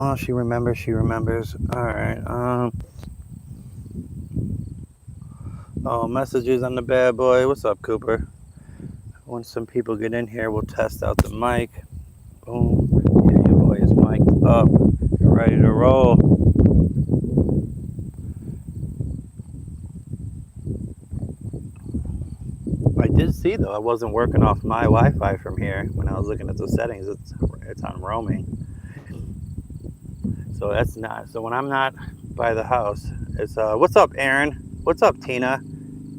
Oh, she remembers. She remembers. All right. Oh, messages on the bad boy. What's up, Cooper? Once some people get in here, we'll test out the mic. Boom. Yeah, your boy is mic'd up. You're ready to roll. I did see though, I wasn't working off my Wi-Fi from here when I was looking at the settings. It's on roaming, so that's not. So when I'm not by the house, it's what's up, Aaron? What's up, Tina?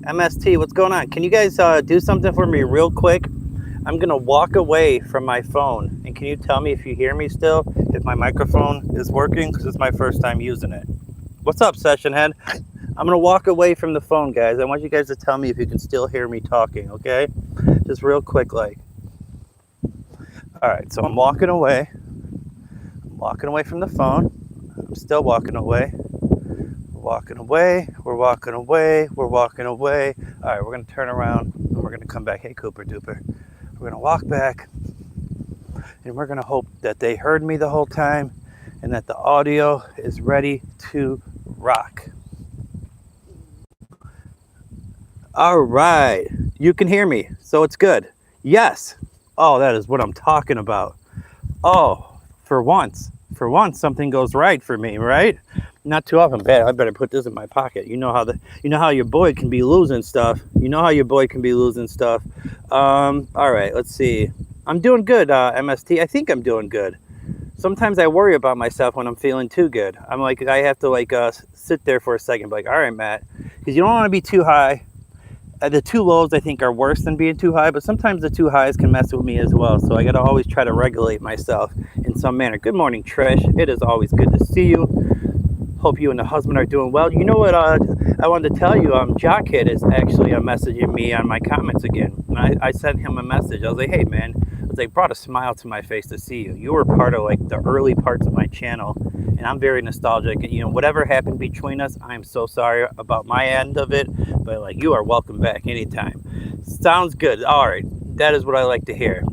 MST, what's going on? Can you guys do something for me real quick? I'm gonna walk away from my phone, and can you tell me if you hear me still? If my microphone is working, because it's my first time using it. What's up, session head? I'm gonna walk away from the phone, guys. I want you guys to tell me if you can still hear me talking, okay? Just real quick, like. All right, so I'm walking away. I'm walking away from the phone. I'm still walking away. We're walking away. We're walking away. We're walking away. All right, we're gonna turn around and we're gonna come back. Hey, Cooper Duper. We're gonna walk back, and we're gonna hope that they heard me the whole time, and that the audio is ready to rock. All right, you can hear me, so it's good. Yes. Oh, that is what I'm talking about. Oh, for once, something goes right for me, right? Not too often. Bad. I better put this in my pocket. You know how your boy can be losing stuff. All right, let's see. I'm doing good, MST. I think I'm doing good. Sometimes I worry about myself when I'm feeling too good. I'm like, I have to sit there for a second, like, all right, Matt, because you don't want to be too high. The too lows I think are worse than being too high, but sometimes the too highs can mess with me as well. So I got to always try to regulate myself in some manner. Good morning, Trish. It is always good to see you. Hope you and the husband are doing well. You know what? I wanted to tell you, Jockhead is actually messaging me on my comments again. And I sent him a message. I was like, hey, man. I was like, brought a smile to my face to see you. You were part of the early parts of my channel, and I'm very nostalgic. Whatever happened between us, I'm so sorry about my end of it, but you are welcome back anytime. Sounds good. All right. That is what I like to hear.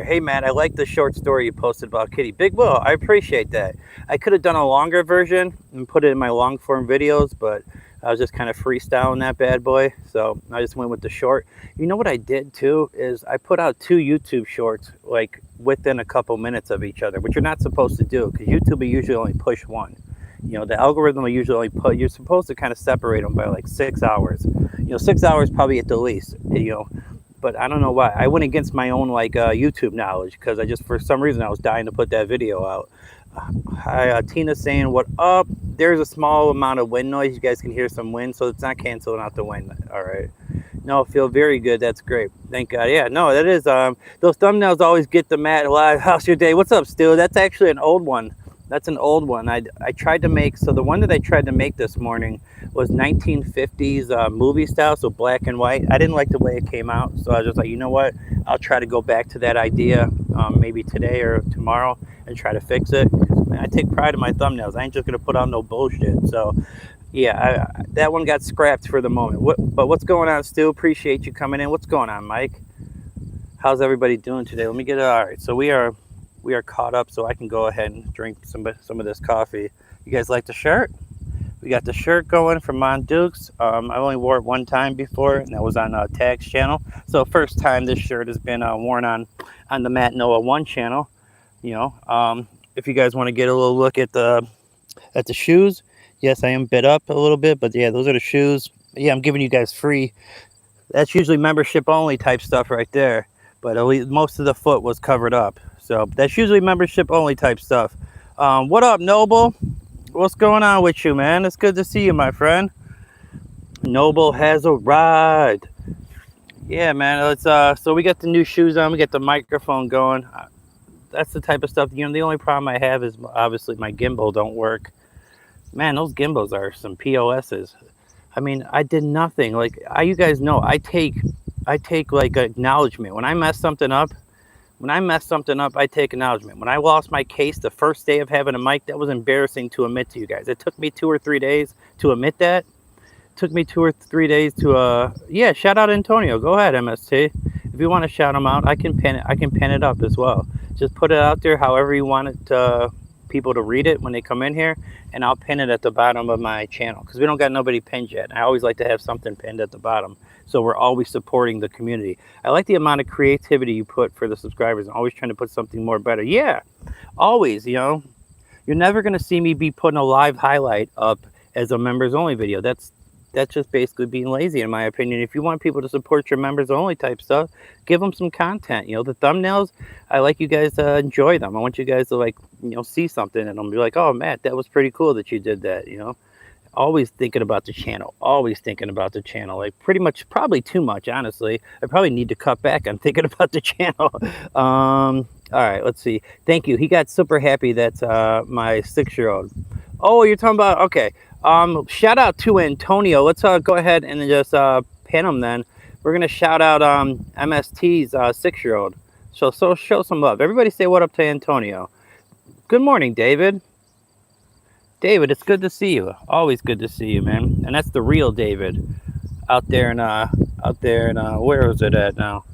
Hey, Matt, I like the short story you posted about Kitty. Big Will, I appreciate that. I could have done a longer version and put it in my long form videos, but I was just kind of freestyling that bad boy. So I just went with the short. You know what I did too is I put out 2 YouTube shorts within a couple minutes of each other, which you're not supposed to do because YouTube will usually only push one. The algorithm will usually you're supposed to kind of separate them by 6 hours. 6 hours probably at the least, but I don't know why. I went against my own YouTube knowledge because for some reason I was dying to put that video out. Hi, Tina saying, what up? There's a small amount of wind noise. You guys can hear some wind, so it's not canceling out the wind. All right. No, feel very good. That's great. Thank God. Yeah, no, that is, those thumbnails always get the Matt live. How's your day? What's up, Stu? That's actually an old one. I tried to make, so the one that I tried to make this morning was 1950s movie style, so black and white. I didn't like the way it came out, so I was just like, you know what? I'll try to go back to that idea maybe today or tomorrow and try to fix it. Man, I take pride in my thumbnails. I ain't just gonna put out no bullshit. So yeah, that one got scrapped for the moment. But what's going on, Stu? Appreciate you coming in. What's going on, Mike? How's everybody doing today? Let me get it. All right, so we are caught up, so I can go ahead and drink some of this coffee. You guys like the shirt? We got the shirt going from Mondukes. I only wore it one time before, and that was on Tag's channel. So first time this shirt has been worn on the Matt Noah 1 channel. If you guys want to get a little look at the shoes, yes, I am bit up a little bit, but yeah, those are the shoes. Yeah, I'm giving you guys free. That's usually membership only type stuff right there, but at least most of the foot was covered up. So that's usually membership only type stuff. What up, Noble? What's going on with you, man? It's good to see you, my friend. Noble has arrived. Yeah, man. Let's so we got the new shoes on. We got the microphone going. That's the type of stuff. The only problem I have is obviously my gimbal don't work. Man, those gimbals are some POSs. I mean, I did nothing. You guys know, I take acknowledgement when I mess something up. I take acknowledgement. When I lost my case the first day of having a mic, that was embarrassing to admit to you guys. It took me 2 or 3 days to admit that. It took me 2 or 3 days to yeah, shout out Antonio. Go ahead, MST. If you want to shout him out, I can pin it up as well. Just put it out there however you want it people to read it when they come in here, and I'll pin it at the bottom of my channel because we don't got nobody pinned yet. I always like to have something pinned at the bottom, so we're always supporting the community. I like the amount of creativity you put for the subscribers. I'm always trying to put something more better. Yeah, always. You know, you're never gonna see me be putting a live highlight up as a members only video. That's just basically being lazy, in my opinion. If you want people to support your members only type stuff, give them some content. You know, the thumbnails, I like you guys to enjoy them. I want you guys to, like, you know, see something and I'll be like, oh, Matt, that was pretty cool that you did that. You know, always thinking about the channel, always thinking about the channel. Like, pretty much, probably too much, honestly. I probably need to cut back on thinking about the channel. All right, let's see. Thank you. He got super happy that my 6-year-old. Oh, you're talking about, okay. Shout out to Antonio. Let's go ahead and just pin him then. We're gonna shout out MST's 6-year-old. So show some love. Everybody say what up to Antonio. Good morning, David. David, it's good to see you. Always good to see you, man. And that's the real David out there in where is it at now?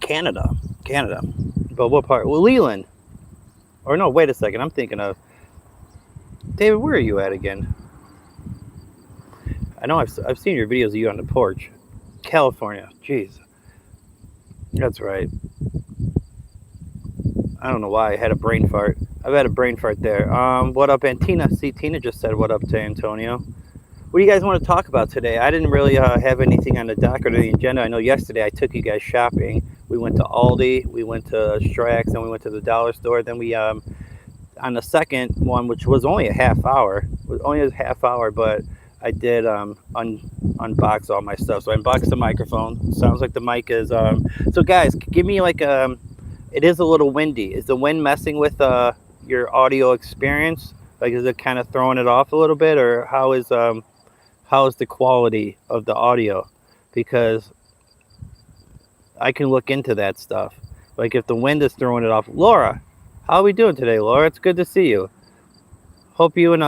Canada. But what part? Well, Leland. Or no, wait a second. I'm thinking of David. Where are you at again? I know I've seen your videos of you on the porch. California. Jeez. That's right. I don't know why I had a brain fart. I've had a brain fart there. What up, Antina? See, Tina just said what up to Antonio. What do you guys want to talk about today? I didn't really have anything on the docket or the agenda. I know yesterday I took you guys shopping. We went to Aldi, we went to Strax, and we went to the dollar store. Then we, on the second one, which was only a half hour, but I did unbox all my stuff. So I unboxed the microphone. Sounds like the mic is... So guys, give me like... it is a little windy. Is the wind messing with your audio experience? Like, is it kind of throwing it off a little bit? Or how is the quality of the audio? Because I can look into that stuff. Like, if the wind is throwing it off. Laura, how are we doing today, Laura? It's good to see you. Hope you and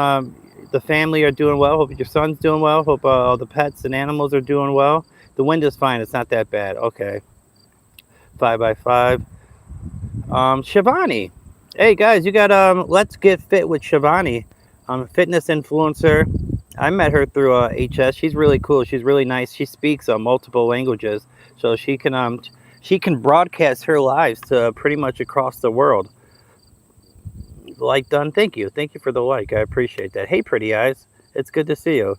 the family are doing well. Hope your son's doing well. Hope all the pets and animals are doing well. The wind is fine. It's not that bad. Okay. 5x5. Shivani. Hey, guys, you got Let's Get Fit with Shivani. Fitness influencer. I met her through HS. She's really cool. She's really nice. She speaks multiple languages, so she can broadcast her lives to pretty much across the world. Like done. Thank you for the like. I appreciate that. Hey, pretty eyes, it's good to see you.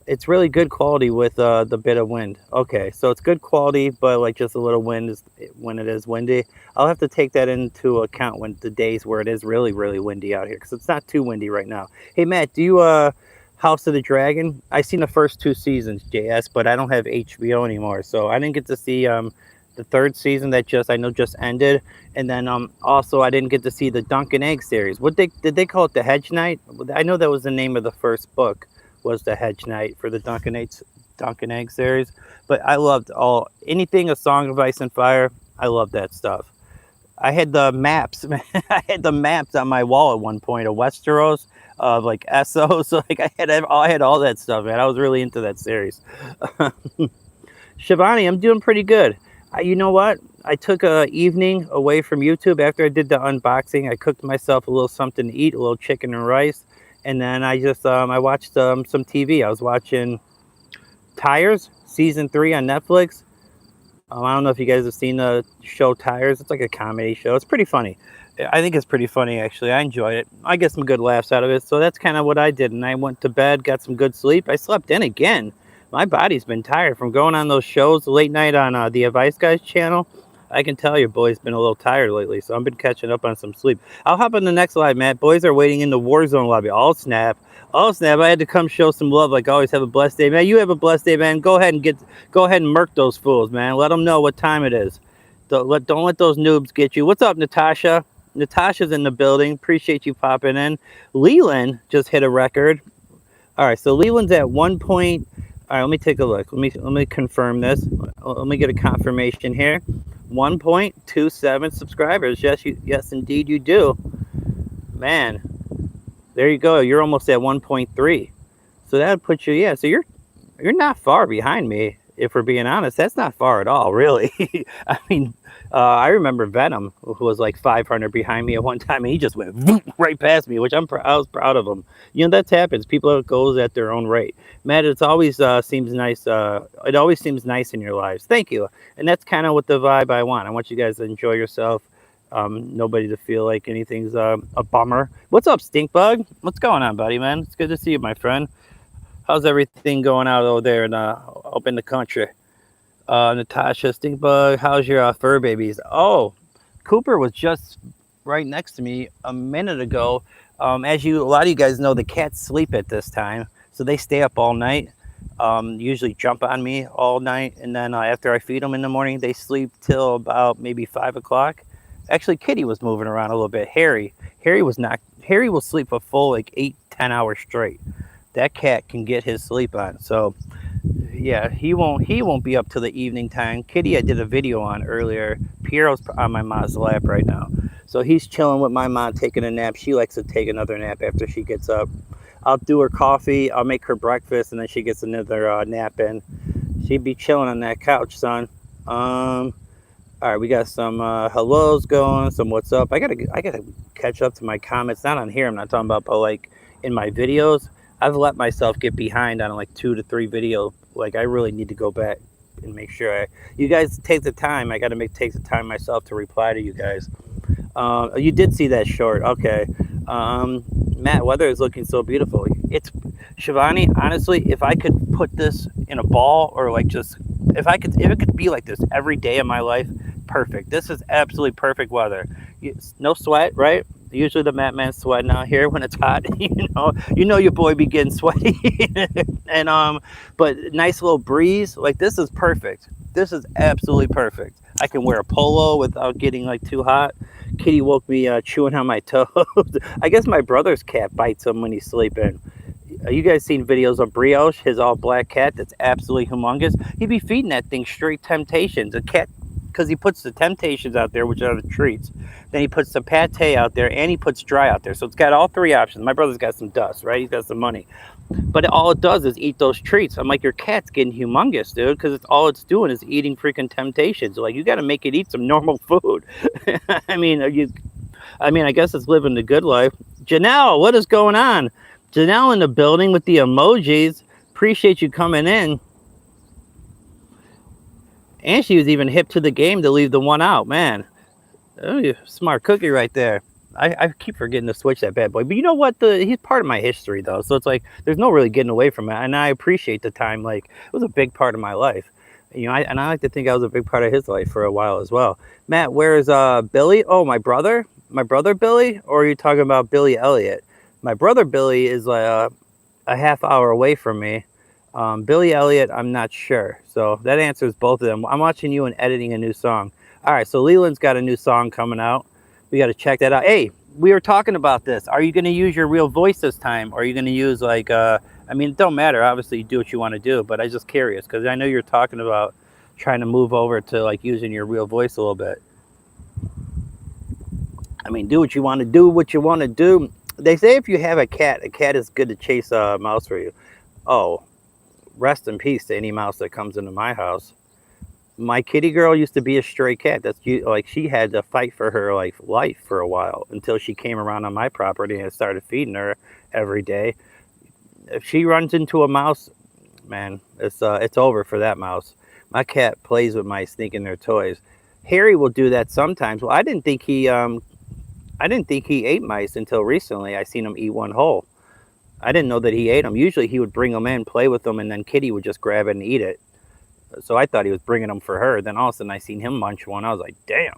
It's really good quality with the bit of wind. Okay, so it's good quality, but like just a little wind is when it is windy. I'll have to take that into account when the days where it is really, really windy out here, because it's not too windy right now. Hey, Matt, do you House of the Dragon? I seen the first 2 seasons, JS, but I don't have HBO anymore, so I didn't get to see the 3rd season that just ended, and then also I didn't get to see the Dunk and Egg series. Did they call it the Hedge Knight? I know that was the name of the first book, was the Hedge Knight for the Dunk and Egg series. But I loved anything A Song of Ice and Fire. I love that stuff. I had the maps, man. I had the maps on my wall at one point of Westeros, of like Essos. So like I had all that stuff, man. I was really into that series. Shivani, I'm doing pretty good. You know what? I took an evening away from YouTube after I did the unboxing. I cooked myself a little something to eat, a little chicken and rice, and then I just I watched some TV. I was watching Tires season 3 on Netflix. I don't know if you guys have seen the show Tires. It's like a comedy show. It's pretty funny. I think it's pretty funny, actually. I enjoyed it. I get some good laughs out of it. So that's kind of what I did. And I went to bed, got some good sleep. I slept in again. My body's been tired from going on those shows late night on the Advice Guys channel. I can tell your boy's been a little tired lately, so I've been catching up on some sleep. I'll hop on the next live, Matt. Boys are waiting in the Warzone lobby. Oh, snap. Oh, snap. I had to come show some love like always. Have a blessed day, man. You have a blessed day, man. Go ahead and murk those fools, man. Let them know what time it is. Don't let those noobs get you. What's up, Natasha? Natasha's in the building. Appreciate you popping in. Leland just hit a record. All right, so Leland's at 1 point. All right, let me take a look. Let me confirm this. Let me get a confirmation here. 1.27 subscribers. Yes, indeed you do. Man, there you go. You're almost at 1.3. So that would put you, yeah. So you're not far behind me. if we're being honest, that's not far at all, really. I mean, I remember Venom, who was like 500 behind me at one time, and he just went right past me, which I was proud of him. That happens. People goes at their own rate. Matt, it's always seems nice. It always seems nice in your lives. Thank you, and that's kind of what the vibe I want. I want you guys to enjoy yourself. Nobody to feel like anything's a bummer. What's up, Stinkbug? What's going on, buddy, man? It's good to see you, my friend. How's everything going out over there up in the country? Natasha Stinkbug, how's your fur babies? Oh, Cooper was just right next to me a minute ago. As a lot of you guys know, the cats sleep at this time, so they stay up all night. Usually jump on me all night, and then after I feed them in the morning, they sleep till about maybe 5 o'clock. Actually, Kitty was moving around a little bit. Harry was not. Harry will sleep a full like 8-10 hours straight. That cat can get his sleep on. So yeah, he won't be up till the evening time. Kitty, I did a video on earlier. Piero's on my mom's lap right now, so he's chilling with my mom taking a nap. She likes to take another nap after she gets up. I'll do her coffee, I'll make her breakfast, and then she gets another nap in. She'd be chilling on that couch, son. All right, we got some hellos going, some what's up. I gotta catch up to my comments. Not on here, I'm not talking about, but like in my videos, I've let myself get behind on like 2 to 3 videos. Like I really need to go back and make sure you guys take the time. I gotta take the time myself to reply to you guys. You did see that short, okay? Matt, weather is looking so beautiful. It's Shivani. Honestly, if I could put this in a ball, or like just if it could be like this every day of my life, perfect. This is absolutely perfect weather. No sweat, right? Usually the Matt man's sweating out here when it's hot. You know your boy be getting sweaty, and but nice little breeze. Like this is perfect. This is absolutely perfect. I can wear a polo without getting like too hot. Kitty woke me chewing on my toes. I guess my brother's cat bites him when he's sleeping. You guys seen videos of Brioche, his all black cat that's absolutely humongous? He'd be feeding that thing straight Temptations. A cat, because he puts the Temptations out there, which are the treats. Then he puts the pate out there, and he puts dry out there. So it's got all 3 options. My brother's got some dust, right? He's got some money. But all it does is eat those treats. I'm like, your cat's getting humongous, dude, because all it's doing is eating freaking Temptations. Like, you got to make it eat some normal food. I mean, I guess it's living the good life. Janelle, what is going on? Janelle in the building with the emojis. Appreciate you coming in. And she was even hip to the game to leave the one out, man. Oh, smart cookie right there. I keep forgetting to switch that bad boy. But you know what? He's part of my history, though. So it's like, there's no really getting away from it. And I appreciate the time. Like, it was a big part of my life. I like to think I was a big part of his life for a while as well. Matt, where's Billy? Oh, my brother? My brother Billy? Or are you talking about Billy Elliot? My brother Billy is a half hour away from me. Billy Elliot, I'm not sure. So that answers both of them. I'm watching you and editing a new song. All right, so Leland's got a new song coming out. We got to check that out. Hey, we were talking about this. Are you going to use your real voice this time? Or are you going to use like, I mean, it don't matter. Obviously, you do what you want to do. But I'm just curious because I know you're talking about trying to move over to like using your real voice a little bit. I mean, do what you want to do, what you want to do. They say if you have a cat is good to chase a mouse for you. Oh, rest in peace to any mouse that comes into my house. My kitty girl used to be a stray cat. That's like she had to fight for her like life for a while until she came around on my property and I started feeding her every day. If she runs into a mouse, man, it's over for that mouse. My cat plays with mice, sneaking their toys. Harry will do that sometimes. Well, I didn't think he ate mice until recently. I seen him eat one whole. I didn't know that he ate them. Usually he would bring them in, play with them, and then Kitty would just grab it and eat it. So I thought he was bringing them for her. Then all of a sudden I seen him munch one. I was like, damn.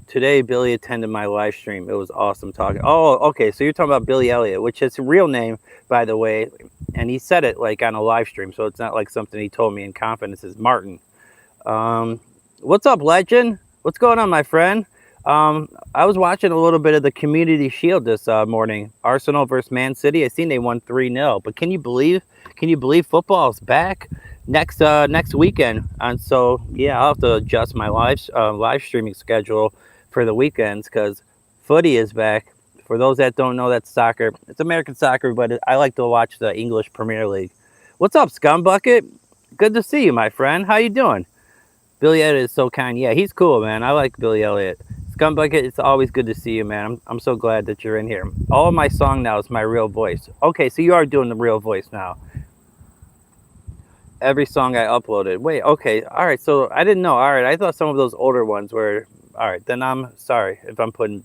Today Billy attended my live stream. It was awesome talking. Oh, okay. So you're talking about Billy Elliot, which is a real name, by the way. And he said it like on a live stream. So it's not like something he told me in confidence. It's Martin. What's up, legend? What's going on, my friend? I was watching a little bit of the Community Shield this morning. Arsenal versus Man City. I seen they won 3-0. But can you believe football is back next weekend? And so yeah, I'll have to adjust my live streaming schedule for the weekends because footy is back. For those that don't know, that's soccer. It's American soccer, but I like to watch the English Premier League. What's up, Scumbucket? Good to see you, my friend. How you doing? Billy Elliot is so kind. Yeah, he's cool, man. I like Billy Elliot. Scumbucket, it's always good to see you, man. I'm so glad that you're in here. All of my song now is my real voice. Okay, so you are doing the real voice now. Every song I uploaded. Wait, okay, all right. So I didn't know. All right, I thought some of those older ones were. All right, then I'm sorry if I'm putting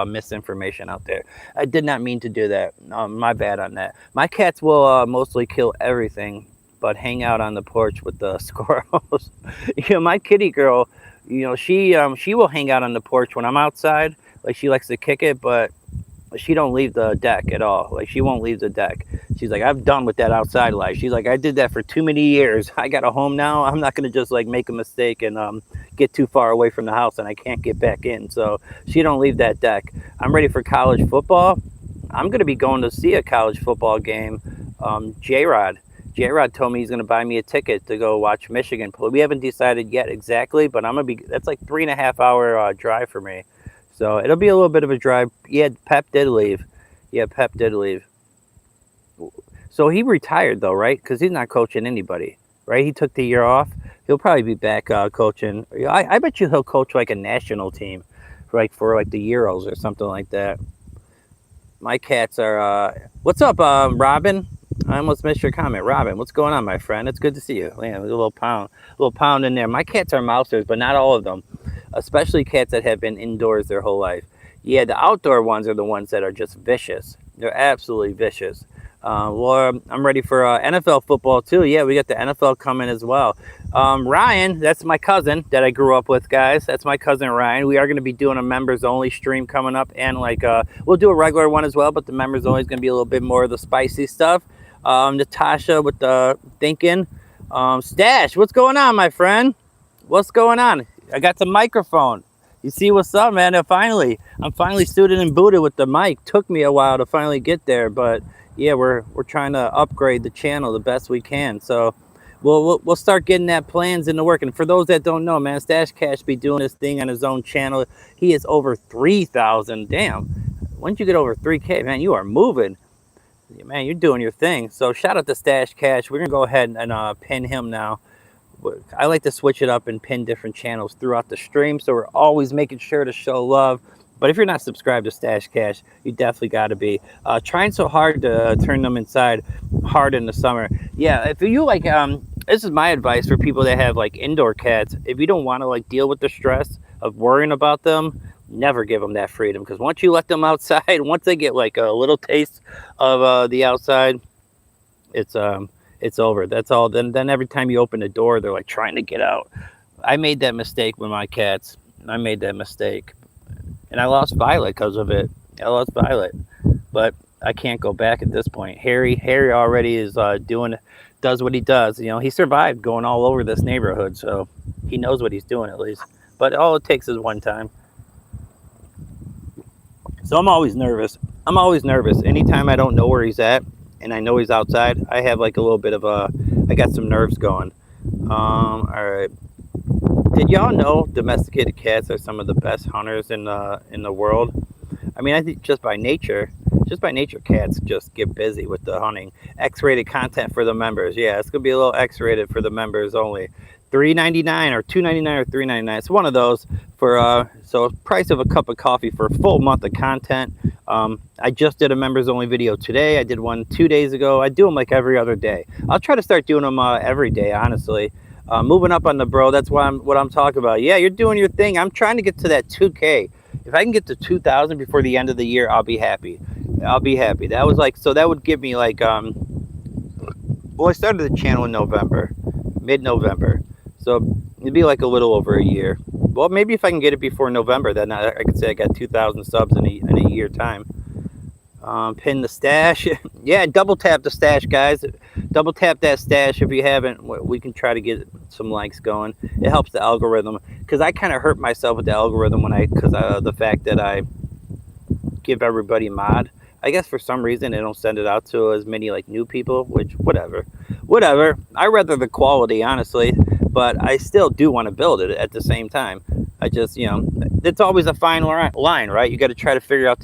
misinformation out there. I did not mean to do that. My bad on that. My cats will mostly kill everything, but hang out on the porch with the squirrels. My kitty girl, she will hang out on the porch when I'm outside. Like she likes to kick it, but she don't leave the deck at all. Like she won't leave the deck. She's like, I'm done with that outside life. She's like, I did that for too many years. I got a home now. I'm not gonna just like make a mistake and get too far away from the house and I can't get back in. So she don't leave that deck. I'm ready for college football. I'm gonna be going to see a college football game. J-Rod. J-Rod told me he's gonna buy me a ticket to go watch Michigan play. We haven't decided yet exactly, but I'm gonna be. That's like 3.5 hour drive for me. So it'll be a little bit of a drive. Yeah, Pep did leave. Yeah, Pep did leave. So he retired though, right? Because he's not coaching anybody, right? He took the year off. He'll probably be back coaching. I bet you he'll coach like a national team, for like the Euros or something like that. My cats are. What's up, Robin? I almost missed your comment, Robin. What's going on, my friend? It's good to see you. Yeah, a little pound in there. My cats are mousers, but not all of them, especially cats that have been indoors their whole life. Yeah, the outdoor ones are the ones that are just vicious. They're absolutely vicious. Well, I'm ready for NFL football too. Yeah, we got the NFL coming as well. Ryan, that's my cousin that I grew up with, guys. That's my cousin Ryan. We are going to be doing a members only stream coming up, and we'll do a regular one as well. But the members only is going to be a little bit more of the spicy stuff. Natasha with the thinking. Stash, what's going on, my friend? What's going on? I got the microphone. You see what's up, man? I'm finally suited and booted with the mic. Took me a while to finally get there, but yeah, we're trying to upgrade the channel the best we can. So we'll start getting that plans into work. And for those that don't know, man, Stash Cash be doing this thing on his own channel. He is over 3,000. Damn, once you get over 3K, man, you are moving. Man, you're doing your thing. So shout out to Stash Cash. We're gonna go ahead and pin him now. I like to switch it up and pin different channels throughout the stream, so we're always making sure to show love. But if you're not subscribed to Stash Cash, you definitely got to be. Trying so hard to turn them inside hard in the summer. Yeah, if you like, this is my advice for people that have like indoor cats. If you don't want to like deal with the stress of worrying about them, never give them that freedom, because once you let them outside, once they get like a little taste of the outside, it's over. That's all. Then every time you open the door, they're like trying to get out. I made that mistake with my cats. I made that mistake, and I lost Violet because of it. I lost Violet, but I can't go back at this point. Harry already is does what he does. He survived going all over this neighborhood, so he knows what he's doing at least. But all it takes is one time. So I'm always nervous. Anytime I don't know where he's at and I know he's outside, I have like a little bit of I got some nerves going. All right. Did y'all know domesticated cats are some of the best hunters in the world? I mean, I think just by nature, cats just get busy with the hunting. X-rated content for the members. Yeah, it's gonna be a little X-rated for the members only. $3.99 or $2.99 or $3.99. It's one of those for so price of a cup of coffee for a full month of content. I just did a members only video today. I did one 2 days ago. I do them like every other day. I'll try to start doing them every day, honestly. Moving up on the bro. That's what I'm talking about. Yeah, you're doing your thing. I'm trying to get to that 2K. If I can get to 2,000 before the end of the year, I'll be happy. That was like, so that would give me like well, I started the channel in November, mid-November. So it'd be like a little over a year. Well, maybe if I can get it before November, then I could say I got 2,000 subs in a year time. Pin the stash. Yeah, double tap the stash, guys. Double tap that stash if you haven't. We can try to get some likes going. It helps the algorithm, because I kind of hurt myself with the algorithm because the fact that I give everybody mod. I guess for some reason they don't send it out to as many like new people, which whatever. I rather the quality, honestly, but I still do want to build it at the same time. I just, it's always a fine line, right? You got to try to figure out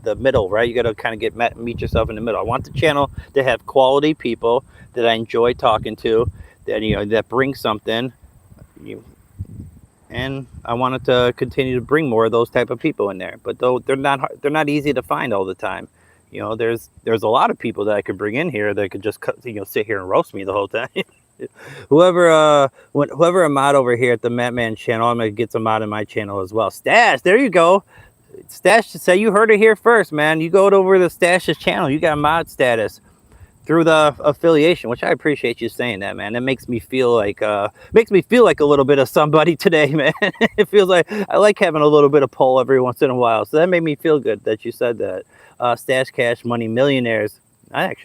the middle, right? You got to kind of meet yourself in the middle. I want the channel to have quality people that I enjoy talking to, that that bring something. And I wanted to continue to bring more of those type of people in there. But though they're not easy to find all the time. There's a lot of people that I could bring in here that could just sit here and roast me the whole time. whoever a mod over here at the Matman channel, I'm gonna get some mod in my channel as well. Stash, there you go. Stash, say you heard it here first, man. You go over to Stash's channel, you got mod status through the affiliation, which I appreciate you saying that, man. It makes me feel like a little bit of somebody today, man. It feels like I like having a little bit of pull every once in a while. So that made me feel good that you said that. Stash Cash Money Millionaires. That's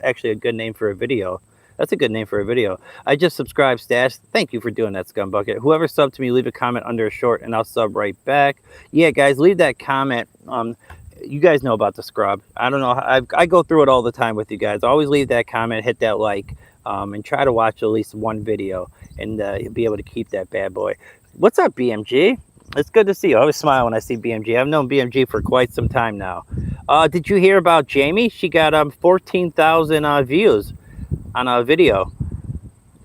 actually a good name for a video. That's a good name for a video. I just subscribed, Stash. Thank you for doing that, Scumbucket. Whoever subbed to me, leave a comment under a short and I'll sub right back. Yeah, guys, leave that comment. You guys know about the scrub. I don't know. I go through it all the time with you guys. Always leave that comment, hit that like, and try to watch at least one video and you'll be able to keep that bad boy. What's up, BMG? It's good to see you. I always smile when I see BMG. I've known BMG for quite some time now. Did you hear about Jamie? She got 14,000 views on a video.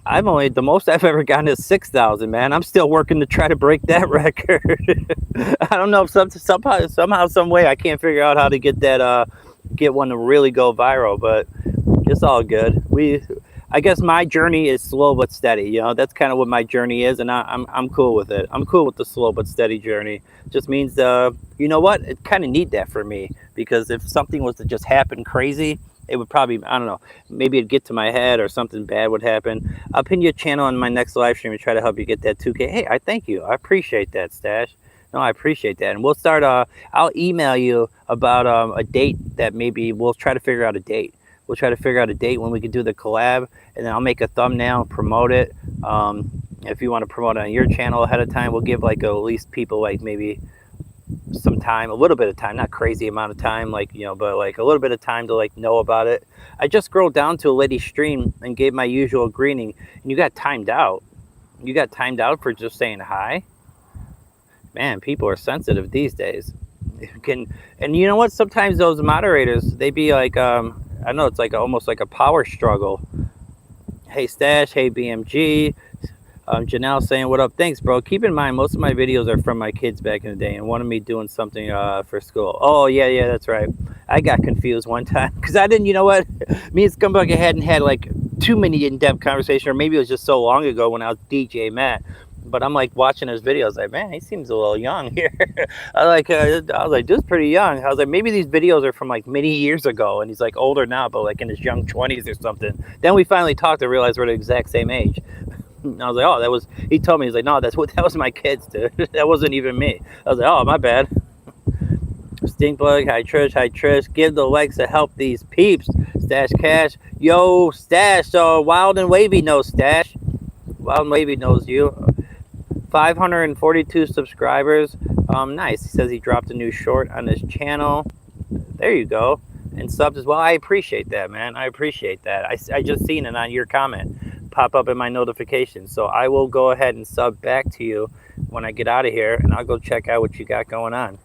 The most I've ever gotten is 6,000, man. I'm still working to try to break that record. I don't know if somehow, some way, I can't figure out how to get that, get one to really go viral, but it's all good. I guess my journey is slow but steady. That's kind of what my journey is, and I'm cool with it. I'm cool with the slow but steady journey. Just means, you know what? It kind of need that for me, because if something was to just happen crazy, it would probably, I don't know, maybe it'd get to my head or something bad would happen. I'll pin your channel on my next live stream and try to help you get that 2K. Hey, I thank you. I appreciate that, Stash. No, I appreciate that. And we'll start, I'll email you about a date that maybe we'll try to figure out a date. We'll try to figure out a date when we can do the collab, and then I'll make a thumbnail and promote it. If you want to promote it on your channel ahead of time, we'll give at least people maybe some time, a little bit of time, not crazy amount of time, but a little bit of time to know about it. I just scrolled down to a lady's stream and gave my usual greeting, and you got timed out. You got timed out for just saying hi. Man, people are sensitive these days. And you know what? Sometimes those moderators, they be I know it's almost like a power struggle. Hey Stash, hey BMG. Janelle saying, what up? Thanks, bro. Keep in mind, most of my videos are from my kids back in the day and wanted me doing something for school. Oh, yeah, that's right. I got confused one time because I didn't, you know what? Me and Scumbucket hadn't had too many in-depth conversations, or maybe it was just so long ago when I was DJ Matt. But I'm watching his videos, man, he seems a little young here. I was like, dude's pretty young. I was like, maybe these videos are from many years ago, and he's older now, but in his young 20s or something. Then we finally talked to realize we're the exact same age. I was like, oh, he told me, he's like, no, that was my kids, dude. That wasn't even me. I was like, oh, my bad. Stinkbug, hi Trish, give the likes to help these peeps. Stash Cash, yo, Stash, so Wild and Wavy knows Stash. Wild and Wavy knows you. 542 subscribers, nice. He says he dropped a new short on his channel. There you go. And subs as well. I appreciate that, man. I appreciate that. I just seen it on your comment pop up in my notifications, so I will go ahead and sub back to you when I get out of here, and I'll go check out what you got going on.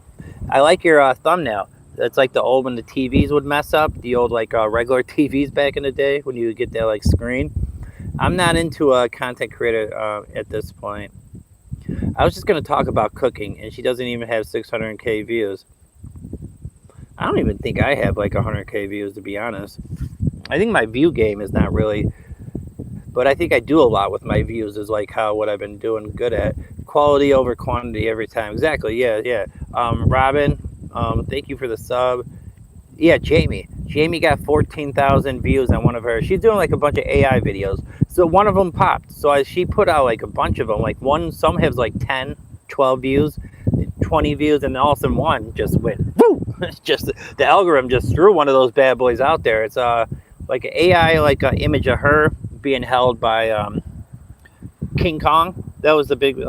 I like your thumbnail. That's the old, when the TVs would mess up, the old regular TVs back in the day when you would get that screen. I'm not into a content creator at this point. I was just going to talk about cooking, and she doesn't even have 600k views. I don't even think I have 100k views, to be honest. I think my view game is not really, but I think I do a lot with my views, is what I've been doing good at. Quality over quantity every time. Exactly, yeah. Robin, thank you for the sub. Yeah, Jamie got 14,000 views on one of her. She's doing a bunch of AI videos. So one of them popped. So she put out a bunch of them. Some have 10, 12 views, 20 views, and all of a sudden one just went, woo! Just the algorithm just threw one of those bad boys out there. It's an AI image of her being held by King Kong. That was the big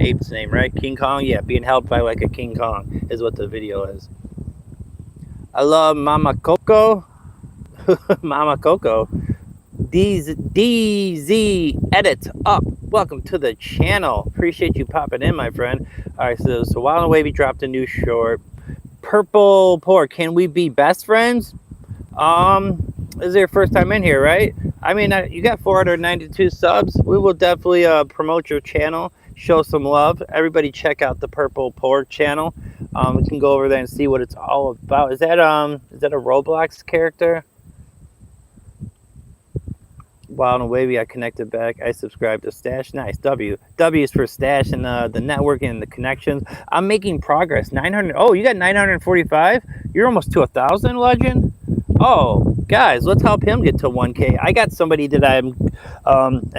ape's name, right? King Kong. Yeah, being held by a King Kong is what the video is. I love Mama Coco. Mama Coco. DZ Edit Up. Welcome to the channel. Appreciate you popping in, my friend. All right, so Wild and Wavy dropped a new short. Purple Pour, can we be best friends? This is your first time in here, right? I mean, you got 492 subs. We will definitely promote your channel, show some love. Everybody check out the Purple Pour channel. We can go over there and see what it's all about. Is that a Roblox character? Wild and Wavy, I connected back. I subscribed to Stash. Nice. W is for Stash and the networking and the connections. I'm making progress. 900. Oh, you got 945? You're almost to 1,000, legend. Oh, guys, let's help him get to 1K. I got somebody that I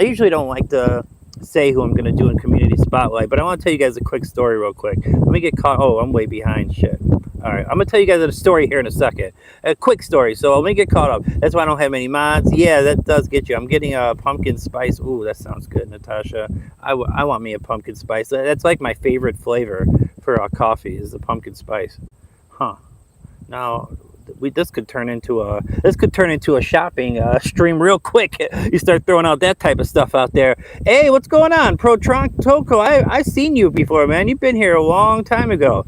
usually don't like to say who I'm going to do in Community Spotlight, but I want to tell you guys a quick story real quick. Let me get caught. Oh, I'm way behind. Shit. All right, I'm going to tell you guys a story here in a second. A quick story, so let me get caught up. That's why I don't have many mods. Yeah, that does get you. I'm getting a pumpkin spice. Ooh, that sounds good, Natasha. I want me a pumpkin spice. That's like my favorite flavor for coffee is the pumpkin spice. Huh. Now, this could turn into a shopping stream real quick. You start throwing out that type of stuff out there. Hey, what's going on, Pro Tronc Toco? I seen you before, man. You've been here a long time ago.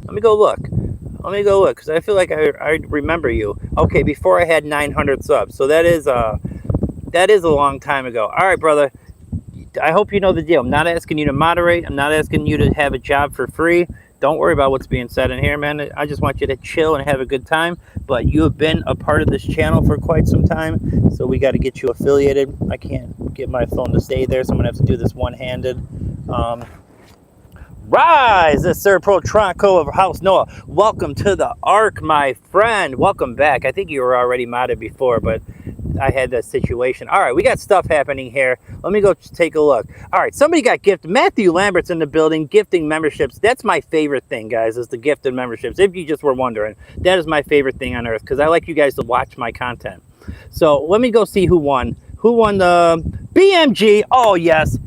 Let me go look, because I feel like I remember you. Okay, before I had 900 subs, so that is a long time ago. All right, brother. I hope you know the deal. I'm not asking you to moderate. I'm not asking you to have a job for free. Don't worry about what's being said in here, man. I just want you to chill and have a good time. But you have been a part of this channel for quite some time, so we got to get you affiliated. I can't get my phone to stay there, so I'm going to have to do this one-handed. Rise, this Sir Pro Tronco of House Noah. Welcome to the Ark, my friend. Welcome back. I think you were already modded before, but I had that situation. All right, we got stuff happening here. Let me go take a look. All right, somebody got gifted. Matthew Lambert's in the building, gifting memberships. That's my favorite thing, guys, is the gifted memberships. If you just were wondering, that is my favorite thing on earth because I like you guys to watch my content. So let me go see who won. Who won the BMG? Oh, yes.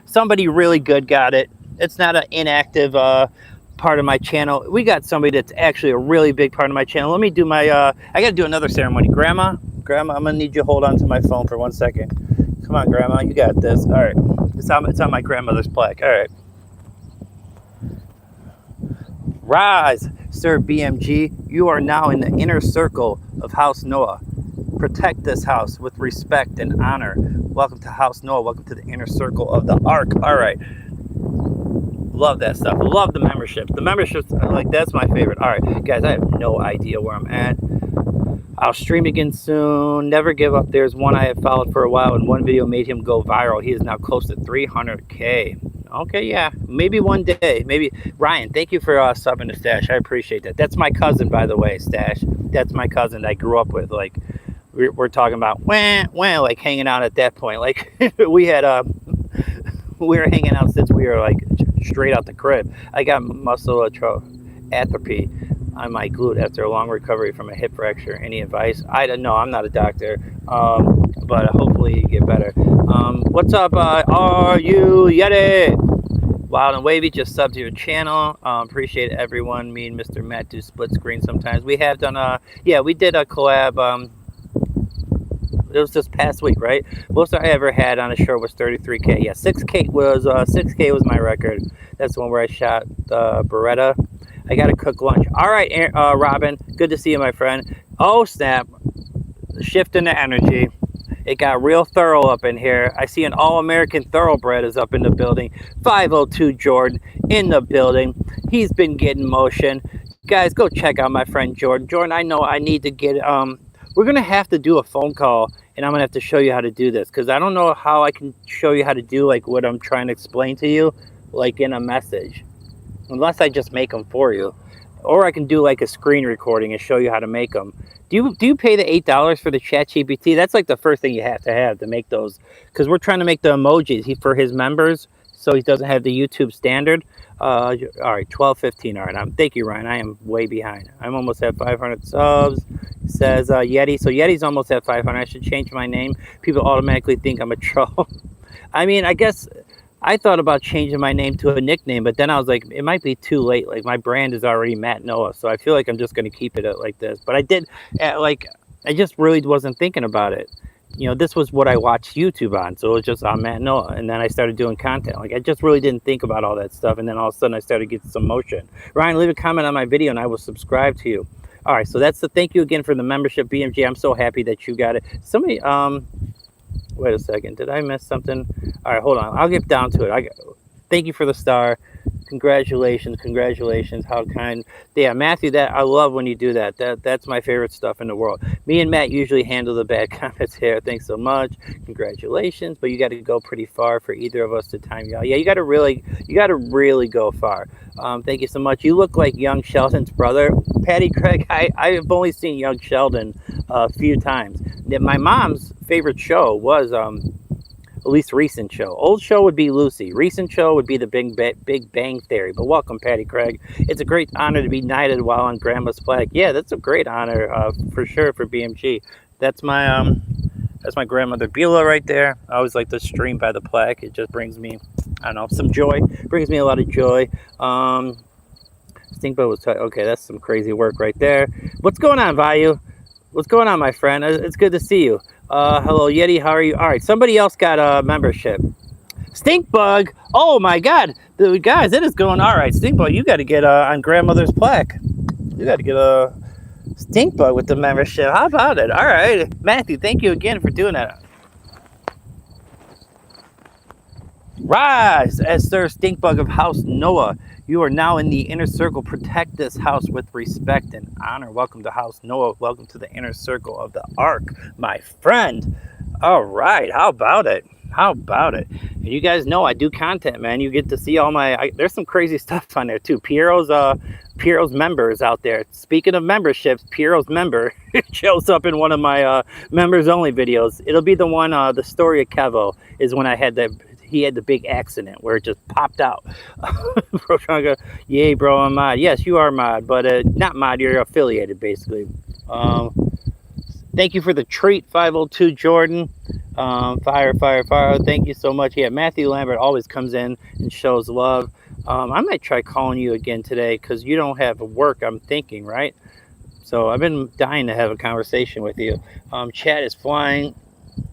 Somebody really good got it. It's not an inactive part of my channel. We got somebody that's actually a really big part of my channel. Let me do my, I got to do another ceremony. Grandma, I'm going to need you to hold on to my phone for 1 second. Come on, Grandma, you got this. All right. It's on my grandmother's plaque. All right. Rise, Sir BMG. You are now in the inner circle of House Noah. Protect this house with respect and honor. Welcome to House Noah. Welcome to the inner circle of the Ark. All right. Love that stuff. Love the membership. The memberships, like, that's my favorite. All right, guys, I have no idea where I'm at. I'll stream again soon. Never give up. There's one I have followed for a while, and one video made him go viral. He is now close to 300K. Okay, yeah, maybe one day. Maybe. Ryan, thank you for subbing to Stash. I appreciate that. That's my cousin, by the way, Stash. That's my cousin that I grew up with. Like, we're talking about, like, hanging out at that point. Like, we were hanging out since we were, like, straight out the crib. I got muscle atrophy on my glute after a long recovery from a hip fracture. Any advice? I don't know. I'm not a doctor, but hopefully you get better. What's up? Are you Yeti? Wild and Wavy just subbed to your channel. Appreciate everyone. Me and Mr. Matt do split screen sometimes. We have done we did a collab. It was this past week, right? Most I ever had on a show was 33K. Yeah, 6K was my record. That's the one where I shot Beretta. I got to cook lunch. All right, Robin, good to see you, my friend. Oh, snap. Shift in the energy. It got real thorough up in here. I see an all-American thoroughbred is up in the building. 502 Jordan in the building. He's been getting motion. Guys, go check out my friend Jordan. Jordan, I know I need to get... We're going to have to do a phone call, and I'm going to have to show you how to do this, because I don't know how I can show you how to do, like, what I'm trying to explain to you, like, in a message, unless I just make them for you. Or I can do, like, a screen recording and show you how to make them. Do you pay the $8 for the ChatGPT? That's, like, the first thing you have to make those, because we're trying to make the emojis for his members, so he doesn't have the YouTube standard. All right, 12:15. All right, thank you, Ryan. I am way behind. I'm almost at 500 subs. It says Yeti. So Yeti's almost at 500. I should change my name. People automatically think I'm a troll. I mean, I guess I thought about changing my name to a nickname, but then I was like, it might be too late. Like, my brand is already Matt Noah, so I feel like I'm just going to keep it like this. But I did, I just really wasn't thinking about it. this was what I watched YouTube on. So it was just on Matt Noah. And then I started doing content. Like, I just really didn't think about all that stuff. And then all of a sudden I started getting some motion. Ryan, leave a comment on my video and I will subscribe to you. All right. So that's the thank you again for the membership, BMG. I'm so happy that you got it. Somebody, wait a second. Did I miss something? All right, hold on. I'll get down to it. Thank you for the star. Congratulations. How kind. Yeah, Matthew, that I love when you do that. That's my favorite stuff in the world. Me and Matt usually handle the bad comments here. Thanks so much. Congratulations. But you got to go pretty far for either of us to time you out. Yeah, you got to really go far. Thank you so much. You look like young Sheldon's brother. Patty Craig, I've only seen young Sheldon a few times. My mom's favorite show was at least recent show. Old show would be Lucy. Recent show would be the Big Bang Theory. But welcome, Patty Craig. It's a great honor to be knighted while on Grandma's flag. Yeah, that's a great honor for sure for BMG. That's my grandmother Beulah right there. I always like to stream by the plaque. It just brings me, I don't know, some joy. Brings me a lot of joy. Stinkbo was okay. That's some crazy work right there. What's going on, Vayu? What's going on, my friend? It's good to see you. Hello, Yeti. How are you? All right, somebody else got a membership. Stinkbug. Oh my God, dude, guys, it is going all right. Stinkbug, you got to get on grandmother's plaque. You got to get a Stinkbug with the membership. How about it? All right, Matthew, thank you again for doing that. Rise, as Sir Stinkbug of House Noah. You are now in the inner circle. Protect this house with respect and honor. Welcome to House Noah. Welcome to the inner circle of the Ark, my friend. All right, how about it? And you guys know I do content, man. You get to see all there's some crazy stuff on there too. Piero's members out there. Speaking of memberships, Piero's member shows up in one of my members only videos. It'll be the one, the story of Kevo is when he had the big accident where it just popped out. Bro trying to go, yay, bro, I'm mod. Yes, you are mod, but not mod, you're affiliated, basically. Thank you for the treat, 502 Jordan. Fire. Thank you so much. Yeah, Matthew Lambert always comes in and shows love. I might try calling you again today because you don't have work, I'm thinking, right? So I've been dying to have a conversation with you. Chat is flying.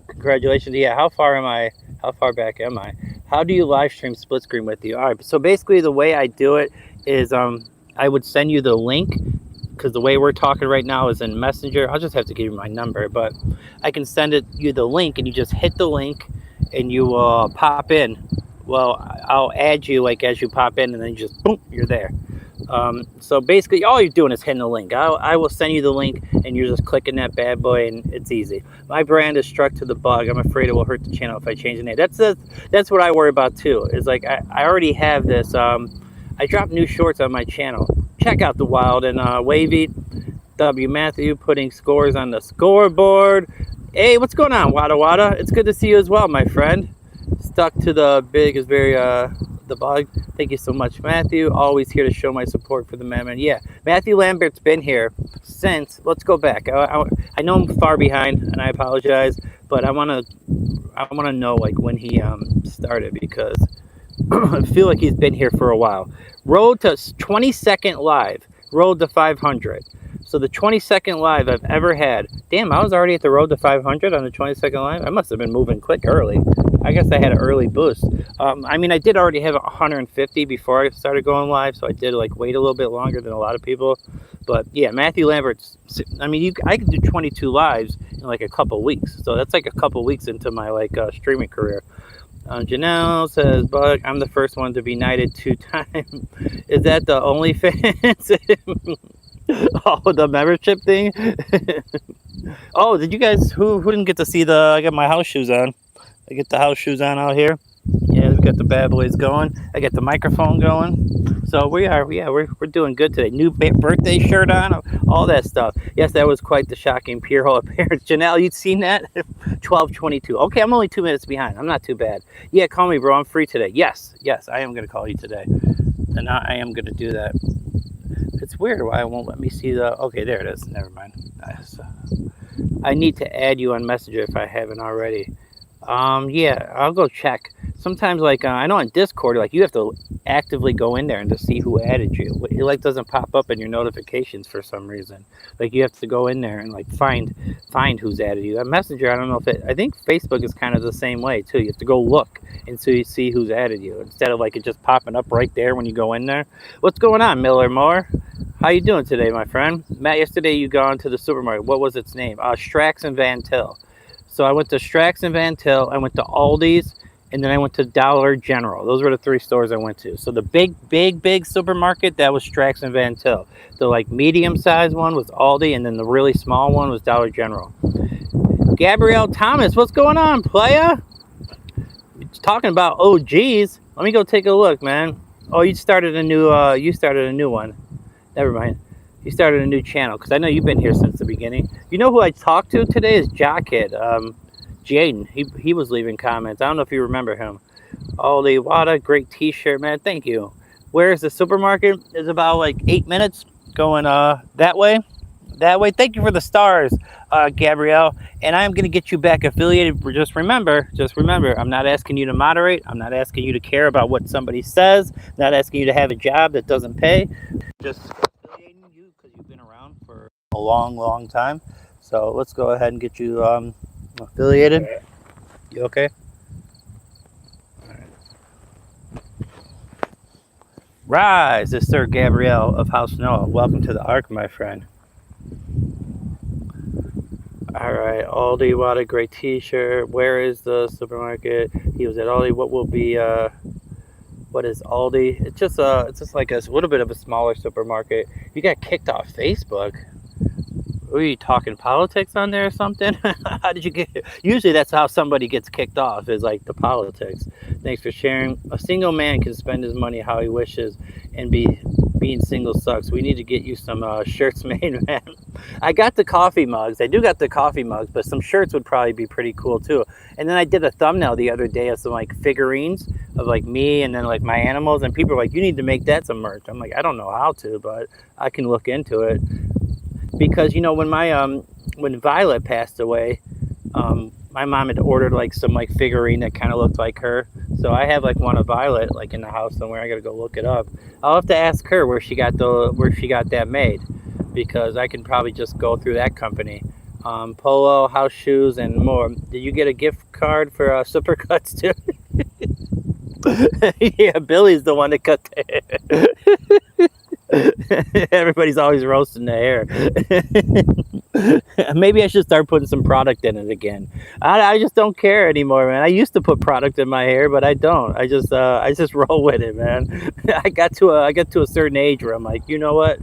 Congratulations. Yeah, how far back am I? How do you live stream split screen with you? All right, so basically the way I do it is I would send you the link, because the way we're talking right now is in Messenger. I'll just have to give you my number, but I can send you the link, and you just hit the link and you pop in. Well, I'll add you like as you pop in, and then just boom, you're there. So basically all you're doing is hitting the link. I will send you the link and you're just clicking that bad boy and it's easy. My brand is struck to the bug. I'm afraid it will hurt the channel if I change the name. That's what I worry about too. Is like I already have this. I drop new shorts on my channel. Check out the Wild and Wavy. W Matthew putting scores on the scoreboard. Hey, what's going on, Wada Wada? It's good to see you as well, my friend. Stuck to the big is very the bug. Thank you so much, Matthew. Always here to show my support for the man. Yeah, Matthew Lambert's been here since. Let's go back. I know I'm far behind, and I apologize, but I wanna know like when he started, because I feel like he's been here for a while. Road to 22nd live. Road to 500. So the 22nd live I've ever had. Damn, I was already at the road to 500 on the 22nd live. I must have been moving quick early. I guess I had an early boost. I mean, I did already have 150 before I started going live, so I did like wait a little bit longer than a lot of people. But yeah, Matthew Lambert's, I mean, I could do 22 lives in like a couple weeks. So that's like a couple weeks into my like streaming career. Janelle says, Bug, I'm the first one to be knighted 2 times. Is that the OnlyFans? Oh, the membership thing? Oh, did you guys, who didn't get to see I got my house shoes on. I get the house shoes on out here. Yeah, we got the bad boys going. I got the microphone going. So we're doing good today. New birthday shirt on, all that stuff. Yes, that was quite the shocking Pierrot appearance. Janelle, you'd seen that? 12:22. Okay, I'm only 2 minutes behind. I'm not too bad. Yeah, call me, bro. I'm free today. Yes, I am going to call you today. And I am going to do that. It's weird why it won't let me see the... Okay, there it is. Never mind. I need to add you on Messenger if I haven't already. Yeah, I'll go check. Sometimes, like, I know on Discord, like, you have to actively go in there and to see who added you. It like doesn't pop up in your notifications for some reason. Like you have to go in there and like find who's added you. That Messenger, I don't know if it. I think Facebook is kind of the same way too. You have to go look and so you see who's added you instead of like it just popping up right there when you go in there. What's going on, Miller Moore? How you doing today, my friend? Matt, yesterday you gone to the supermarket. What was its name? Strax and Van Til. So I went to Strax and Van Til. I went to Aldi's. And then I went to Dollar General. Those were the 3 stores I went to. So the big supermarket, that was Strax and Van Til. The like medium-sized one was Aldi, and then the really small one was Dollar General. Gabrielle Thomas, what's going on, playa? It's talking about OGs. Let me go take a look, man. Oh, you started a new one. Never mind. You started a new channel because I know you've been here since the beginning. You know who I talked to today is Jockhead. Jaden, he was leaving comments. I don't know if you remember him. Holy, what a great t-shirt, man. Thank you. Where is the supermarket? It's about like 8 minutes going that way. Thank you for the stars, Gabrielle. And I'm going to get you back affiliated. Just remember, I'm not asking you to moderate. I'm not asking you to care about what somebody says. I'm not asking you to have a job that doesn't pay. Just affiliating you because you've been around for a long time. So let's go ahead and get you affiliated. You okay? All right. Rise, this is Sir Gabrielle of House Noah. Welcome to the Ark, my friend. All right, Aldi, what a great t-shirt. Where is the supermarket? He was at Aldi. What will be what is Aldi? It's just like a little bit of a smaller supermarket. You got kicked off Facebook. Were you talking politics on there or something? How did you get here? Usually that's how somebody gets kicked off, is like the politics. Thanks for sharing. A single man can spend his money how he wishes, and being single sucks. We need to get you some shirts made, man. I got the coffee mugs. I do got the coffee mugs, but some shirts would probably be pretty cool too. And then I did a thumbnail the other day of some like figurines of like me and then like my animals, and people are like, you need to make that some merch. I'm like, I don't know how to, but I can look into it. Because, you know, when my when Violet passed away, my mom had ordered like some like figurine that kind of looked like her. So I have like one of Violet like in the house somewhere. I gotta go look it up. I'll have to ask her where she got that made, because I can probably just go through that company. Polo, house shoes, and more. Did you get a gift card for Supercuts too? Yeah, Billy's the one that cut the hair. Everybody's always roasting the hair. Maybe I should start putting some product in it again. I just don't care anymore, man. I used to put product in my hair, but I don't. I just roll with it, man. I got to a certain age where I'm like, you know what?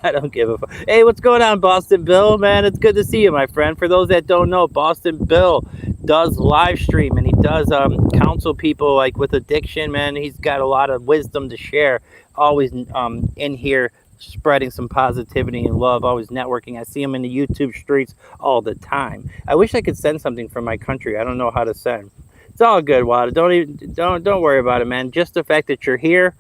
I don't give a fuck. Hey, what's going on, Boston Bill? Man, it's good to see you, my friend. For those that don't know, Boston Bill does live stream, and he does counsel people like with addiction, man. He's got a lot of wisdom to share. Always in here spreading some positivity and love, always networking. I see him in the YouTube streets all the time. I wish I could send something from my country. I don't know how to send. It's all good, Wada. Don't worry about it, man. Just the fact that you're here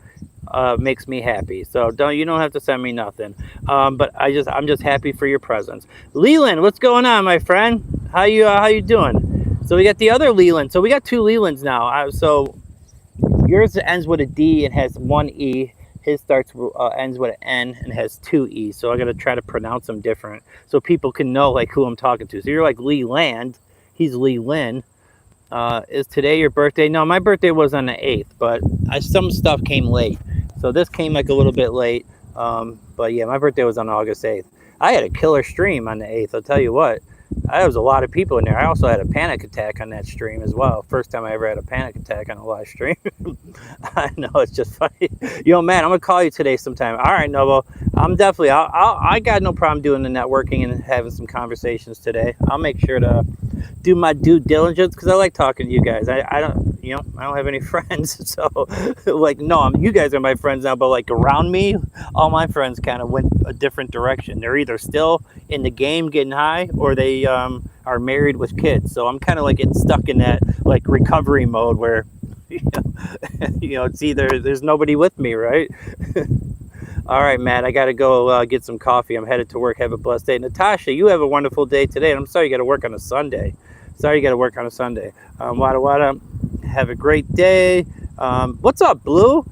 makes me happy. So you don't have to send me nothing. But I'm just happy for your presence. Leland, what's going on, my friend? How you doing? So we got the other Leland. So we got 2 Lelands now. So yours ends with a D and has 1 E. His ends with an N and has 2 E's. So I got to try to pronounce them different so people can know like who I'm talking to. So you're like Lee Land. He's Lee Lynn. Is today your birthday? No, my birthday was on the 8th, but some stuff came late. So this came like a little bit late. But yeah, my birthday was on August 8th. I had a killer stream on the 8th. I'll tell you what. There was a lot of people in there. I also had a panic attack on that stream as well. First time I ever had a panic attack on a live stream. I know, it's just funny. Yo, man, I'm gonna call you today sometime. All right, Novo. I'm definitely. I got no problem doing the networking and having some conversations today. I'll make sure to do my due diligence because I like talking to you guys. I don't have any friends, so like you guys are my friends now, but like around me, all my friends kind of went a different direction. They're either still in the game getting high, or they are married with kids. So I'm kind of like getting stuck in that like recovery mode where it's either there's nobody with me, right? All right, Matt, I got to go get some coffee. I'm headed to work. Have a blessed day. Natasha, you have a wonderful day today. And I'm sorry you got to work on a Sunday. Wada Wada, have a great day. What's up, Blue?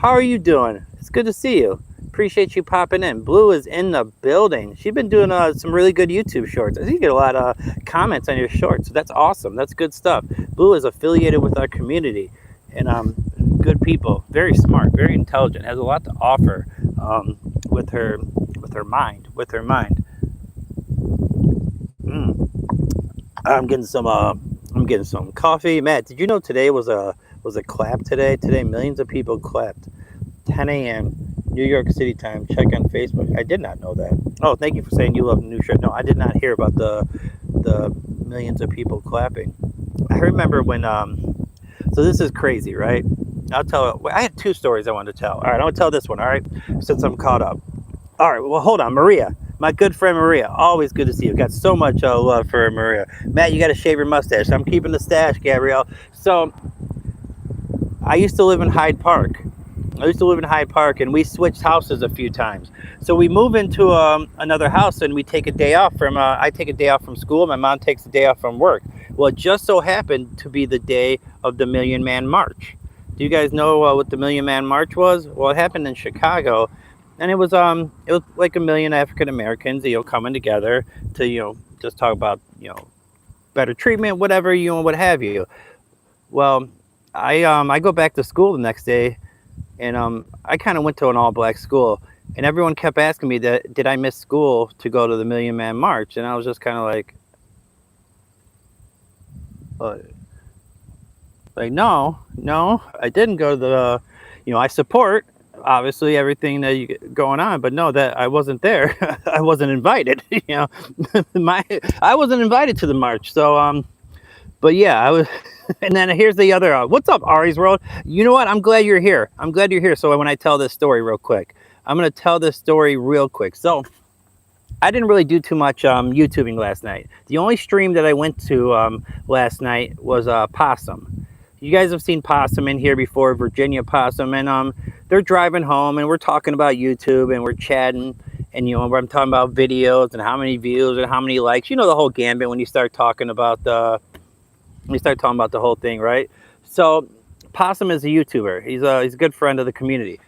How are you doing? It's good to see you. Appreciate you popping in. Blue is in the building. She's been doing some really good YouTube shorts. I think you get a lot of comments on your shorts. So that's awesome. That's good stuff. Blue is affiliated with our community, and good people. Very smart, very intelligent. Has a lot to offer with her mind. Mm. I'm getting some coffee. Matt, did you know today was a clap today? Today millions of people clapped. 10 a.m. New York City time. Check on Facebook. I did not know that. Oh, thank you for saying you love the new shirt. No, I did not hear about the millions of people clapping. I remember when so this is crazy, right? I'll tell. I had two stories I wanted to tell. All right, I'll tell this one. All right, since I'm caught up. All right, well, hold on, Maria. My good friend Maria. Always good to see you. Got so much love for Maria. Matt, you got to shave your mustache. I'm keeping the stash, Gabrielle. So I used to live in Hyde Park. And we switched houses a few times. So we move into another house, and we take a day off from. I take a day off from school. My mom takes a day off from work. Well, it just so happened to be the day of the Million Man March. Do you guys know what the Million Man March was? Well, it happened in Chicago, and it was like a million African Americans, coming together to just talk about better treatment, whatever what have you. Well, I go back to school the next day, and I kind of went to an all-black school, and everyone kept asking me that did I miss school to go to the Million Man March, and I was just kind of uh, no, I didn't go to the, I support obviously everything that you going on, but no, that I wasn't there. I wasn't invited. I wasn't invited to the march, so but yeah, I was. And then here's the other. What's up, Ari's World? You know what? I'm glad you're here. So when I tell this story real quick, I'm going to tell this story real quick. So I didn't really do too much YouTubing last night. The only stream that I went to last night was Possum. You guys have seen Possum in here before, Virginia Possum, and they're driving home, and we're talking about YouTube, and we're chatting, and I'm talking about videos and how many views and how many likes. You know the whole gambit when you start talking about the whole thing, right? So Possum is a YouTuber. He's a good friend of the community.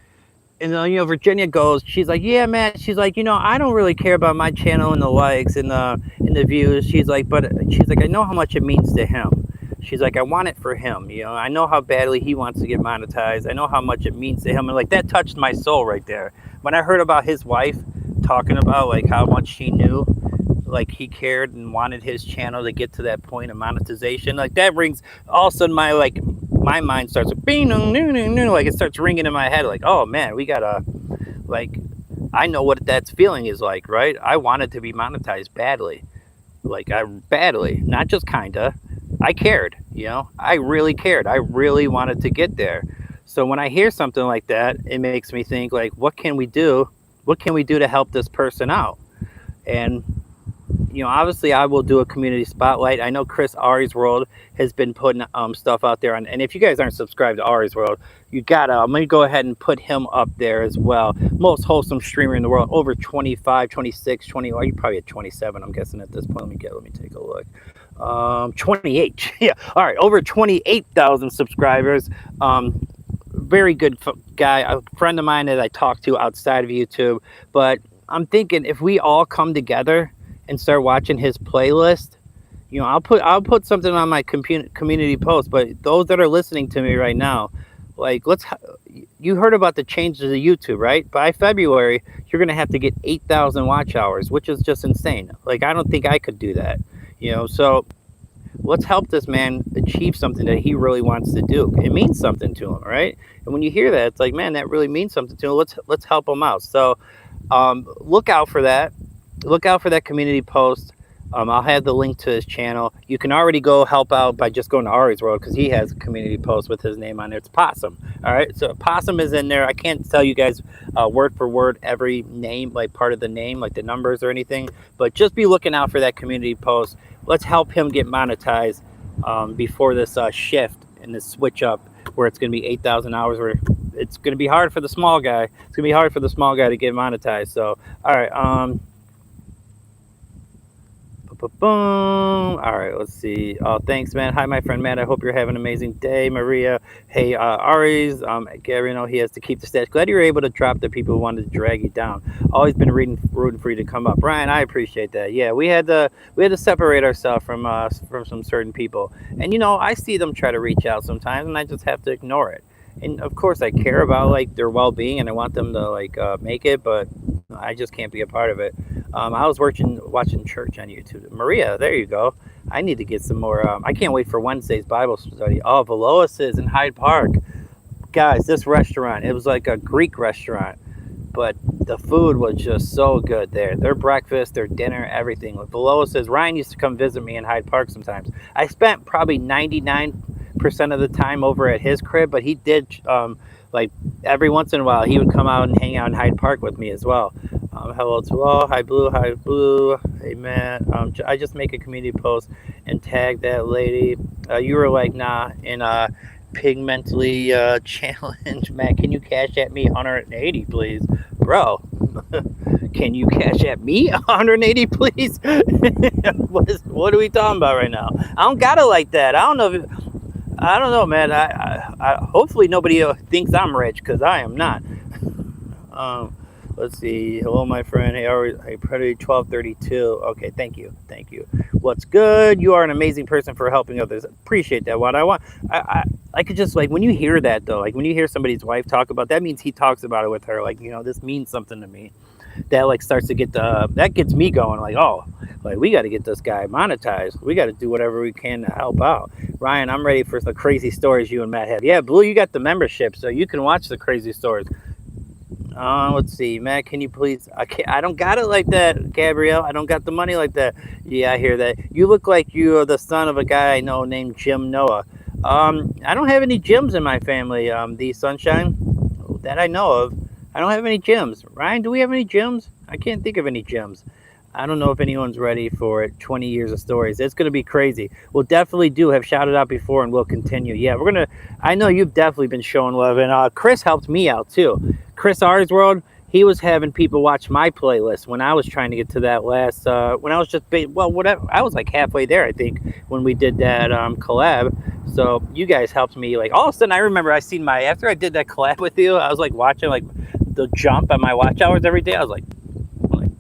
And Virginia goes, she's like, yeah, man. She's like, I don't really care about my channel and the likes and the views. She's like, I know how much it means to him. She's like, I want it for him. I know how badly he wants to get monetized. I know how much it means to him. And like that touched my soul right there. When I heard about his wife talking about like how much she knew, like he cared and wanted his channel to get to that point of monetization, like that rings. All of a sudden my mind starts like it starts ringing in my head, like, oh man, we gotta, like, I know what that's feeling is like, right? I wanted to be monetized badly, not just kinda. I cared, I really cared. I really wanted to get there. So when I hear something like that, it makes me think, like, what can we do to help this person out? And obviously I will do a community spotlight. I know Chris Ari's World has been putting stuff out there on, and if you guys aren't subscribed to Ari's World, you gotta, I'm gonna go ahead and put him up there as well. Most wholesome streamer in the world, over 25, 26, 20, or you probably at 27, I'm guessing at this point. Let me take a look. 28. Yeah, all right, over 28,000 subscribers. Very good guy, a friend of mine that I talk to outside of YouTube. But I'm thinking if we all come together and start watching his playlist, I'll put something on my community post. But those that are listening to me right now, like, you heard about the changes to YouTube, right? By February, you're gonna have to get 8,000 watch hours, which is just insane. Like, I don't think I could do that, So let's help this man achieve something that he really wants to do. It means something to him, right? And when you hear that, it's like, man, that really means something to him. Let's help him out. So look out for that. Look out for that community post. I'll have the link to his channel. You can already go help out by just going to Ari's World, because he has a community post with his name on there. It's Possum. All right, so Possum is in there. I can't tell you guys word for word every name, like part of the name, like the numbers or anything, but just be looking out for that community post. Let's help him get monetized before this shift and this switch up, where it's going to be 8,000 hours, where it's going to be hard for the small guy. It's going to be hard for the small guy to get monetized. So, all right. Boom. All right, let's see. Oh, thanks, man. Hi, my friend Matt. I hope you're having an amazing day, Maria. Hey, Ari's. Gary, he has to keep the stats. Glad you were able to drop the people who wanted to drag you down. Always been rooting for you to come up, Ryan. I appreciate that. Yeah, we had to separate ourselves from some certain people, and I see them try to reach out sometimes, and I just have to ignore it. And of course, I care about like their well-being, and I want them to like make it, but I just can't be a part of it. I was watching church on YouTube. Maria, there you go. I need to get some more. I can't wait for Wednesday's Bible study. Oh, Velois is in Hyde Park. Guys, this restaurant, it was like a Greek restaurant, but the food was just so good there. Their breakfast, their dinner, everything. Like Velois says, Ryan used to come visit me in Hyde Park sometimes. I spent probably 99% of the time over at his crib, but he did, like every once in a while, he would come out and hang out in Hyde Park with me as well. Hello to all. Hi, Blue. Hi, Blue. Hey, Matt. I just make a community post and tag that lady. You were like, nah, in pigmentally challenge. Matt, can you cash at me 180, please? Bro, can you cash at me 180, please? What are we talking about right now? I don't got it like that. I don't know, man. Hopefully nobody thinks I'm rich, because I am not. Let's see. Hello, my friend. Hey, Predator 1232. Okay, thank you. What's good? You are an amazing person for helping others. Appreciate that. I could just like when you hear that though, like when you hear somebody's wife talk about that, means he talks about it with her. Like this means something to me. That like starts to that gets me going. Like like we got to get this guy monetized. We got to do whatever we can to help out. Ryan, I'm ready for the crazy stories you and Matt have. Yeah, Blue, you got the membership, so you can watch the crazy stories. Let's see, Matt. Can you please? I don't got it like that, Gabrielle. I don't got the money like that. Yeah, I hear that. You look like you are the son of a guy I know named Jim Noah. I don't have any Jims in my family. The Sunshine that I know of. I don't have any Jims. Ryan, do we have any Jims? I can't think of any Jims. I don't know if anyone's ready for it. 20 years of stories. It's going to be crazy. We'll definitely have shouted out before, and we'll continue. Yeah, I know you've definitely been showing love, and Chris helped me out too. Chris R's World, he was having people watch my playlist when I was trying to get to that last, when I was just, whatever. I was like halfway there, I think, when we did that collab. So you guys helped me. Like all of a sudden, I remember after I did that collab with you, I was like watching like the jump on my watch hours every day. I was like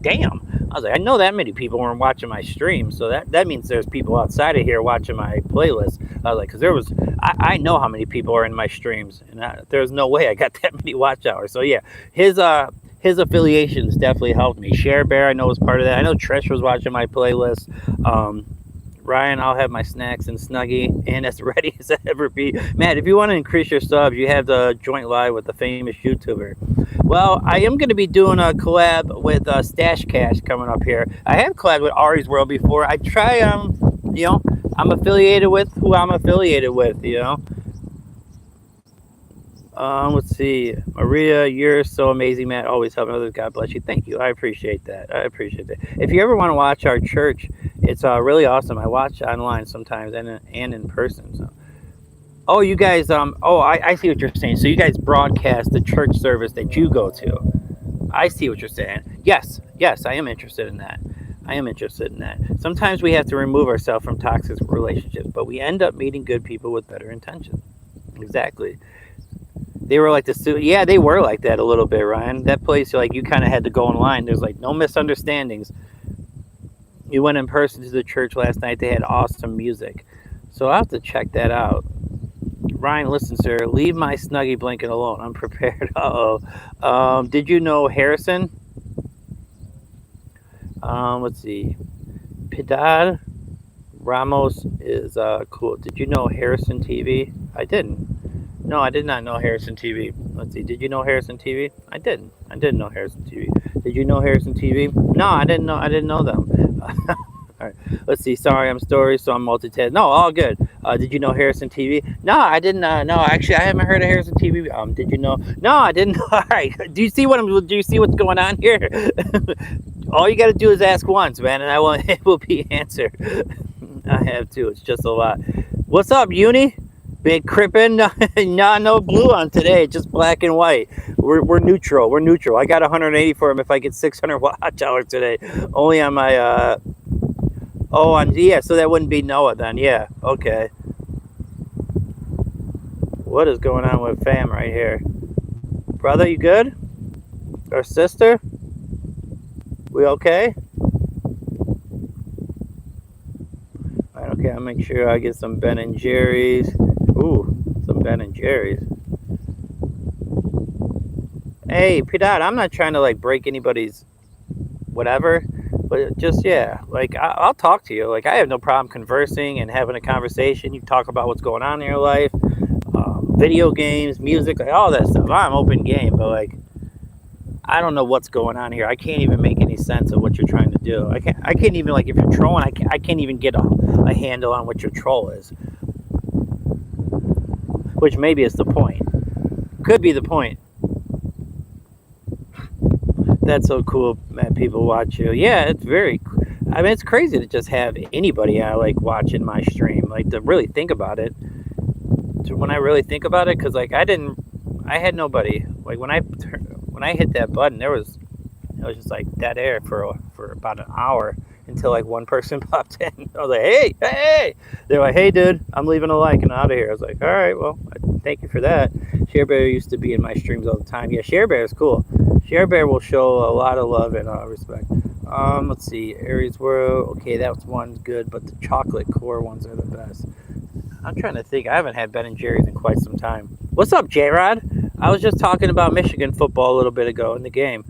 damn. I was like, I know that many people weren't watching my stream, so that means there's people outside of here watching my playlist. I was like, because I know how many people are in my streams, and there's no way I got that many watch hours. So yeah, his affiliations definitely helped me. Share Bear, I know, was part of that. I know Trish was watching my playlist. Ryan, I'll have my snacks and Snuggie, and as ready as I ever be. Matt, if you want to increase your subs, you have to joint live with the famous YouTuber. Well, I am going to be doing a collab with Stash Cash coming up here. I have collabed with Ari's World before. I try, I'm affiliated with who I'm affiliated with, Let's see. Maria, you're so amazing, Matt. Always helping others. God bless you. Thank you. I appreciate that. If you ever want to watch our church, it's really awesome. I watch online sometimes and in person. So. Oh, you guys. I see what you're saying. So you guys broadcast the church service that you go to. I see what you're saying. Yes, I am interested in that. Sometimes we have to remove ourselves from toxic relationships, but we end up meeting good people with better intentions. Exactly. They were like they were like that a little bit, Ryan. That place, like, you kind of had to go online. There's like no misunderstandings. You went in person to the church last night. They had awesome music. So I'll have to check that out. Ryan, listen, sir, leave my Snuggie blanket alone. I'm prepared. Did you know Harrison? Let's see. Piedad Ramos is cool. Did you know Harrison TV? I didn't. No, I did not know Harrison TV. Let's see. Did you know Harrison TV? I didn't know Harrison TV. Did you know Harrison TV? No, I didn't know them. All right. Let's see. Sorry, I'm story, so I'm multitasking. No, all good. Did you know Harrison TV? No, I didn't. No, actually, I haven't heard of Harrison TV. Did you know? No, I didn't. All right. Do you see what's going on here? All you got to do is ask once, man, and it will be answered. I have to. It's just a lot. What's up, Uni? Big crippin'? No blue on today, just black and white. We're neutral. I got 180 for him if I get 600 watch hours today. Only on my Oh, yeah, so that wouldn't be Noah then. Yeah, okay. What is going on with fam right here? Brother, you good? Or sister? We okay? All right, okay, I'll make sure I get some Ben and Jerry's. Ooh, some Ben and Jerry's. Hey, Pidat, I'm not trying to like break anybody's whatever, but just yeah, like I'll talk to you. Like I have no problem conversing and having a conversation. You talk about what's going on in your life, video games, music, like all that stuff. I'm open game, but like I don't know what's going on here. I can't even make any sense of what you're trying to do. I can't even like if you're trolling. I can't even get a handle on what your troll is, which maybe is the point. Could be the point. That's so cool, man. People watch you. Yeah, it's very. I mean, it's crazy to just have anybody like watching my stream. Like to really think about it. When I really think about it, because like I had nobody. Like when I hit that button, it was just like dead air for about an hour until like one person popped in. I was like, hey. They're like, hey, dude, I'm leaving a like and out of here. I was like, all right, well, thank you for that. Share Bear used to be in my streams all the time. Yeah, Share Bear is cool. Share Bear will show a lot of love and respect. Let's see, Aries World. Okay, that one's good, but the chocolate core ones are the best. I'm trying to think. I haven't had Ben and Jerry's in quite some time. What's up, J-Rod? I was just talking about Michigan football a little bit ago in the game.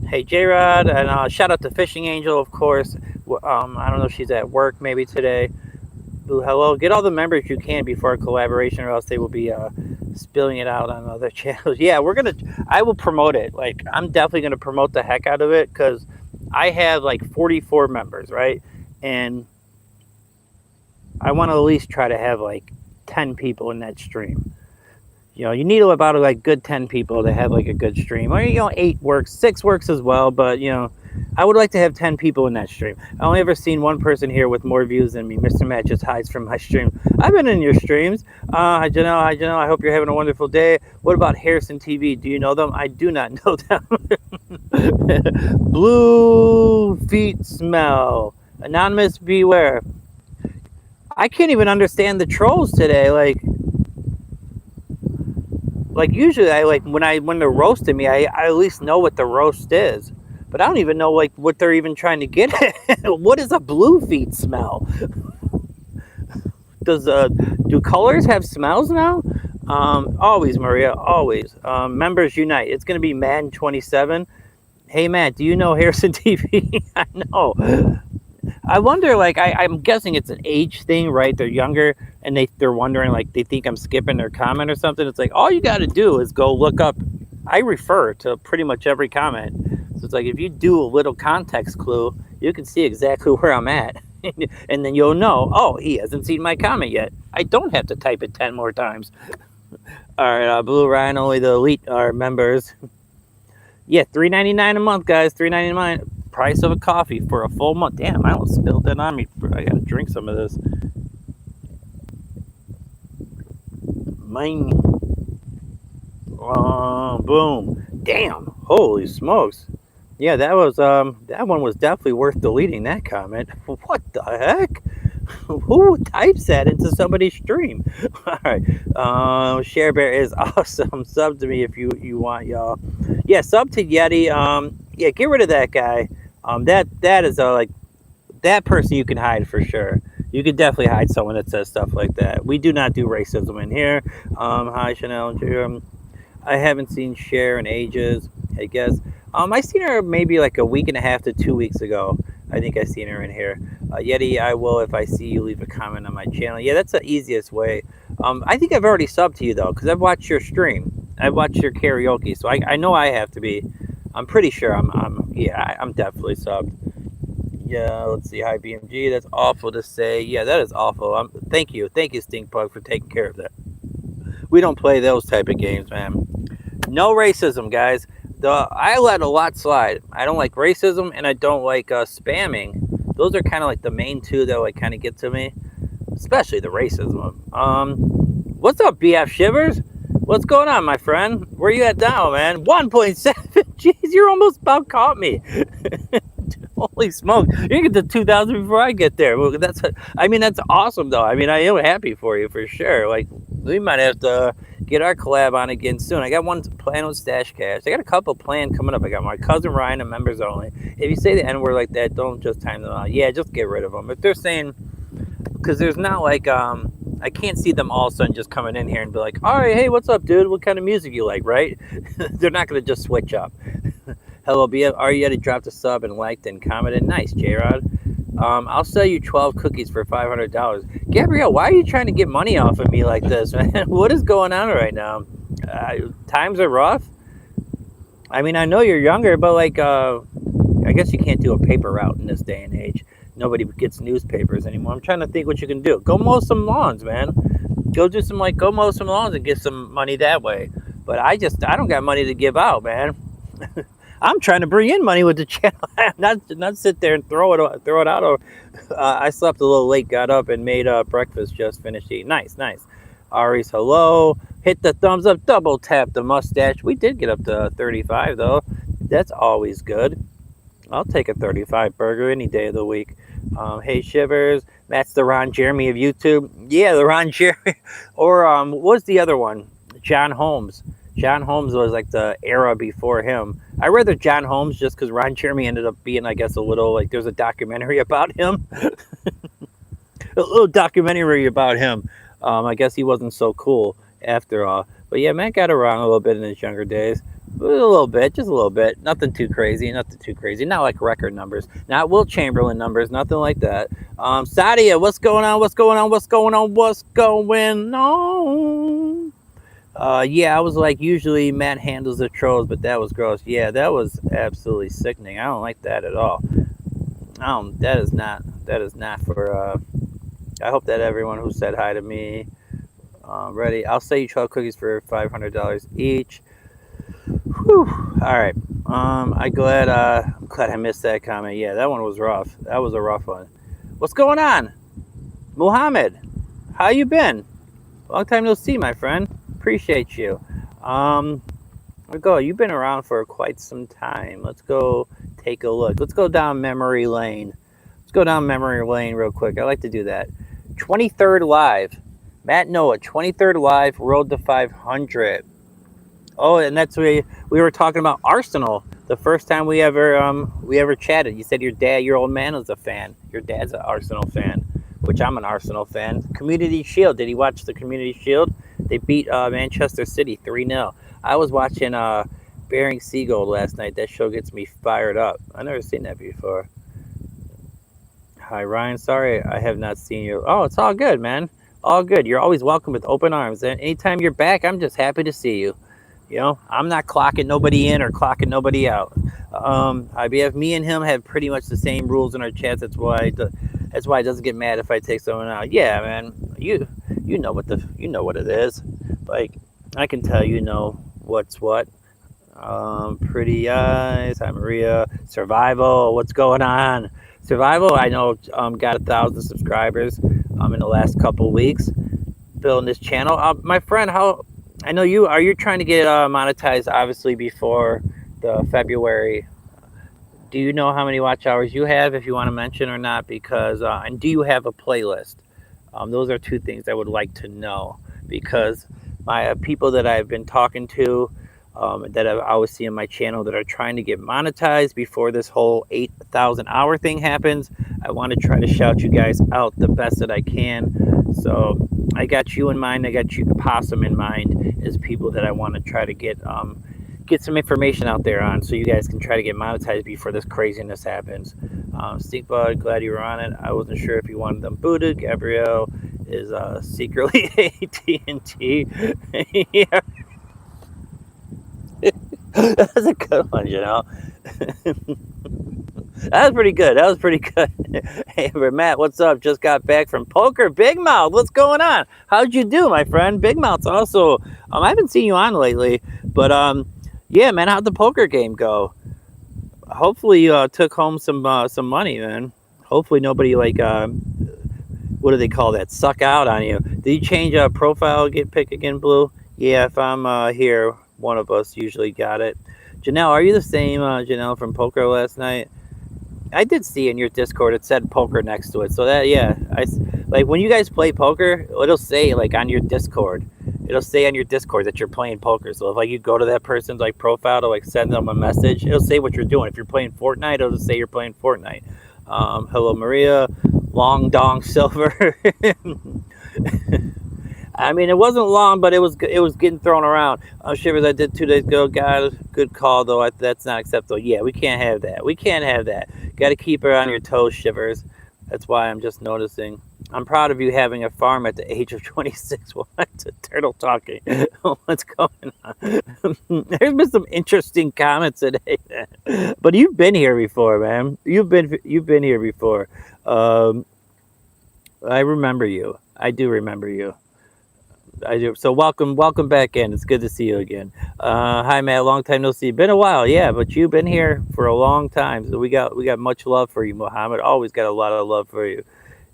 Hey, J-Rod, and shout out to Fishing Angel, of course. I don't know if she's at work maybe today. Boo, hello. Get all the members you can before a collaboration, or else they will be spilling it out on other channels. Yeah, I will promote it. Like, I'm definitely going to promote the heck out of it because I have like 44 members, right? And I want to at least try to have like 10 people in that stream. You know, you need about like good 10 people to have like a good stream. Or, 8 works, 6 works as well. But, I would like to have 10 people in that stream. I only ever seen one person here with more views than me. Mr. Matt just hides from my stream. I've been in your streams. Hi, Janelle. I hope you're having a wonderful day. What about Harrison TV? Do you know them? I do not know them. Blue feet smell. Anonymous beware. I can't even understand the trolls today. Like usually when they're roasting me, I at least know what the roast is. But I don't even know like what they're even trying to get at. What is a blue feet smell? Do colors have smells now? Always, Maria, always. Members unite. It's gonna be Madden 27. Hey Matt, do you know Harrison TV? I know. I wonder, like, I'm guessing it's an age thing, right? They're younger, and they're wondering, like, they think I'm skipping their comment or something. It's like, all you got to do is go look up. I refer to pretty much every comment. So it's like, if you do a little context clue, you can see exactly where I'm at. And then you'll know, oh, he hasn't seen my comment yet. I don't have to type it 10 more times. All right, Blue Ryan, only the elite are members. Yeah, $3.99 a month, guys. $3.99. Price of a coffee for a full month. Damn, I almost spilled that on me. I gotta drink some of this. Mine. Boom. Damn. Holy smokes. Yeah, that one was definitely worth deleting that comment. What the heck? Who types that into somebody's stream? All right. Share Bear is awesome. Sub to me if you want, y'all. Yeah, sub to Yeti. Yeah, get rid of that guy. That is like that person you can hide for sure. You could definitely hide someone that says stuff like that. We do not do racism in here. Hi Chanel. I haven't seen Cher in ages. I guess. I seen her maybe like a week and a half to 2 weeks ago. I think I seen her in here. Yeti, I will if I see you leave a comment on my channel. Yeah, that's the easiest way. I think I've already subbed to you though, because I've watched your stream. I've watched your karaoke, so I know I have to be. I'm pretty sure I'm definitely subbed. Yeah, let's see. Hi, BMG. That's awful to say. Yeah, that is awful. Thank you, Stinkbug, for taking care of that. We don't play those type of games, man. No racism, guys. I let a lot slide. I don't like racism, and I don't like spamming. Those are kind of like the main two that like kind of get to me, especially the racism. What's up, BF Shivers? What's going on, my friend? Where you at now, man? 1.7. Jeez, you're almost about caught me. Holy smoke! You get to 2,000 before I get there. Well, I mean, that's awesome though. I mean, I am happy for you for sure. Like, we might have to get our collab on again soon. I got one planned with Stash Cash. I got a couple planned coming up. I got my cousin Ryan and members only. If you say the N word like that, don't just time them out. Yeah, just get rid of them. If they're saying, because there's not like I can't see them all of a sudden just coming in here and be like, all right, hey, what's up, dude? What kind of music you like, right? They're not gonna just switch up. Hello, B. Are you ready to drop the sub and liked and commented? Nice, J-Rod. I'll sell you 12 cookies for $500. Gabrielle, why are you trying to get money off of me like this, man? What is going on right now? Times are rough. I mean, I know you're younger, but like, I guess you can't do a paper route in this day and age. Nobody gets newspapers anymore. I'm trying to think what you can do. Go mow some lawns, man. Go mow some lawns and get some money that way. But I don't got money to give out, man. I'm trying to bring in money with the channel, not sit there and throw it out. I slept a little late, got up and made breakfast. Just finished eating. Nice. Ari's hello. Hit the thumbs up. Double tap the mustache. We did get up to 35 though. That's always good. I'll take a 35 burger any day of the week. Hey Shivers. That's the Ron Jeremy of YouTube. Yeah, the Ron Jeremy. Or what was the other one? John Holmes. John Holmes was like the era before him. I rather John Holmes just because Ron Jeremy ended up being, I guess, a little like there's a documentary about him. A little documentary about him. I guess he wasn't so cool after all. But yeah, Matt got around a little bit in his younger days. A little bit, just a little bit. Nothing too crazy. Not like record numbers. Not Will Chamberlain numbers. Nothing like that. Sadia, what's going on? Yeah, I was like, usually Matt handles the trolls, but that was gross. Yeah, that was absolutely sickening. I don't like that at all. That is not for, I hope that everyone who said hi to me, ready. I'll sell you 12 cookies for $500 each. Whew. All right. I'm glad I missed that comment. Yeah, that one was rough. That was a rough one. What's going on? Muhammad, how you been? Long time no see, my friend. Appreciate you. Let's go. You've been around for quite some time. Let's go take a look. Let's go down memory lane. Let's go down memory lane real quick. I like to do that. 23rd live. Matt Noah, 23rd live, road to 500. Oh, and that's where we were talking about Arsenal. The first time we ever chatted. You said your old man was a fan. Your dad's an Arsenal fan, which I'm an Arsenal fan. Community Shield. Did he watch the Community Shield? They beat Manchester City 3-0. I was watching Bering Seagull last night. That show gets me fired up. I've never seen that before. Hi, Ryan. Sorry I have not seen you. Oh, it's all good, man. All good. You're always welcome with open arms. And anytime you're back, I'm just happy to see you. You know, I'm not clocking nobody in or clocking nobody out. Me and him have pretty much the same rules in our chats. That's why it doesn't get mad if I take someone out. Yeah, man. You know what it is. Like, I can tell you know what's what. Pretty eyes. Hi Maria. Survival. What's going on? Survival. I know got 1,000 subscribers in the last couple weeks. Building this channel. My friend, I know you are. You trying to get monetized obviously before the February. Do you know how many watch hours you have, if you want to mention or not? Because and do you have a playlist? Those are two things I would like to know, because my people that I've been talking to, that I always see on my channel that are trying to get monetized before this whole 8,000 hour thing happens, I want to try to shout you guys out the best that I can. So I got you in mind. I got you, Possum, in mind as people that I want to try to get some information out there on, so you guys can try to get monetized before this craziness happens. Stinkbud, glad you were on it. I wasn't sure if you wanted them booted. Gabrielle is secretly AT&T. Yeah. That's a good one, you know. That was pretty good. Hey, Matt, what's up? Just got back from poker. Big Mouth, what's going on? How'd you do, my friend? Big Mouth's also, I haven't seen you on lately, but yeah, man, how'd the poker game go? Hopefully you took home some money, man. Hopefully nobody, like, what do they call that? Suck out on you. Did you change profile, get pick again, Blue? Yeah, if I'm here, one of us usually got it. Janelle, are you the same Janelle from poker last night? I did see in your Discord it said poker next to it. So that, yeah, like when you guys play poker, it'll say like on your Discord. It'll say on your Discord that you're playing poker. So if like you go to that person's like profile to like send them a message, it'll say what you're doing. If you're playing Fortnite, it'll just say you're playing Fortnite. Hello Maria, Long Dong Silver. I mean, it wasn't long, but it was getting thrown around. Shivers, I did 2 days ago. God, good call though. That's not acceptable. Yeah, we can't have that. We can't have that. Got to keep her on your toes, Shivers. That's why I'm just noticing. I'm proud of you having a farm at the age of 26. What's a turtle talking? What's going on? There's been some interesting comments today, but you've been here before, man. You've been here before. I remember you. I do remember you. I do. So welcome back in. It's good to see you again. Hi Matt, long time no see. Been a while, yeah, but you've been here for a long time. So we got much love for you, Muhammad. Always got a lot of love for you.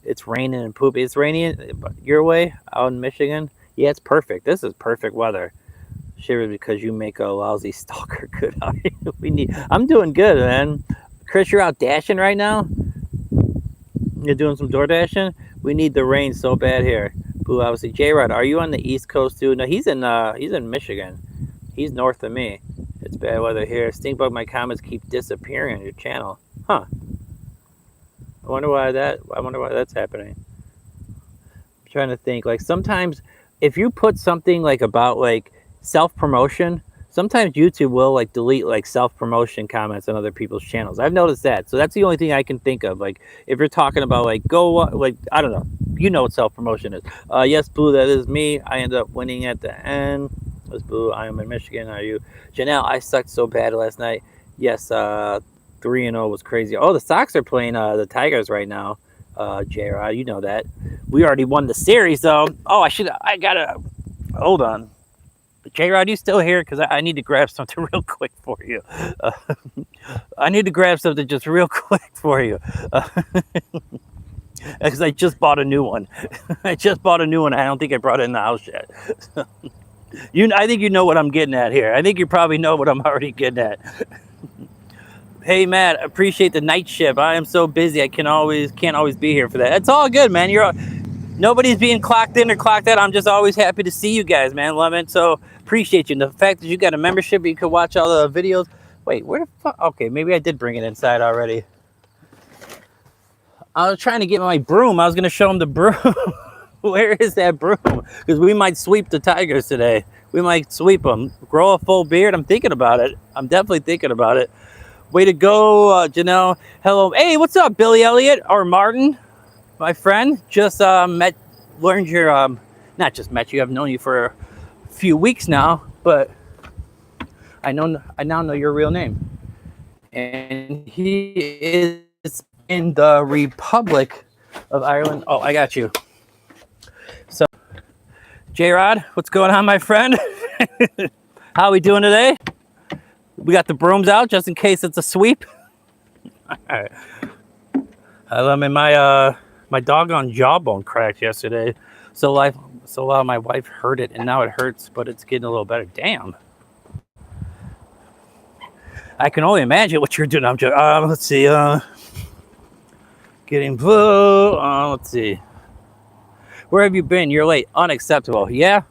It's raining and poopy. It's raining your way out in Michigan. Yeah, it's perfect. This is perfect weather. Shivers because you make a lousy stalker. Good. I'm doing good, man. Chris, you're out dashing right now. You're doing some door dashing. We need the rain so bad here. Boo, obviously. J-Rod, are you on the East Coast too? No, he's in Michigan. He's north of me. It's bad weather here. Stinkbug, my comments keep disappearing on your channel. Huh. I wonder why that's happening. I'm trying to think. Like sometimes if you put something like about like self-promotion, sometimes YouTube will like delete like self-promotion comments on other people's channels. I've noticed that. So that's the only thing I can think of. Like if you're talking about like like I don't know, you know what self-promotion is. Yes, Boo, that is me. I end up winning at the end. Yes, Boo, I am in Michigan. Are you? Janelle, I sucked so bad last night. Yes, 3-0 was crazy. Oh, the Sox are playing the Tigers right now. J-Rod, you know that. We already won the series though. Oh, I gotta hold on. J-Rod, you still here? Because I need to grab something real quick for you. I need to grab something just real quick for you. Because I just bought a new one. I don't think I brought it in the house yet. I think you know what I'm getting at here. I think you probably know what I'm already getting at. Hey, Matt, appreciate the night shift. I am so busy. I can't always be here for that. It's all good, man. Nobody's being clocked in or clocked out. I'm just always happy to see you guys, man. Love it. So appreciate you. And the fact that you got a membership, you can watch all the videos. Wait, where the fuck? Okay, maybe I did bring it inside already. I was trying to get my broom. I was going to show them the broom. Where is that broom? Because we might sweep the Tigers today. We might sweep them. Grow a full beard. I'm thinking about it. I'm definitely thinking about it. Way to go, Janelle. Hello. Hey, what's up, Billy Elliott or Martin? My friend, just learned your, not just met you, I've known you for a few weeks now, but I now know your real name. And he is in the Republic of Ireland. Oh, I got you. So, J-Rod, what's going on, my friend? How we doing today? We got the brooms out just in case it's a sweep. All right. I mean, my doggone jawbone cracked yesterday. So loud my wife heard it, and now it hurts, but it's getting a little better. Damn. I can only imagine what you're doing. I'm just, let's see, getting blue. Let's see. Where have you been? You're late. Unacceptable. Yeah.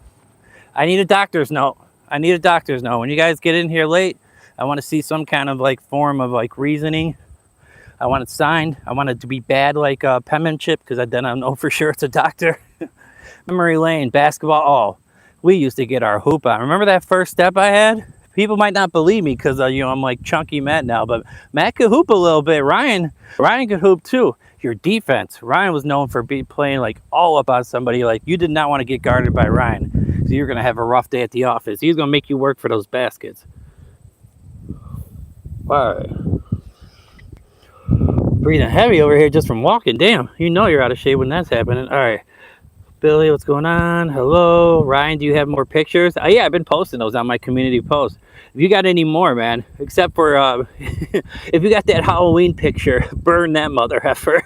I need a doctor's note. When you guys get in here late, I want to see some kind of like form of like reasoning. I want it signed. I want it to be bad like penmanship because then I know for sure it's a doctor. Memory lane, basketball. Oh, we used to get our hoop on. Remember that first step I had? People might not believe me because I'm like chunky Matt now, but Matt could hoop a little bit. Ryan could hoop too. Your defense. Ryan was known for playing like all up on somebody. Like you did not want to get guarded by Ryan. So you're going to have a rough day at the office. He's going to make you work for those baskets. All right. Breathing heavy over here just from walking. Damn, you know you're out of shape when that's happening. All right. Billy, what's going on? Hello. Ryan, do you have more pictures? Yeah, I've been posting those on my community post. If you got any more, man, except for if you got that Halloween picture, burn that mother heifer.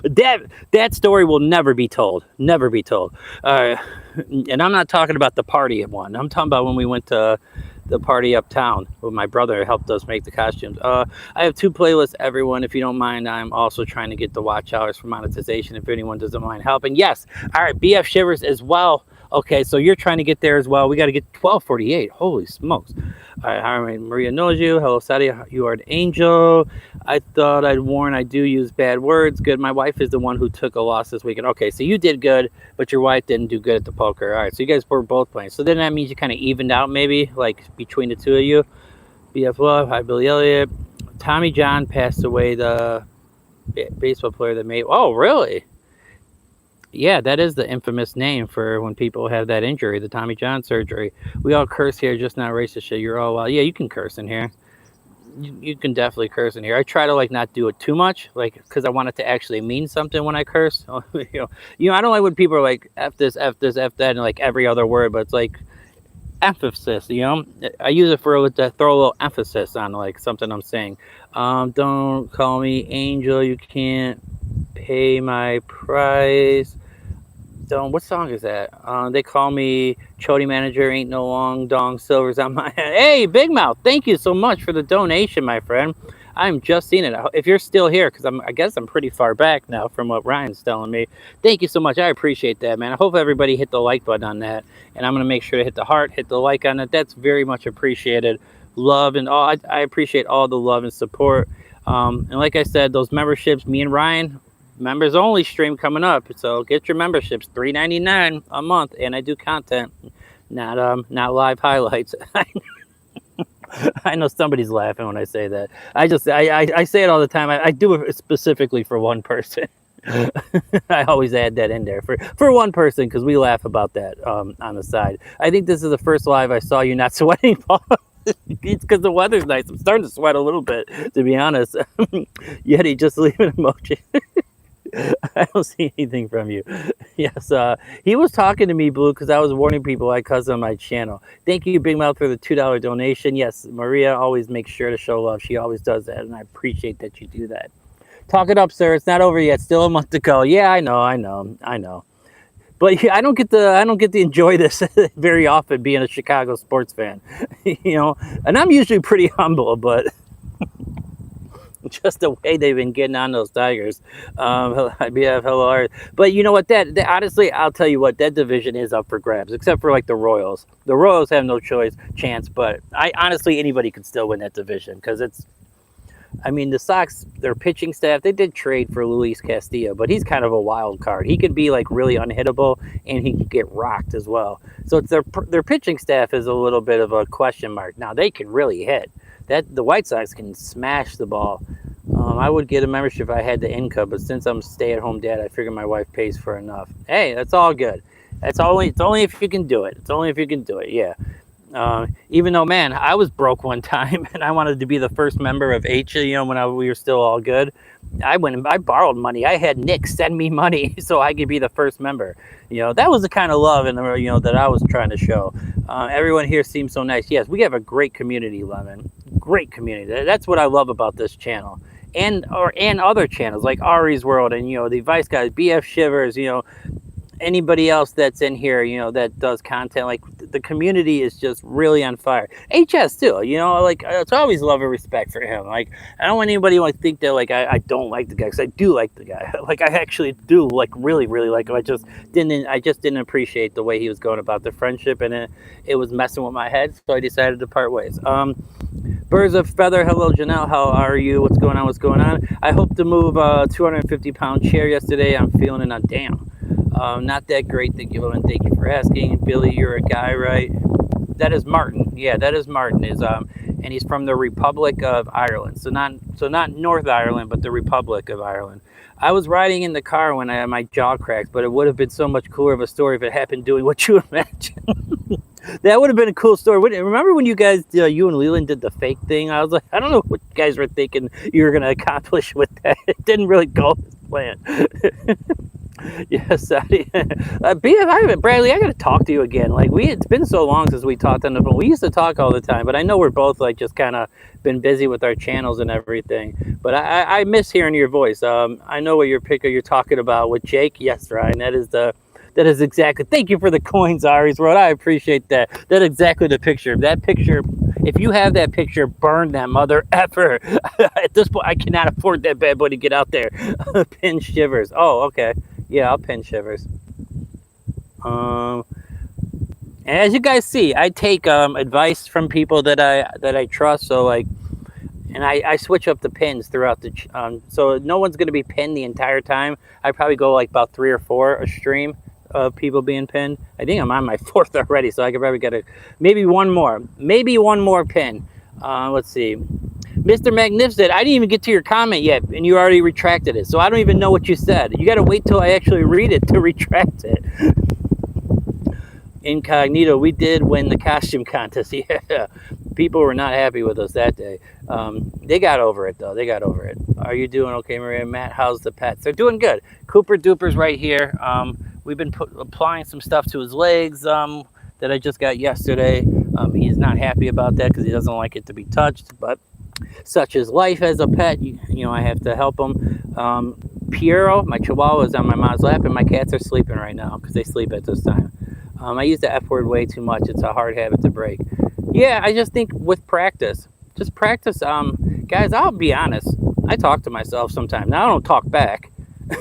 that story will never be told. And I'm not talking about the party one. I'm talking about when we went to the party uptown with my brother helped us make the costumes. I have two playlists, everyone. If you don't mind, I'm also trying to get the watch hours for monetization. If anyone doesn't mind helping, yes. All right, BF Shivers as well. Okay, so you're trying to get there as well. We got to get 1248. Holy smokes! All right, hi, Maria knows you. Hello, Sadia. You are an angel. I thought I'd warn. I do use bad words. Good. My wife is the one who took a loss this weekend. Okay, so you did good, but your wife didn't do good at the poker. All right, so you guys were both playing. So then that means you kind of evened out, maybe, like between the two of you. BF Love. Hi, Billy Elliott. Tommy John passed away. The baseball player that made. Oh, really? Yeah, that is the infamous name for when people have that injury, the Tommy John surgery. We all curse here, just not racist shit. You're all, well, yeah, you can curse in here. You can definitely curse in here. I try to like not do it too much, like because I want it to actually mean something when I curse. I don't like when people are like f this, f this, f that, and like every other word, but it's like emphasis. I use it to throw a little emphasis on like something I'm saying. Don't call me angel. You can't pay my price. What song is that? They call me Chody Manager, ain't no long dong silvers on my head. Hey, Big Mouth, thank you so much for the donation, my friend. I'm just seeing it. If you're still here, because I guess I'm pretty far back now from what Ryan's telling me. Thank you so much. I appreciate that, man. I hope everybody hit the like button on that, and I'm gonna make sure to hit the heart, hit the like on it. That's very much appreciated. Love and all. I appreciate all the love and support. And like I said, those memberships, me and Ryan. Members only stream coming up, so get your memberships. $3.99 a month, and I do content, not live highlights. I know somebody's laughing when I say that. I say it all the time. I do it specifically for one person. I always add that in there for one person because we laugh about that on the side. I think this is the first live I saw you not sweating, Paul. It's because the weather's nice. I'm starting to sweat a little bit, to be honest. Yeti, just leave an emoji. I don't see anything from you. Yes, he was talking to me, Blue, because I was warning people I cuss on my channel. Thank you, Big Mouth, for the $2 donation. Yes, Maria always makes sure to show love. She always does that, and I appreciate that you do that. Talk it up, sir. It's not over yet. Still a month to go. Yeah, I know. But yeah, I don't get to enjoy this very often, being a Chicago sports fan. And I'm usually pretty humble, but. Just the way they've been getting on those Tigers. Hello. But you know what? That honestly, I'll tell you what, that division is up for grabs, except for like the Royals. The Royals have no chance. But honestly, anybody could still win that division because the Sox, their pitching staff, they did trade for Luis Castillo, but he's kind of a wild card. He could be like really unhittable, and he could get rocked as well. So it's their pitching staff is a little bit of a question mark. Now they can really hit. The White Sox can smash the ball. I would get a membership if I had the income, but since I'm a stay-at-home dad, I figure my wife pays for enough. Hey, that's all good. It's only if you can do it. It's only if you can do it. Yeah. Even though, man, I was broke one time and I wanted to be the first member of H. When we were still all good. I went and I borrowed money. I had Nick send me money so I could be the first member. That was the kind of love and that I was trying to show. Everyone here seems so nice. Yes, we have a great community, Lemon. Great community. That's what I love about this channel. And other channels like Ari's World and the Vice Guys, BF Shivers, anybody else that's in here, that does content. Like the community is just really on fire. HS too, it's always love and respect for him. Like I don't want anybody to think that like I don't like the guy, because I do like the guy. Like I actually do like really like him. I just didn't appreciate the way he was going about the friendship, and it was messing with my head, so I decided to part ways. Birds of Feather, hello Janelle, how are you? What's going on? I hope to move a 250-pound chair yesterday. I'm feeling it on damn. Not that great, thank you, and thank you for asking. Billy, you're a guy, right? That is Martin. Yeah, that is Martin. And he's from the Republic of Ireland. So not North Ireland, but the Republic of Ireland. I was riding in the car when my jaw cracked, but it would have been so much cooler of a story if it happened doing what you imagine. That would have been a cool story. Remember when you guys, you and Leland did the fake thing? I was like, I don't know what you guys were thinking you were going to accomplish with that. It didn't really go as planned. Yes, Bradley, I got to talk to you again. Like it's been so long since we talked on the phone. We used to talk all the time, but I know we're both like just kind of been busy with our channels and everything. But I miss hearing your voice. I know what you're talking about with Jake. Yes, Ryan, that That is exactly. Thank you for the coins, Ari's Road. I appreciate that. That's exactly the picture. That picture. If you have that picture, burn that mother effer. At this point, I cannot afford that bad boy to get out there. Pin Shivers. Oh, okay. Yeah, I'll pin Shivers. Um, and as you guys see, I take advice from people that I trust. So like, and I switch up the pins throughout the. So no one's gonna be pinned the entire time. I probably go like about 3 or 4 a stream of people being pinned. I think I'm on my 4th already, so I could probably get maybe one more pin. Let's see. Mr. Magnificent, I didn't even get to your comment yet, and you already retracted it. So I don't even know what you said. You got to wait till I actually read it to retract it. Incognito, we did win the costume contest. Yeah, people were not happy with us that day. They got over it, though. They got over it. Are you doing okay, Maria? Matt, how's the pets? They're doing good. Cooper Duper's right here. We've been applying some stuff to his legs that I just got yesterday. He's not happy about that because he doesn't like it to be touched, but such is life as a pet. You know, I have to help him. Piero, my chihuahua, is on my mom's lap, and my cats are sleeping right now because they sleep at this time. I use the F word way too much. It's a hard habit to break. Yeah, I just think with practice, just practice. Guys, I'll be honest. I talk to myself sometimes. Now I don't talk back.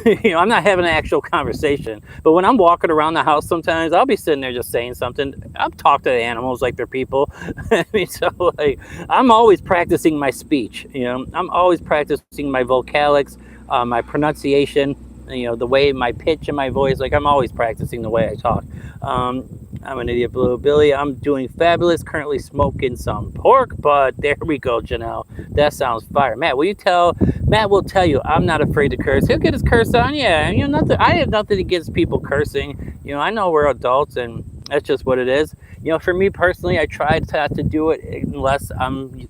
You know, I'm not having an actual conversation. But when I'm walking around the house, sometimes I'll be sitting there just saying something. I'll talk to the animals like they're people. I mean, so like, I'm always practicing my speech. You know, I'm always practicing my vocalics, my pronunciation. You know, the way my pitch and my voice. Like, I'm always practicing the way I talk. I'm an idiot, Blue Billy. I'm doing fabulous. Currently smoking some pork, but there we go, Janelle. That sounds fire. Matt, will you tell? Matt will tell you I'm not afraid to curse. He'll get his curse on. Yeah, you know, nothing. I have nothing against people cursing. You know, I know we're adults, and that's just what it is. You know, for me personally, I try not to do it unless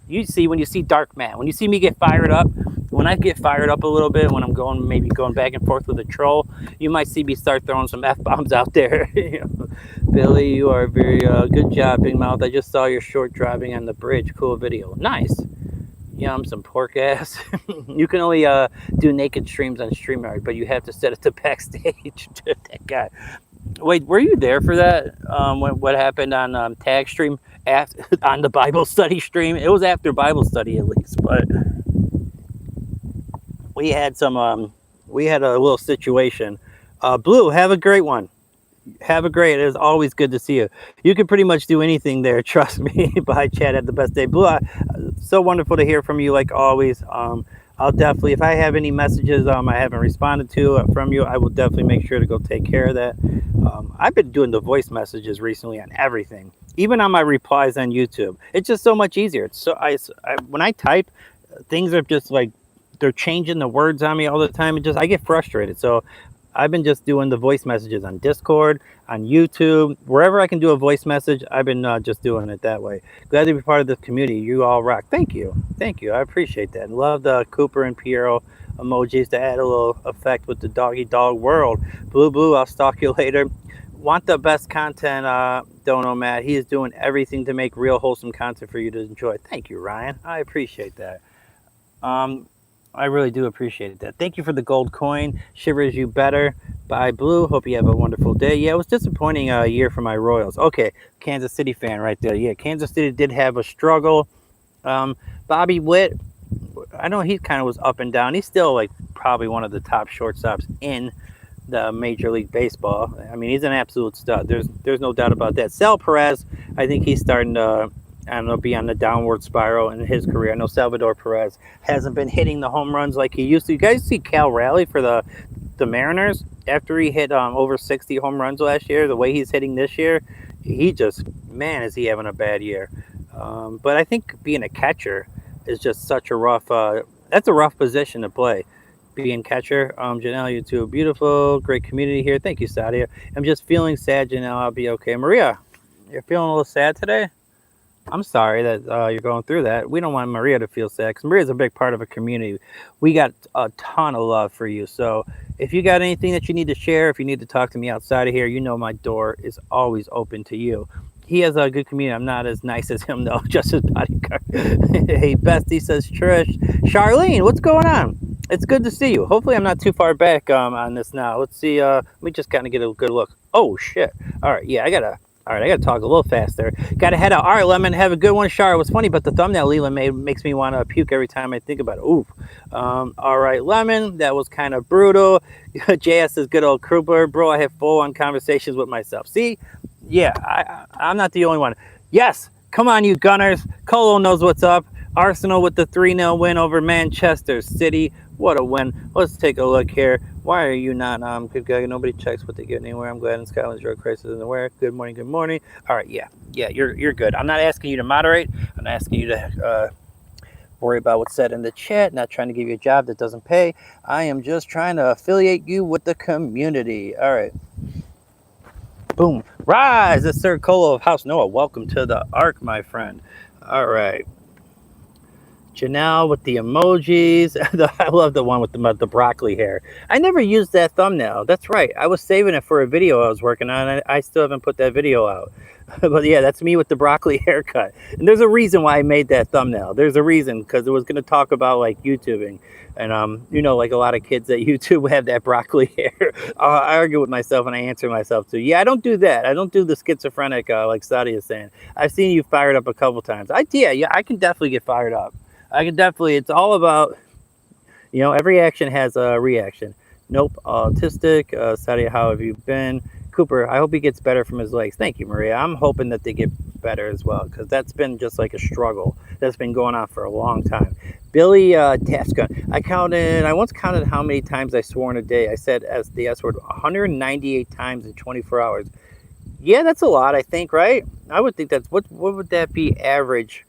you see, when you see Dark Matt, when you see me get fired up, when I get fired up a little bit, when I'm maybe going back and forth with a troll, you might see me start throwing some F-bombs out there. You know? Billy, you are very good job, Big Mouth. I just saw your short driving on the bridge. Cool video. Nice. Yum, some pork ass. You can only do naked streams on StreamYard, but you have to set it to backstage. That guy. Wait, were you there for that? What happened on Tag Stream on the Bible study stream? It was after Bible study at least, but we had we had a little situation. Blue, have a great one. Have a great. It is always good to see you. You can pretty much do anything there. Trust me. Bye, Chad. Have the best day, Blue. So wonderful to hear from you, like always. I'll definitely, if I have any messages I haven't responded to from you, I will definitely make sure to go take care of that. I've been doing the voice messages recently on everything, even on my replies on YouTube. It's just so much easier. It's so when I type, things are just like they're changing the words on me all the time. I get frustrated. So I've been just doing the voice messages on Discord, on YouTube, wherever I can do a voice message. I've been just doing it that way. Glad to be part of this community. You all rock. Thank you. I appreciate that. Love the Cooper and Piero emojis to add a little effect with the doggy dog world. Blue, I'll stalk you later. Want the best content, Dono Matt. He is doing everything to make real wholesome content for you to enjoy. Thank you, Ryan. I appreciate that. I really do appreciate that. Thank you for the gold coin. Shivers you better. Bye, Blue. Hope you have a wonderful day. Yeah, it was disappointing year for my Royals. Okay, Kansas City fan right there. Yeah, Kansas City did have a struggle. Bobby Witt, I know he kind of was up and down. He's still like probably one of the top shortstops in the Major League Baseball. I mean, he's an absolute stud. There's no doubt about that. Sal Perez, I think he's starting to be on the downward spiral in his career. I know Salvador Perez hasn't been hitting the home runs like he used to. You guys see Cal Raleigh for the Mariners after he hit over 60 home runs last year? The way he's hitting this year, he just, man, is he having a bad year. But I think being a catcher is just such a rough. That's a rough position to play. Being catcher. Janelle, you two are beautiful. Great community here. Thank you, Sadia. I'm just feeling sad, Janelle. I'll be okay. Maria, you're feeling a little sad today? I'm sorry that you're going through that. We don't want Maria to feel sad because Maria's a big part of a community. We got a ton of love for you. So if you got anything that you need to share, if you need to talk to me outside of here, you know my door is always open to you. He has a good community. I'm not as nice as him, though. Just his bodyguard. Hey, Bestie, says Trish. Charlene, what's going on? It's good to see you. Hopefully, I'm not too far back on this now. Let's see. Let me just kind of get a good look. Oh shit! All right, yeah, I gotta. All right, I gotta talk a little faster. Gotta head out. All right, Lemon, have a good one. Shar, it was funny, but the thumbnail Leland made makes me want to puke every time I think about it. Ooh. All right, Lemon, that was kind of brutal. JS is good old Kruber, bro. I have full-on conversations with myself. See, yeah, I'm not the only one. Yes, come on, you Gunners. Colo knows what's up. Arsenal with the 3-0 win over Manchester City. What a win. Let's take a look here. Why are you not good guy? Nobody checks what they get anywhere. I'm glad in Scotland's drug crisis isn't aware. Good morning, good morning. All right, yeah, you're good. I'm not asking you to moderate. I'm asking you to worry about what's said in the chat. Not trying to give you a job that doesn't pay. I am just trying to affiliate you with the community. All right. Boom. Rise, the Sir Colo of House Noah. Welcome to the Ark, my friend. All right. Janelle with the emojis. I love the one with the broccoli hair. I never used that thumbnail. That's right. I was saving it for a video I was working on. I still haven't put that video out. But yeah, that's me with the broccoli haircut. And there's a reason why I made that thumbnail. There's a reason, because it was going to talk about like YouTubing. And, you know, like a lot of kids at YouTube have that broccoli hair. I argue with myself and I answer myself too. Yeah, I don't do that. I don't do the schizophrenic like Sadia is saying. I've seen you fired up a couple times. Yeah, I can definitely get fired up. I can definitely, it's all about, you know, every action has a reaction. Nope, autistic. Sadia, how have you been? Cooper, I hope he gets better from his legs. Thank you, Maria. I'm hoping that they get better as well, because that's been just like a struggle that's been going on for a long time. Billy Tasca, I once counted how many times I swore in a day. I said as the S word 198 times in 24 hours. Yeah, that's a lot, I think, right? I would think that's, what would that be average?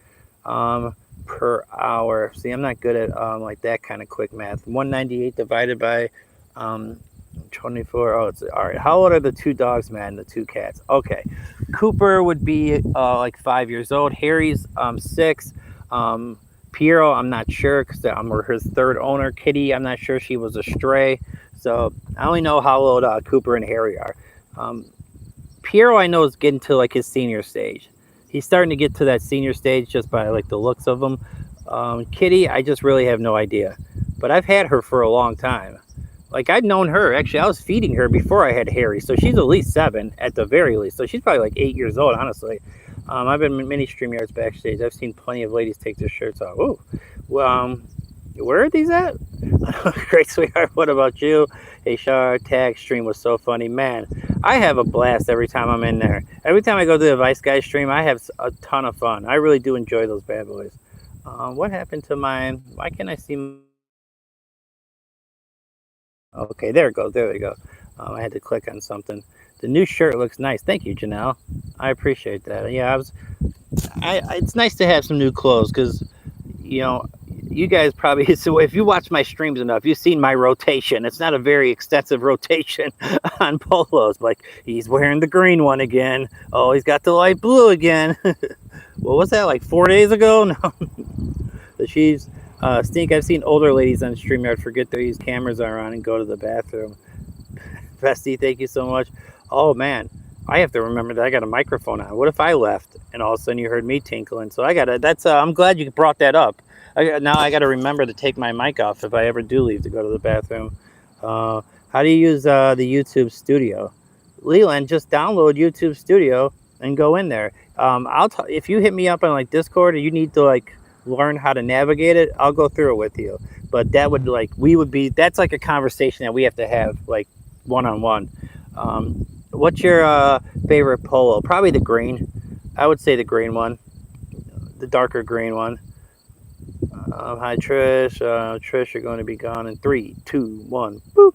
Per hour. See, I'm not good at like that kind of quick math. 198 divided by 24. Oh, it's all right. How old are the two dogs, man? The two cats. Okay, Cooper would be like 5 years old. Harry's 6. Piero, I'm not sure, because I'm his third owner. Kitty, I'm not sure, she was a stray. So I only know how old Cooper and Harry are. Piero, I know, is getting to like his senior stage. He's starting to get to that senior stage just by like the looks of him. Kitty, I just really have no idea. But I've had her for a long time. Like, I've known her. Actually, I was feeding her before I had Harry. So she's at least 7 at the very least. So she's probably like 8 years old, honestly. I've been in many StreamYards backstage. I've seen plenty of ladies take their shirts off. Ooh. Well, where are these at? Great, sweetheart. What about you? Hey, Shar, tag stream was so funny. Man, I have a blast every time I'm in there. Every time I go to the Vice Guy stream, I have a ton of fun. I really do enjoy those bad boys. What happened to mine? Why can't I see? Okay, there it goes. There we go. I had to click on something. The new shirt looks nice. Thank you, Janelle. I appreciate that. Yeah, it's nice to have some new clothes, because, you know, you guys probably, so if you watch my streams enough, you've seen my rotation. It's not a very extensive rotation on polos. Like, he's wearing the green one again. Oh, he's got the light blue again. What was that, like 4 days ago? No. She's Stink. I've seen older ladies on StreamYard forget these cameras are on and go to the bathroom. Festy, thank you so much. Oh man, I have to remember that I got a microphone on. What if I left and all of a sudden you heard me tinkling? So I gotta, I'm glad you brought that up. Now I gotta remember to take my mic off if I ever do leave to go to the bathroom. How do you use the YouTube Studio? Leland, just download YouTube Studio and go in there. If you hit me up on like Discord or you need to like learn how to navigate it, I'll go through it with you. But that would that's like a conversation that we have to have like one-on-one. What's your favorite polo? Probably the green. I would say the green one, the darker green one. Hi Trish. Trish, you're going to be gone in 3, 2, 1. Boop.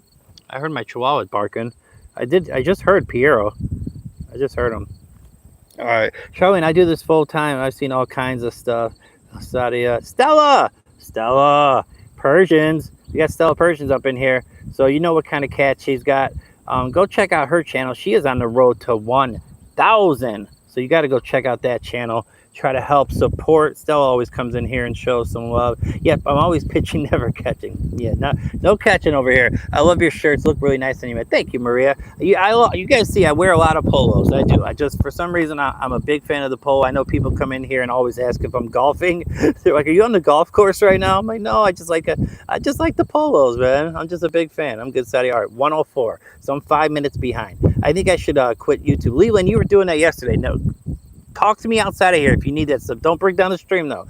I heard my chihuahua barking. I just heard Piero. I just heard him. All right, Charlene, I do this full time. I've seen all kinds of stuff. Sadia, Stella, Persians. We got Stella Persians up in here, so you know what kind of cat she's got. Go check out her channel. She is on the road to 1,000. So you got to go check out that channel. try to help support. Stella always comes in here and shows some love. Yep, I'm always pitching, never catching. Yeah, no catching over here. I love your shirts. Look really nice on you, man. Thank you, Maria. You guys see, I wear a lot of polos. I do. I just, for some reason, I'm a big fan of the polo. I know people come in here and always ask if I'm golfing. They're like, "Are you on the golf course right now?" I'm like, "No, I just like the polos, man. I'm just a big fan. I'm good Saturday art. 104. So I'm 5 minutes behind. I think I should quit YouTube. Leland, you were doing that yesterday. No, talk to me outside of here if you need that stuff. Don't break down the stream though.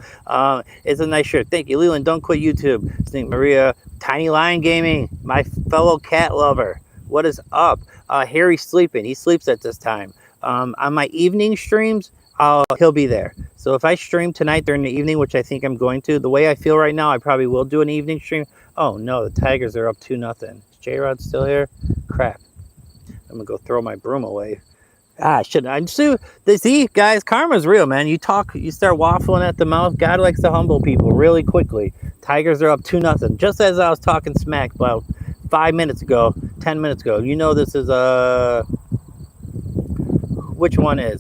It's a nice shirt. Thank you, Leland. Don't quit YouTube. Think Maria, Tiny Lion Gaming, my fellow cat lover. What is up? Harry's sleeping. He sleeps at this time. On my evening streams, he'll be there. So if I stream tonight during the evening, which I think I'm going to, the way I feel right now, I probably will do an evening stream. Oh no, the Tigers are up 2-0. Is J-Rod still here? Crap. I'm gonna go throw my broom away. I shouldn't. See, guys, karma's real, man. You start waffling at the mouth. God likes to humble people really quickly. Tigers are up 2-0. Just as I was talking smack about 5 minutes ago, 10 minutes ago. You know this is which one is?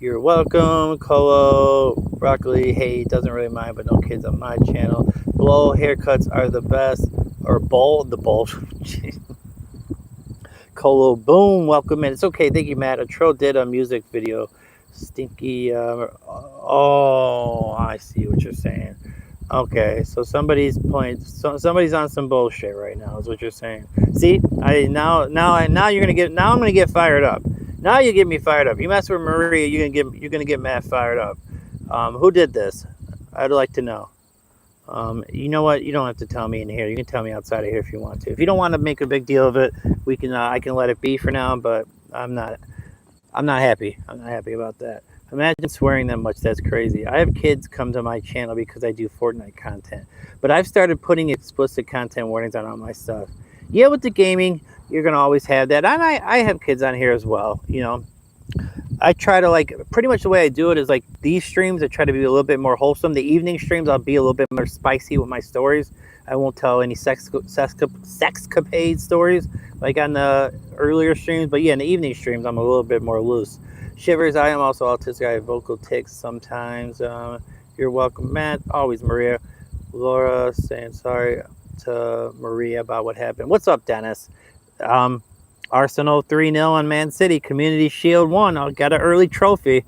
You're welcome, Colo, Broccoli. Hey, doesn't really mind, but no kids on my channel. Blow haircuts are the best. Or the bowl. Colo, boom, welcome in. It's okay, thank you, Matt. A troll did a music video. Stinky, oh, I see what you're saying. Okay, so somebody's on some bullshit right now, is what you're saying. See, now I'm gonna get fired up. Now you get me fired up. You mess with Maria, you're gonna get Matt fired up. Who did this? I'd like to know. You know what? You don't have to tell me in here. You can tell me outside of here if you want to. If you don't want to make a big deal of it, we can. I can let it be for now. But I'm not happy. I'm not happy about that. Imagine swearing that much. That's crazy. I have kids come to my channel because I do Fortnite content. But I've started putting explicit content warnings on all my stuff. Yeah, with the gaming, you're gonna always have that. And I have kids on here as well. You know. I try to pretty much the way I do it is these streams I try to be a little bit more wholesome. The evening streams I'll be a little bit more spicy with my stories. I won't tell any sexcapade stories like on the earlier streams, but yeah, in the evening streams I'm a little bit more loose. Shivers, I am also autistic. I have vocal tics sometimes. You're welcome, Matt. Always Maria. Laura saying sorry to Maria about what happened. What's up, Dennis? Arsenal 3-0 on Man City. Community Shield 1. I got an early trophy.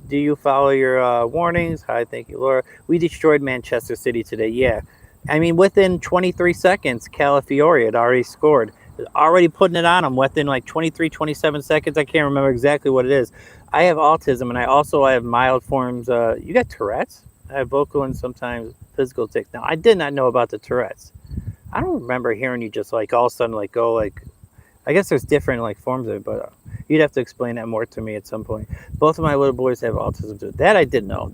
Do you follow your warnings? Hi, thank you, Laura. We destroyed Manchester City today. Yeah. I mean, within 23 seconds, Calafiore had already scored. Already putting it on them within 23, 27 seconds. I can't remember exactly what it is. I have autism, and I have mild forms. You got Tourette's? I have vocal and sometimes physical tics. Now, I did not know about the Tourette's. I don't remember hearing you just all of a sudden go I guess there's different forms of it, but you'd have to explain that more to me at some point. Both of my little boys have autism too. That I did know.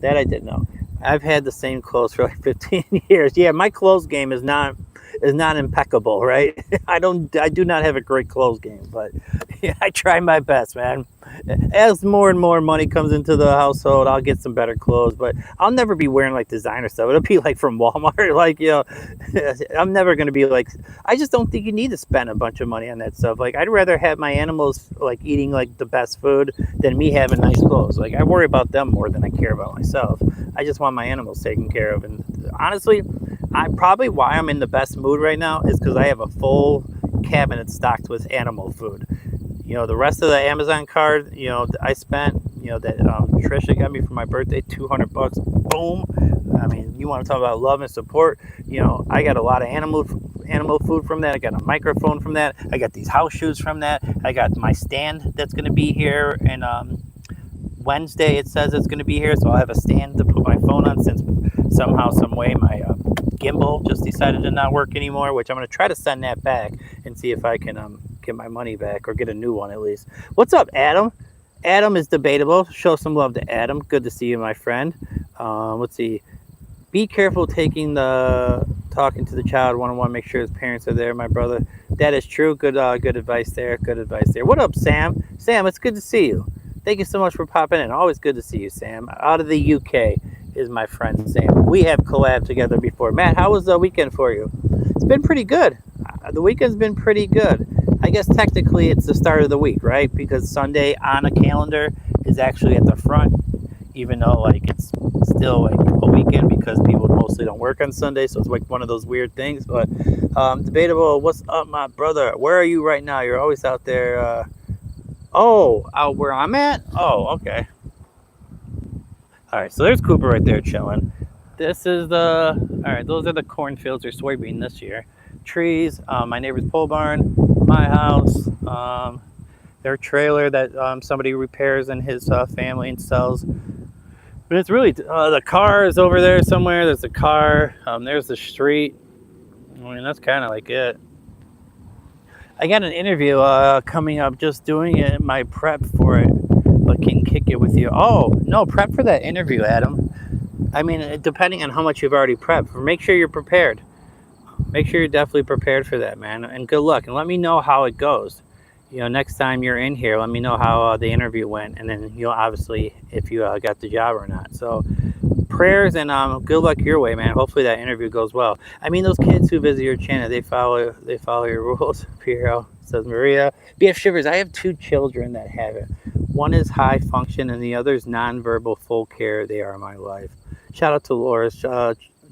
I've had the same clothes for 15 years. Yeah, my clothes game is not impeccable, right? I do not have a great clothes game, but yeah, I try my best, man. As more and more money comes into the household, I'll get some better clothes, but I'll never be wearing designer stuff. It'll be from Walmart. I'm never going to be I just don't think you need to spend a bunch of money on that stuff. I'd rather have my animals eating the best food than me having nice clothes. I worry about them more than I care about myself. I just want my animals taken care of. And honestly, why I'm in the best mood right now is because I have a full cabinet stocked with animal food. The rest of the Amazon card, I spent, that Trisha got me for my birthday, $200. Boom. I mean, you want to talk about love and support? I got a lot of animal food from that. I got a microphone from that. I got these house shoes from that. I got my stand that's going to be here, and Wednesday it says it's going to be here, so I'll have a stand to put my phone on since somehow, some way, my gimbal just decided to not work anymore, which I'm going to try to send that back and see if I can get my money back or get a new one at least. What's up, Adam? Adam is debatable. Show some love to Adam. Good to see you, my friend. Let's see. Be careful talking to the child one-on-one. Make sure his parents are there, my brother. That is true. Good advice there. Good advice there. What up, Sam? Sam, it's good to see you. Thank you so much for popping in. Always good to see you, Sam. Out of the UK is my friend Sam. We have collabed together before. Matt, how was the weekend for you? It's been pretty good. The weekend's been pretty good. I guess technically it's the start of the week, right? Because Sunday on a calendar is actually at the front, even though like it's still like a weekend because people mostly don't work on Sunday, so it's like one of those weird things. But debatable. What's up, my brother? Where are you right now? You're always out there. Oh, out where I'm at. Oh, okay. All right, so there's Cooper right there chilling. This is the all right. Those are the cornfields or soybean this year. Trees. My neighbor's pole barn. My house. Their trailer that somebody repairs in his family and sells. But it's really the car is over there somewhere. There's a car. There's the street. I mean, that's kind of like it. I got an interview coming up. Just doing it. My prep for it. But can kick it with you. Oh no, prep for that interview, Adam. I mean, depending on how much you've already prepped, make sure you're prepared. Make sure you're definitely prepared for that, man. And good luck. And let me know how it goes. You know, next time you're in here, let me know how the interview went, and then you'll obviously if you got the job or not. So prayers and good luck your way, man. Hopefully that interview goes well. I mean, those kids who visit your channel, they follow your rules. Piero says Maria. BF Shivers, I have 2 children that have it. One is high function and the other is nonverbal full care. They are my life. Shout out to Laura's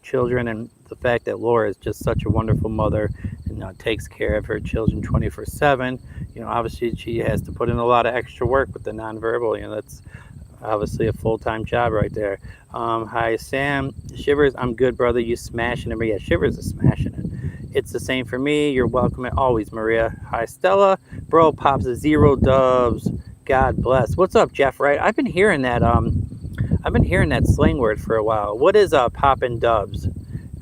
children and the fact that Laura is just such a wonderful mother and takes care of her children 24/7. You know, obviously she has to put in a lot of extra work with the nonverbal. You know, that's obviously a full-time job right there. Hi, Sam. Shivers, I'm good, brother. You smashing it. Yeah, Shivers is smashing it. It's the same for me. You're welcome always, Maria. Hi, Stella. Bro, pops a 0 dubs. God bless. What's up, Jeff? Right? I've been hearing that slang word for a while. What is poppin' dubs?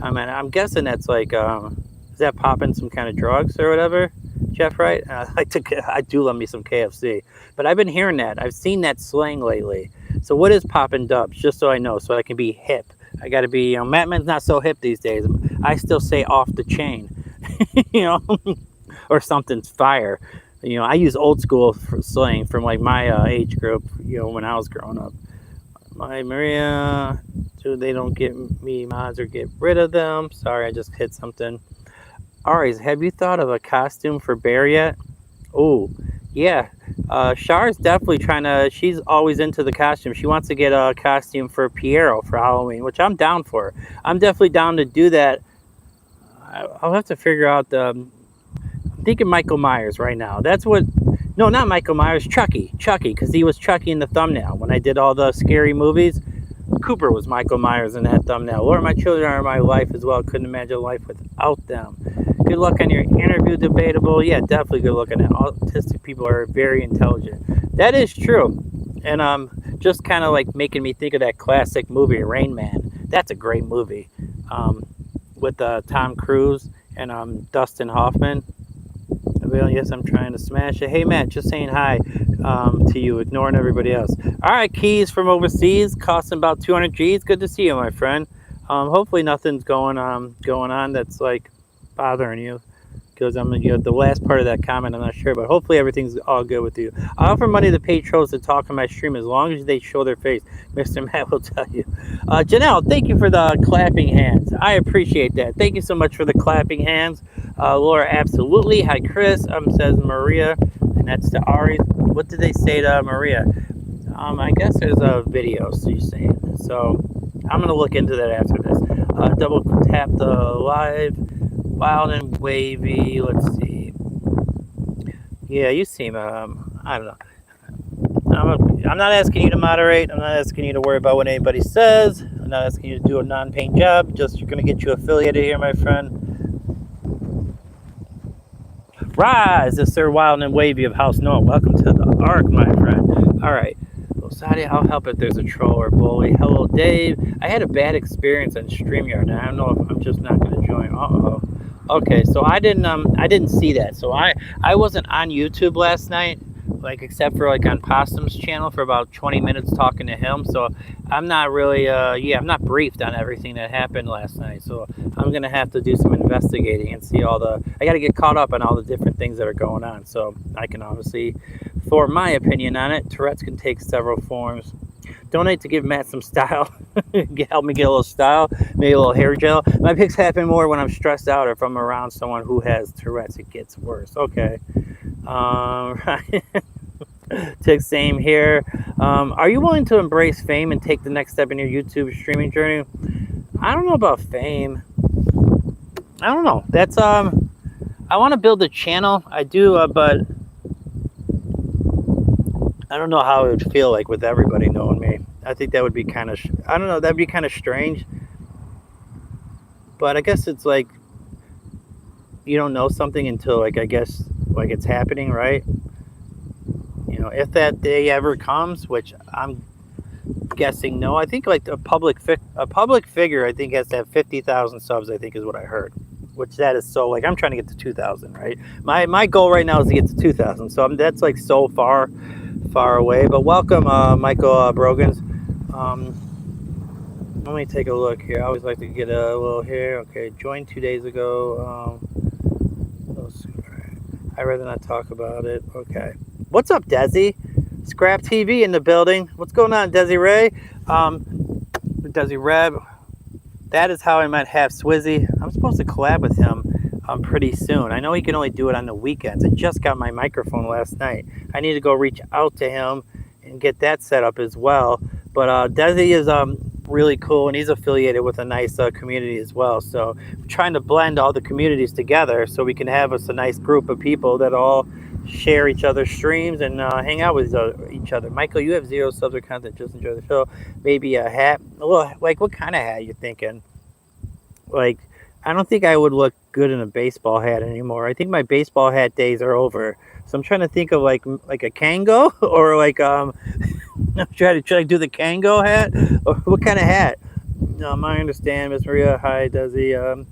I mean, I'm guessing that's like is that popping some kind of drugs or whatever? Jeff, right? I do love me some KFC, but I've been hearing that. I've seen that slang lately. So what is poppin' dubs? Just so I know, so I can be hip. I got to be. Mattman's not so hip these days. I still say off the chain, you know, or something's fire. You know, I use old school slang from like my age group. You know, when I was growing up. My Maria, so they don't get me mods or get rid of them. Sorry, I just hit something. Aries, have you thought of a costume for Bear yet? Oh, yeah. Char's definitely trying to, she's always into the costume. She wants to get a costume for Piero for Halloween, which I'm down for. I'm definitely down to do that. I'll have to figure out I'm thinking Michael Myers right now. That's what, no, not Michael Myers, Chucky, because he was Chucky in the thumbnail. When I did all the scary movies, Cooper was Michael Myers in that thumbnail. Lord, my children are my life as well. Couldn't imagine life without them. Good luck on your interview, debatable. Yeah, definitely good luck on it. Autistic people are very intelligent. That is true. And just kind of like making me think of that classic movie, Rain Man. That's a great movie with Tom Cruise and Dustin Hoffman. Well, yes, I'm trying to smash it. Hey, Matt, just saying hi to you, ignoring everybody else. All right, Keys from overseas, costing about 200 G's. Good to see you, my friend. Hopefully nothing's going on that's like bothering you, because I'm the last part of that comment, I'm not sure, but hopefully everything's all good with you. I offer money to pay trolls to talk on my stream as long as they show their face. Mr. Matt will tell you. Janelle, thank you for the clapping hands. I appreciate that. Thank you so much for the clapping hands. Laura, absolutely. Hi, Chris. Says Maria, and that's to Ari. What did they say to Maria? I guess there's a video, so you're saying. So I'm gonna look into that after this. Double tap the live. Wild and wavy. Let's see. Yeah, you seem. I don't know. I'm not asking you to moderate. I'm not asking you to worry about what anybody says. I'm not asking you to do a non-paying job. Just you're gonna get you affiliated here, my friend. Rise, the Sir Wild and Wavy of House Noah. Welcome to the Ark, my friend. All right. Sadia, I'll help if there's a troll or bully. Hello, Dave. I had a bad experience on StreamYard, and I don't know if I'm just not going to join. Uh-oh. Okay, so I didn't see that. So I wasn't on YouTube last night, like except for like on Possum's channel for about 20 minutes talking to him. So I'm not really I'm not briefed on everything that happened last night. So I'm gonna have to do some investigating and see I got to get caught up on all the different things that are going on. So I can obviously form my opinion on it. Tourette's can take several forms. Donate to give Matt some style. Help me get a little style, maybe a little hair gel. My pics happen more when I'm stressed out or if I'm around someone who has Tourette's. It gets worse. Okay. Right. Tick, same here. Are you willing to embrace fame and take the next step in your YouTube streaming journey? I don't know about fame. I don't know. That's I want to build a channel. I do, but I don't know how it would feel like with everybody knowing me. I think that would be kind of, I don't know, that'd be kind of strange. But I guess it's like you don't know something until like I guess like it's happening, right? You know, if that day ever comes, which I'm guessing no. I think like a public figure I think has to have 50,000 subs. I think is what I heard. Which that is so like I'm trying to get to 2,000, right? My goal right now is to get to 2,000. So that's like so far away. But welcome, Michael Brogans. Let me take a look here. I always like to get a little here. Okay, joined 2 days ago. I'd rather not talk about it. Okay. What's up, Desi? Scrap TV in the building. What's going on, Desi Ray? Desi Reb. That is how I met Half Swizzy. I'm supposed to collab with him pretty soon. I know he can only do it on the weekends. I just got my microphone last night. I need to go reach out to him and get that set up as well. But Desi is really cool, and he's affiliated with a nice community as well. So I'm trying to blend all the communities together so we can have us a nice group of people that all share each other's streams and hang out with each other. Michael, you have 0 subs or content. Just enjoy the show. Maybe a hat. Well, like what kind of hat you thinking? Like, I don't think I would look good in a baseball hat anymore. I think my baseball hat days are over. So I'm trying to think of like a Kango or like I'm trying to do the Kango hat or what kind of hat? I understand, Miss Maria. Hi, Desi.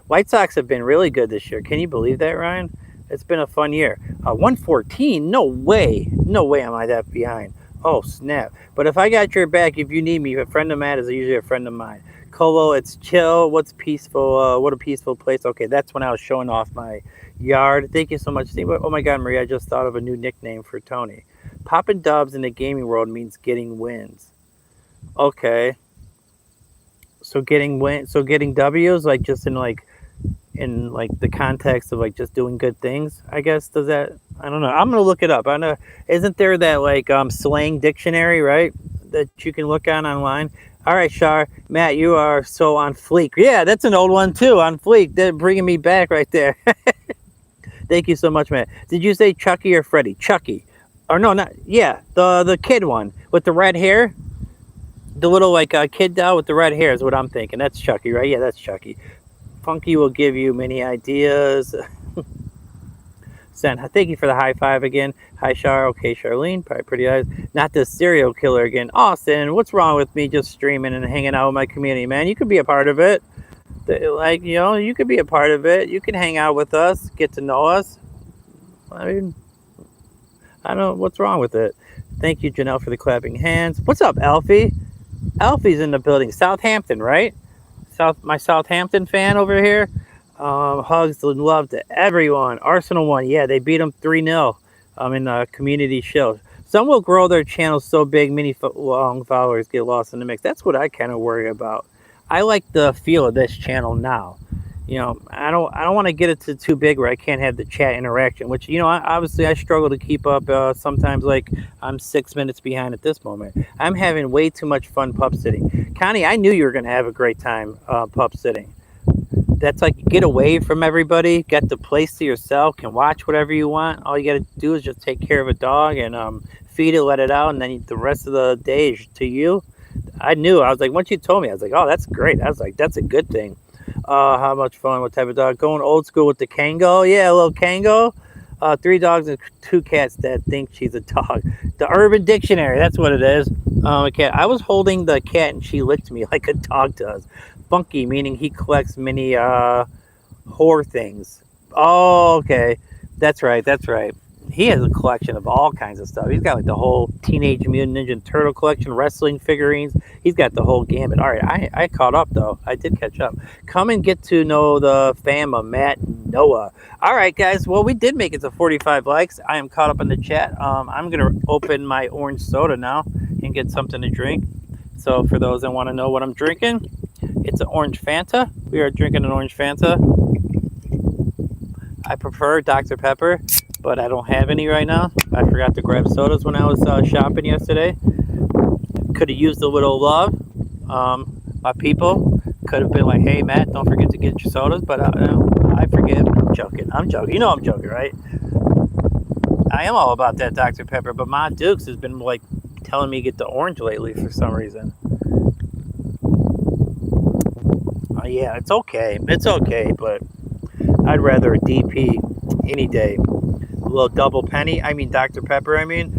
White Sox have been really good this year. Can you believe that, Ryan? It's been a fun year. 114? No way. No way am I that behind. Oh, snap. But if I got your back, if you need me, a friend of Matt is usually a friend of mine. Colo, it's chill. What's peaceful? What a peaceful place. Okay, that's when I was showing off my yard. Thank you so much, Steve. Oh my God, Maria, I just thought of a new nickname for Tony. Poppin' dubs in the gaming world means getting wins. Okay. So getting W's, like just in the context of like just doing good things, I guess. Does that, I don't know, I'm gonna look it up. I know, isn't there that like slang dictionary, right, that you can look on online? All right, Shar, Matt, you are so on fleek. Yeah, that's an old one too, on fleek. They're bringing me back right there. Thank you so much, Matt. Did you say Chucky or Freddy? Chucky. Or no, not, yeah, the kid one with the red hair. The little like kid doll with the red hair is what I'm thinking. That's Chucky, right? Yeah, that's Chucky. Funky will give you many ideas. Sent. Thank you for the high five again. Hi, Char. Okay, Charlene. Probably pretty eyes. Not the serial killer again. Austin, what's wrong with me just streaming and hanging out with my community, man? You could be a part of it. Like, you know, you could be a part of it. You can hang out with us, get to know us. I mean, I don't know what's wrong with it. Thank you, Janelle, for the clapping hands. What's up, Alfie? Alfie's in the building. Southampton, right? My Southampton fan over here. Hugs and love to everyone. Arsenal won. Yeah, they beat them 3-0 in the community show. Some will grow their channels so big, many long followers get lost in the mix. That's what I kind of worry about. I like the feel of this channel now. You know, I don't want to get it to too big where I can't have the chat interaction, which, you know, obviously I struggle to keep up. Sometimes, like, I'm 6 minutes behind at this moment. I'm having way too much fun pup sitting. Connie, I knew you were going to have a great time pup sitting. That's like, get away from everybody, get the place to yourself, can watch whatever you want. All you got to do is just take care of a dog and feed it, let it out, and then the rest of the day is to you. I knew. I was like, once you told me, I was like, oh, that's great. I was like, that's a good thing. How much fun? What type of dog? Going old school with the Kango. Yeah, a little Kango. 3 dogs and 2 cats that think she's a dog. The Urban Dictionary. That's what it is. A cat. I was holding the cat and she licked me like a dog does. Funky, meaning he collects many whore things. Oh, okay. That's right. That's right. He has a collection of all kinds of stuff. He's got like the whole Teenage Mutant Ninja Turtle collection, wrestling figurines. He's got the whole gambit. All right, I caught up though. I did catch up. Come and get to know the fam of Matt and Noah. All right, guys. Well, we did make it to 45 likes. I am caught up in the chat. I'm gonna open my orange soda now and get something to drink. So for those that want to know what I'm drinking, it's an orange Fanta. We are drinking an orange Fanta. I prefer Dr. Pepper. but I don't have any right now. I forgot to grab sodas when I was shopping yesterday. Could have used a little love. My people could have been like, "Hey, Matt, don't forget to get your sodas." But I forget. I'm joking. I'm joking. You know I'm joking, right? I am all about that Dr. Pepper, but Ma Dukes has been like telling me to get the orange lately for some reason. Yeah, it's okay. It's okay, but I'd rather a DP any day. A little double penny. I mean Dr. Pepper. I mean.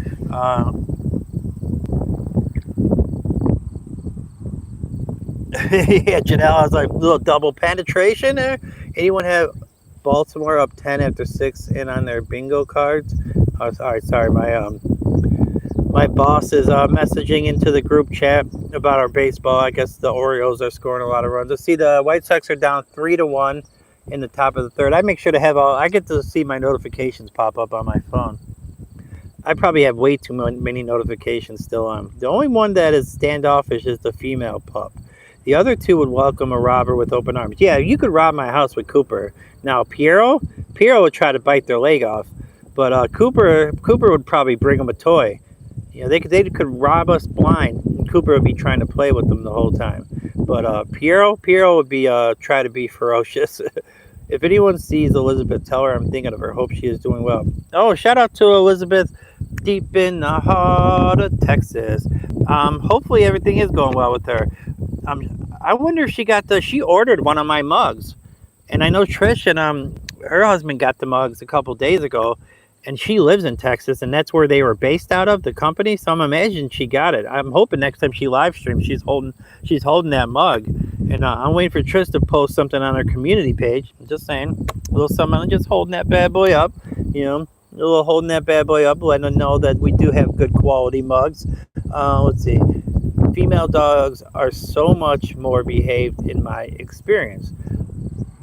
Yeah, Janelle, I was like, little double penetration there. Anyone have Baltimore up 10 after 6 in on their bingo cards? Oh, sorry. My boss is messaging into the group chat about our baseball. I guess the Orioles are scoring a lot of runs. I see the White Sox are down 3-1 in the top of the third. I make sure to have I get to see my notifications pop up on my phone. I probably have way too many notifications still on. The only one that is standoffish is the female pup. The other two would welcome a robber with open arms. Yeah, you could rob my house with Cooper. Now, Piero would try to bite their leg off. But Cooper would probably bring them a toy. You know, they could rob us blind, and Cooper would be trying to play with them the whole time. But Piero would be try to be ferocious. If anyone sees Elizabeth, tell her I'm thinking of her. Hope she is doing well. Oh, shout out to Elizabeth, deep in the heart of Texas. Hopefully everything is going well with her. I wonder if she ordered one of my mugs, and I know Trish and her husband got the mugs a couple days ago, and she lives in Texas, and that's where they were based out of, the company. So I'm imagining she got it. I'm hoping next time she live streams, she's holding that mug, and I'm waiting for Trish to post something on her community page. I'm just saying, a little something, just holding that bad boy up, you know. A little holding that bad boy up, letting them know that we do have good quality mugs. Let's see. Female dogs are so much more behaved in my experience.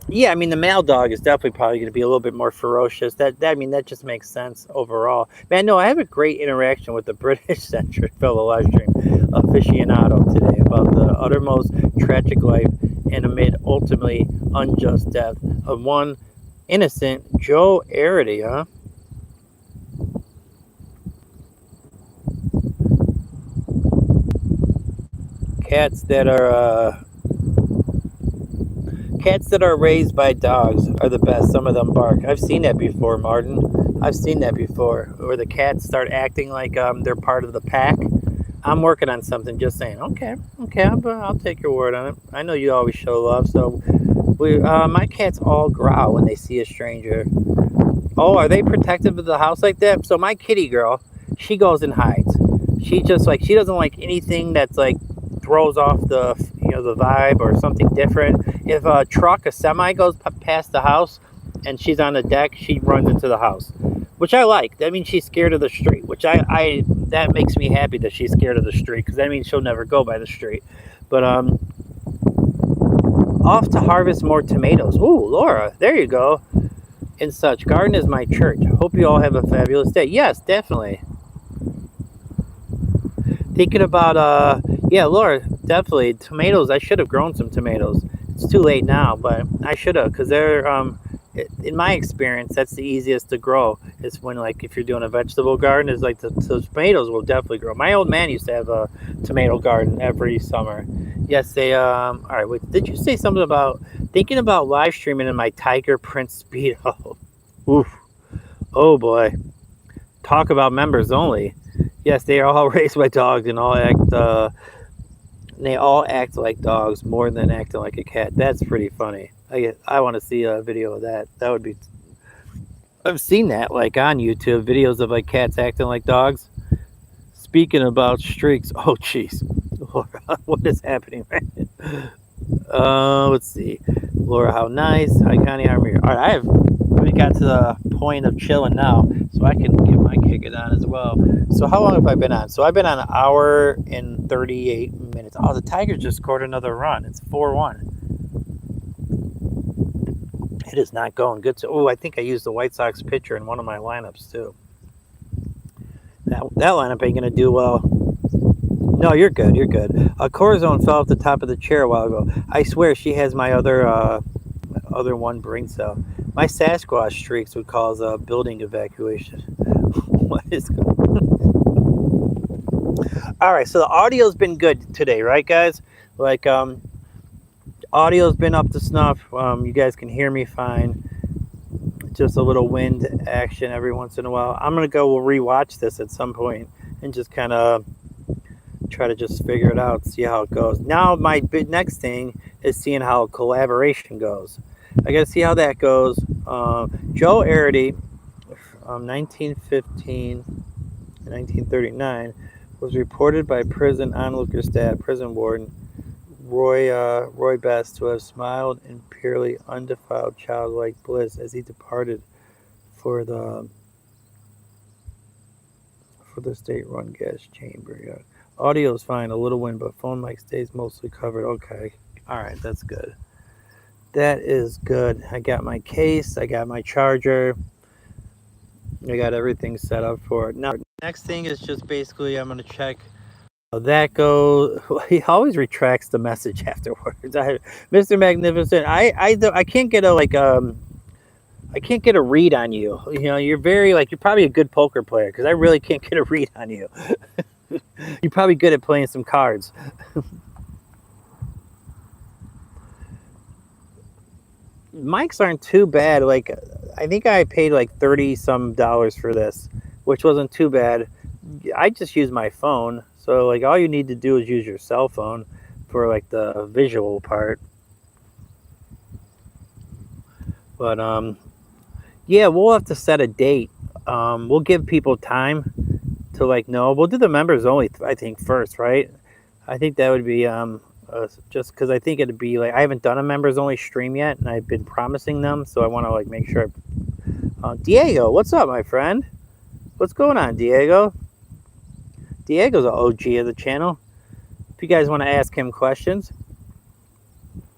Yeah, I mean the male dog is definitely probably going to be a little bit more ferocious. That just makes sense overall. Man, no, I have a great interaction with the British-centric fellow live stream aficionado today about the uttermost tragic life and amid ultimately unjust death of one innocent Joe Arity, huh? Cats that are raised by dogs are the best. Some of them bark. I've seen that before, Martin. I've seen that before, where the cats start acting like they're part of the pack. I'm working on something. Just saying. Okay. I'll take your word on it. I know you always show love, so my cats all growl when they see a stranger. Oh, are they protective of the house like that? So my kitty girl, she goes and hides. She doesn't like anything that's like throws off the vibe or something different. If a semi goes past the house and she's on the deck, she runs into the house, which I like. That means she's scared of the street, which that makes me happy that she's scared of the street, because that means she'll never go by the street. But off to harvest more tomatoes. Ooh, Laura, there you go. And such. Garden is my church. Hope you all have a fabulous day. Yes, definitely. Thinking about yeah, Laura, definitely tomatoes. I should have grown some tomatoes. It's too late now, but I should have, because they're in my experience, that's the easiest to grow. It's when, like, if you're doing a vegetable garden, is like the tomatoes will definitely grow. My old man used to have a tomato garden every summer. Yes, they all right. Wait, did you say something about thinking about live streaming in my Tiger Print Speedo? Oof. Oh boy. Talk about members only. Yes, they are all raised by dogs and they all act like dogs more than acting like a cat. That's pretty funny. I want to see a video of that. That would be. I've seen that like on YouTube, videos of like cats acting like dogs. Speaking about streaks, oh jeez, Laura, what is happening right now? Let's see, Laura, how nice. Hi, Connie, how are you? All right, we got to the point of chilling now, so I can get my kick it on as well. So how long have I been on? So I've been on 1 hour and 38 minutes. Oh, the Tigers just scored another run. It's 4-1. It is not going good. Oh, I think I used the White Sox pitcher in one of my lineups too. That lineup ain't gonna do well. No, you're good. You're good. Corazon fell off the top of the chair a while ago. I swear she has my other one brain cell. My Sasquatch streaks would cause a building evacuation. What is all right? So the audio's been good today, right, guys? Like, audio's been up to snuff. You guys can hear me fine. Just a little wind action every once in a while. I'm gonna go rewatch this at some point and just kind of try to just figure it out, see how it goes. Now my next thing is seeing how collaboration goes. I gotta see how that goes. Joe Arity, 1915 1939, was reported by prison onlooker stat prison warden Roy Best to have smiled in purely undefiled childlike bliss as he departed for the state-run gas chamber. Yeah. Audio is fine, a little wind, but phone mic stays mostly covered. Okay, all right, that's good. That is good. I got my case, I got my charger, I got everything set up for it. Now, next thing is just basically I'm gonna check how that goes. He always retracts the message afterwards. Mr. Magnificent, I can't get a I can't get a read on you. You know, you're probably a good poker player because I really can't get a read on you. You're probably good at playing some cards. Mics aren't too bad. Like, I think I paid like $30 some for this, which wasn't too bad. I just use my phone, so like all you need to do is use your cell phone for like the visual part. But yeah, we'll have to set a date. We'll give people time to like know. We'll do the members only, I think, first, right? I think that would be just because I think it'd be like I haven't done a members only stream yet, and I've been promising them, so I want to like make sure. Diego, what's up, my friend? What's going on, Diego? Diego's an OG of the channel. If you guys want to ask him questions,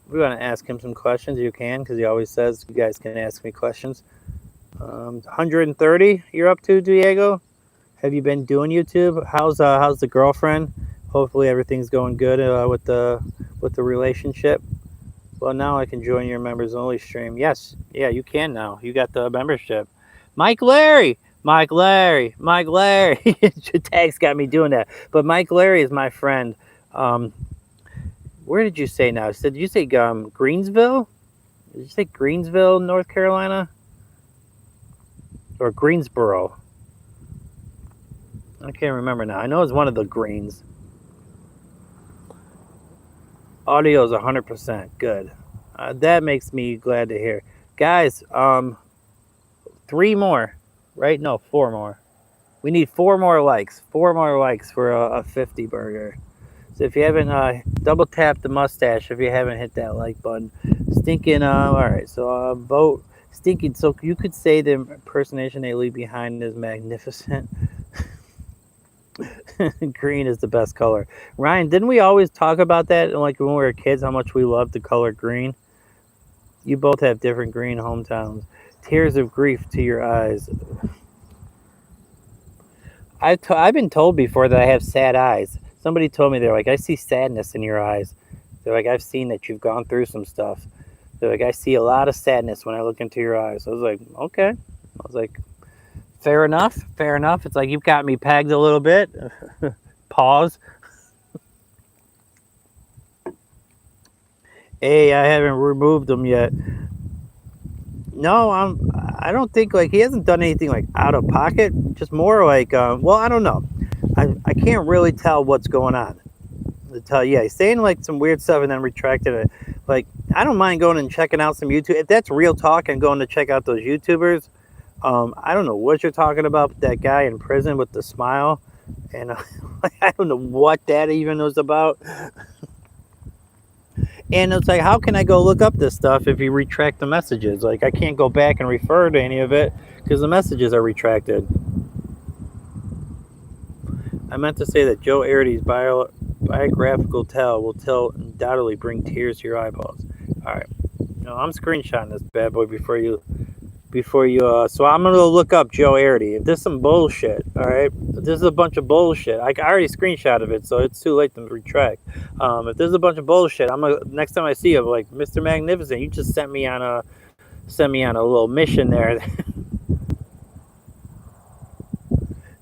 we want to ask him some questions. You can, because he always says you guys can ask me questions. 130 you're up to, Diego? Have you been doing YouTube? How's the girlfriend? Hopefully everything's going good with the relationship. Well, now I can join your members only stream. Yes, yeah, you can now. You got the membership. Mike Larry. Tag's got me doing that. But Mike Larry is my friend. Where did you say now? Did you say Greensville? Did you say Greensville, North Carolina? Or Greensboro? I can't remember now. I know it's one of the greens. Audio is 100% good. That makes me glad to hear. Guys, 3 more, right? No, 4 more. We need 4 more likes. 4 more likes for a 50 burger. So if you haven't, double tap the mustache if you haven't hit that like button. Stinking, all right, so vote. Stinking, so you could say the impersonation they leave behind is magnificent. Green is the best color. Ryan, didn't we always talk about that like when we were kids, how much we loved the color green? You both have different green hometowns. Tears of grief to your eyes. I've been told before that I have sad eyes. Somebody told me, they're like, I see sadness in your eyes. They're like, I've seen that you've gone through some stuff. They're like, I see a lot of sadness when I look into your eyes. I was like, okay. I was like, fair enough. It's like, you've got me pegged a little bit. Pause. Hey, I haven't removed them yet. No, I don't think, like, he hasn't done anything like out of pocket. Just more like, well, I don't know. I can't really tell what's going on. Yeah, he's saying like some weird stuff and then retracted it. Like, I don't mind going and checking out some YouTube. If that's real talk and going to check out those YouTubers, I don't know what you're talking about. That guy in prison with the smile, and I don't know what that even was about. And it's like, how can I go look up this stuff if you retract the messages? Like, I can't go back and refer to any of it because the messages are retracted. I meant to say that Joe Arity's biographical tale will undoubtedly bring tears to your eyeballs. All right, no, I'm screenshotting this bad boy before you. So I'm gonna look up Joe Arity. If this is some bullshit, all right, if this is a bunch of bullshit. I already screenshotted it, so it's too late to retract. If this is a bunch of bullshit, next time I see you, I'm like, Mr. Magnificent, you just sent me on sent me on a little mission there.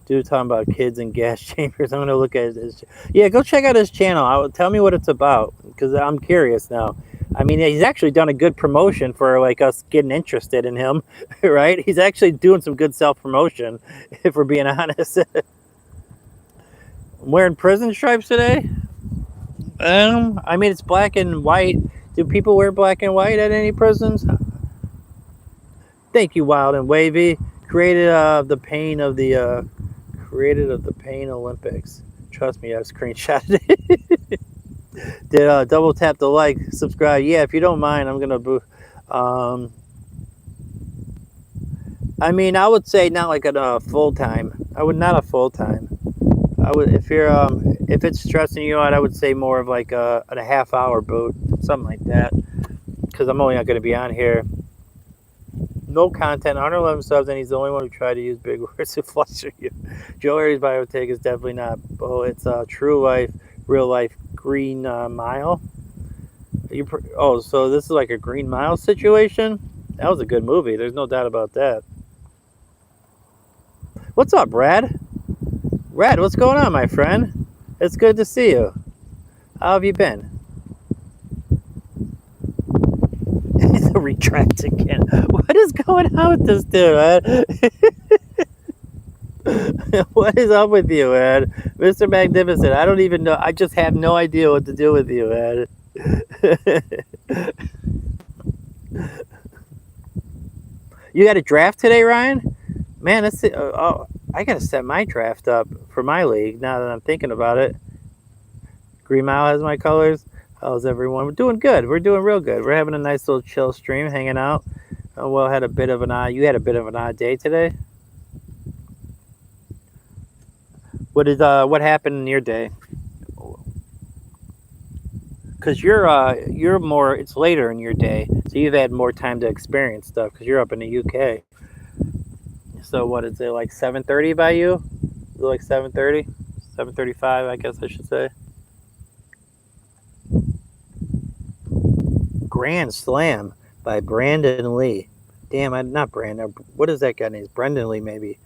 Dude talking about kids in gas chambers. I'm gonna look at his. Yeah, go check out his channel. Tell me what it's about because I'm curious now. I mean, he's actually done a good promotion for like us getting interested in him, right? He's actually doing some good self promotion, if we're being honest. I'm wearing prison stripes today. I mean, it's black and white. Do people wear black and white at any prisons? Thank you, Wild and Wavy. Created the pain of the pain Olympics. Trust me, I've screenshotted it. Did double tap the like, subscribe. Yeah, if you don't mind, I'm gonna I mean, I would say not like a full time. I would not a full time. I would if it's stressing you out, I would say more of like a half hour boot, something like that. Because I'm only not going to be on here. No content, 111 subs, and he's the only one who tried to use big words to fluster you. Joe Aries biotech is definitely not. Oh, it's a true life, real life Green Mile. So this is like a Green Mile situation. That was a good movie. There's no doubt about that. What's up, Brad? Brad, what's going on, my friend? It's good to see you. How have you been? He's a retract again. What is going on with this dude, man? What is up with you, man? Mr. Magnificent, I don't even know. I just have no idea what to do with you, man. You got a draft today, Ryan? Man, that's it. I gotta set my draft up for my league now that I'm thinking about it. Green Mile has my colors. How's everyone? We're doing good. We're doing real good. We're having a nice little chill stream, hanging out. Well, had a bit of an odd. You had a bit of an odd day today. What happened in your day? Because you're more. It's later in your day, so you've had more time to experience stuff. Because you're up in the UK. So what is it, like 7:30 by you? Like 7:30, 7:35, I guess I should say. Grand Slam by Brandon Lee. Damn, not Brandon. What is that guy named? Brendan Lee, maybe.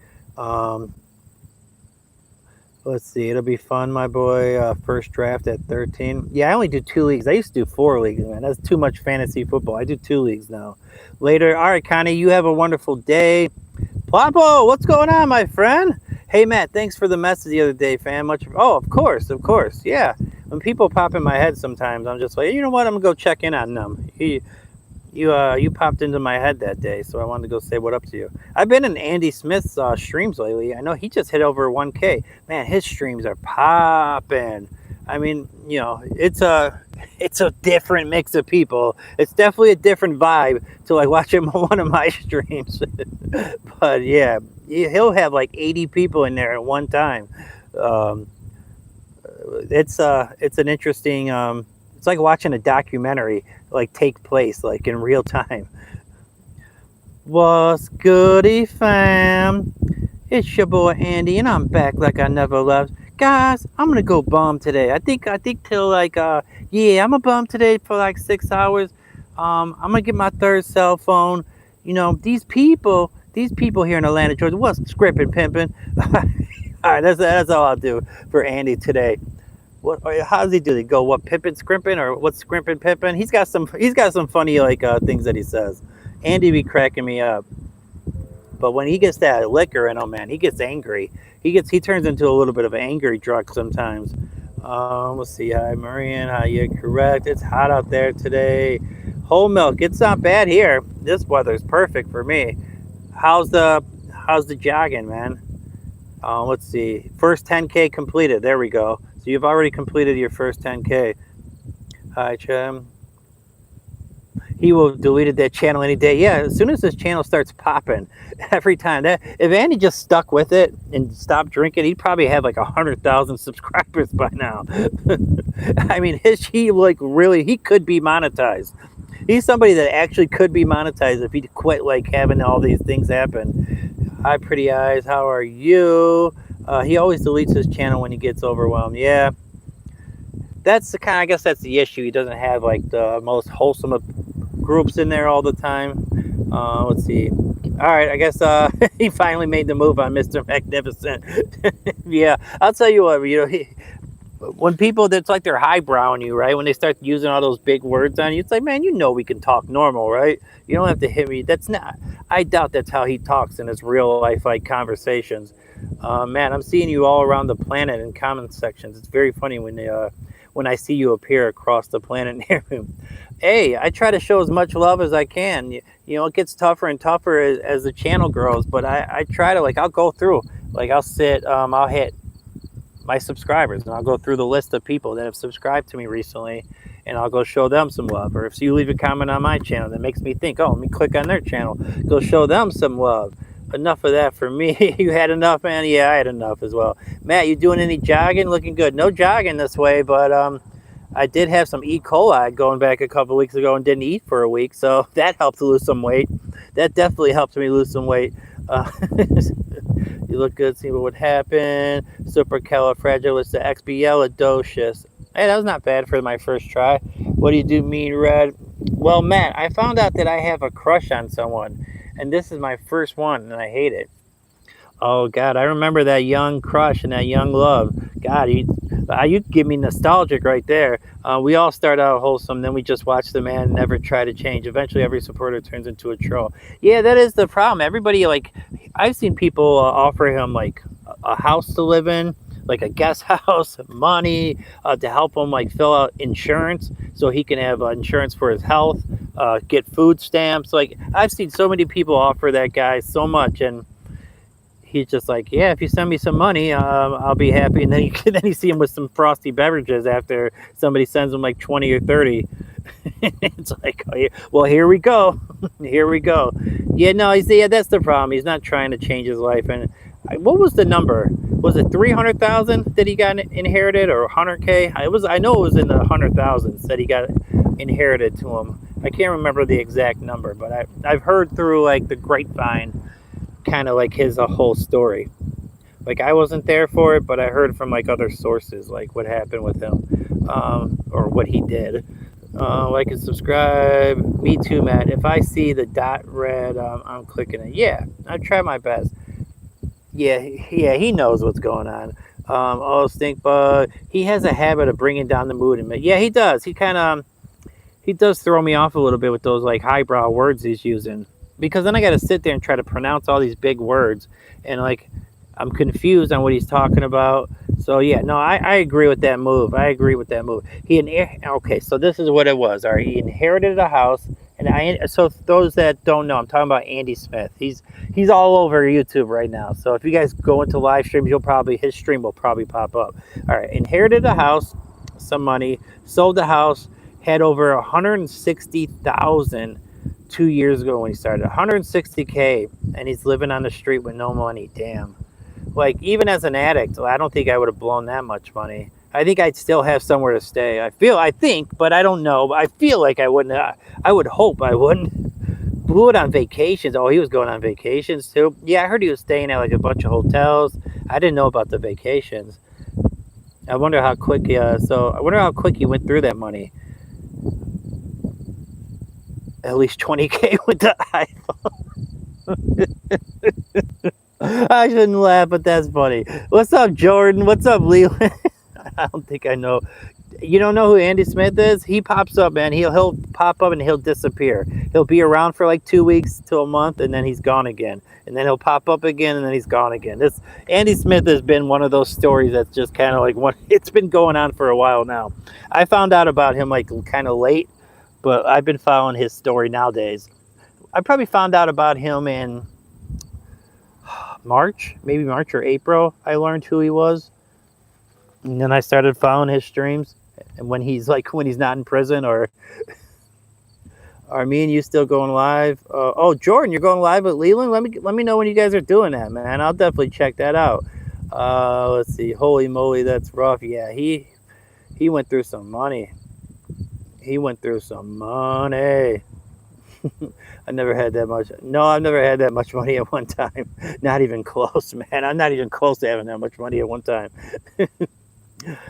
Let's see. It'll be fun, my boy. First draft at 13. Yeah, I only do 2 leagues. I used to do 4 leagues, man. That's too much fantasy football. I do 2 leagues now. Later. All right, Connie, you have a wonderful day. Ploppo, what's going on, my friend? Hey, Matt, thanks for the message the other day, fam. Of course. Yeah. When people pop in my head sometimes, I'm just like, you know what? I'm going to go check in on them. You popped into my head that day, so I wanted to go say what up to you. I've been in Andy Smith's streams lately. I know he just hit over 1K. Man, his streams are popping. I mean, it's a different mix of people. It's definitely a different vibe to like watching one of my streams. But yeah, he'll have like 80 people in there at one time. It's an interesting. It's like watching a documentary like take place like in real time. What's goody, fam? It's your boy Andy, and I'm back like I never left. Guys, I'm gonna go bum today. I think till like I'm gonna bum today for like 6 hours. I'm gonna get my third cell phone. These people here in Atlanta, Georgia, what's scrimping pimping? All right, that's all I'll do for Andy today. How does he do? They go what pimping scrimping or what's scrimping pimping? He's got some funny like things that he says. Andy be cracking me up. But when he gets that liquor in him, man, he gets angry. He turns into a little bit of an angry drunk sometimes. Let's see. Hi, Marian. Hi, you're correct. It's hot out there today. Whole milk. It's not bad here. This weather's perfect for me. How's the jogging, man? Let's see. First 10K completed. There we go. So you've already completed your first 10K. Hi, Chum. He will have deleted that channel any day. Yeah, as soon as this channel starts popping, every time if Andy just stuck with it and stopped drinking, he'd probably have like 100,000 subscribers by now. I mean, he could be monetized. He's somebody that actually could be monetized if he quit like having all these things happen. Hi, pretty eyes. How are you? He always deletes his channel when he gets overwhelmed. Yeah. That's I guess that's the issue. He doesn't have like the most wholesome of groups in there all the time. Let's see. All right, I guess he finally made the move on Mr. Magnificent. Yeah, I'll tell you what. When people that's like they're highbrowing you, right? When they start using all those big words on you, it's like, man, you know we can talk normal, right? You don't have to hit me. That's not. I doubt that's how he talks in his real life like conversations. Man, I'm seeing you all around the planet in comment sections. It's very funny when I see you appear across the planet near him. Hey, I try to show as much love as I can. It gets tougher and tougher as the channel grows, but I try to like I'll go through like I'll sit I'll hit my subscribers and I'll go through the list of people that have subscribed to me recently and I'll go show them some love. Or if you leave a comment on my channel that makes me think, oh, let me click on their channel, go show them some love. Enough of that for me. You had enough, man? Yeah, I had enough as well. Matt, you doing any jogging? Looking good. No jogging this way, but I did have some E. coli going back a couple weeks ago and didn't eat for a week, so that helped to lose some weight. That definitely helped me lose some weight. You look good. See what would happen. Supercalifragilisticexpialidocious. Hey, that was not bad for my first try. What do you do, mean red? Well, Matt, I found out that I have a crush on someone, and this is my first one, and I hate it. Oh God, I remember that young crush and that young love. God, you give me nostalgic right there. We all start out wholesome, then we just watch the man never try to change. Eventually, every supporter turns into a troll. Yeah, that is the problem. Everybody like, I've seen people offer him like a house to live in, like a guest house, money to help him like fill out insurance so he can have insurance for his health, get food stamps. Like I've seen so many people offer that guy so much and he's just like, yeah, if you send me some money, I'll be happy. And then then you see him with some frosty beverages after somebody sends him like 20 or 30. It's like, oh, yeah, well, here we go. Here we go. Yeah, no, yeah, that's the problem. He's not trying to change his life. And what was the number? Was it 300,000 that he got inherited or 100K? I know it was in the 100,000s that he got inherited to him. I can't remember the exact number, but I've heard through like the grapevine kind of like his whole story. Like I wasn't there for it, but I heard from like other sources like what happened with him, or what he did. Like and subscribe. Me too, Matt. If I see the dot red, I'm clicking it. Yeah, I try my best. Yeah, he knows what's going on. Oh, stink bug. He has a habit of bringing down the mood in me. Yeah, he does. He does throw me off a little bit with those like highbrow words he's using, because then I got to sit there and try to pronounce all these big words, and like I'm confused on what he's talking about. So yeah, no, I agree with that move. I agree with that move. Okay, so this is what it was. All right, he inherited a house, and so those that don't know, I'm talking about Andy Smith. He's all over YouTube right now. So if you guys go into live streams, his stream will probably pop up. All right, inherited a house, some money, sold the house, had over 160,000 2 years ago when he started. 160K, and he's living on the street with no money. Damn. Like even as an addict, I don't think I would have blown that much money. I think I'd still have somewhere to stay. I think, but I don't know. I feel like I wouldn't. I would hope I wouldn't. Blew it on vacations. Oh, he was going on vacations too. Yeah, I heard he was staying at like a bunch of hotels. I didn't know about the vacations. I wonder how quick. I wonder how quick he went through that money. At least 20K with the iPhone. I shouldn't laugh, but that's funny. What's up, Jordan? What's up, Leland? I don't think I know. You don't know who Andy Smith is? He pops up, man. He'll pop up and he'll disappear. He'll be around for like 2 weeks to a month, and then he's gone again. And then he'll pop up again, and then he's gone again. This Andy Smith has been one of those stories that's just kind of like it's been going on for a while now. I found out about him like kind of late, but I've been following his story nowadays. I probably found out about him in maybe March or April. I learned who he was, and then I started following his streams. And when he's not in prison, or are me and you still going live? Oh, Jordan, you're going live with Leland. Let me know when you guys are doing that, man. I'll definitely check that out. Let's see. Holy moly, that's rough. Yeah, he went through some money. He went through some money. I never had that much. No, I've never had that much money at one time. Not even close, man. I'm not even close to having that much money at one time.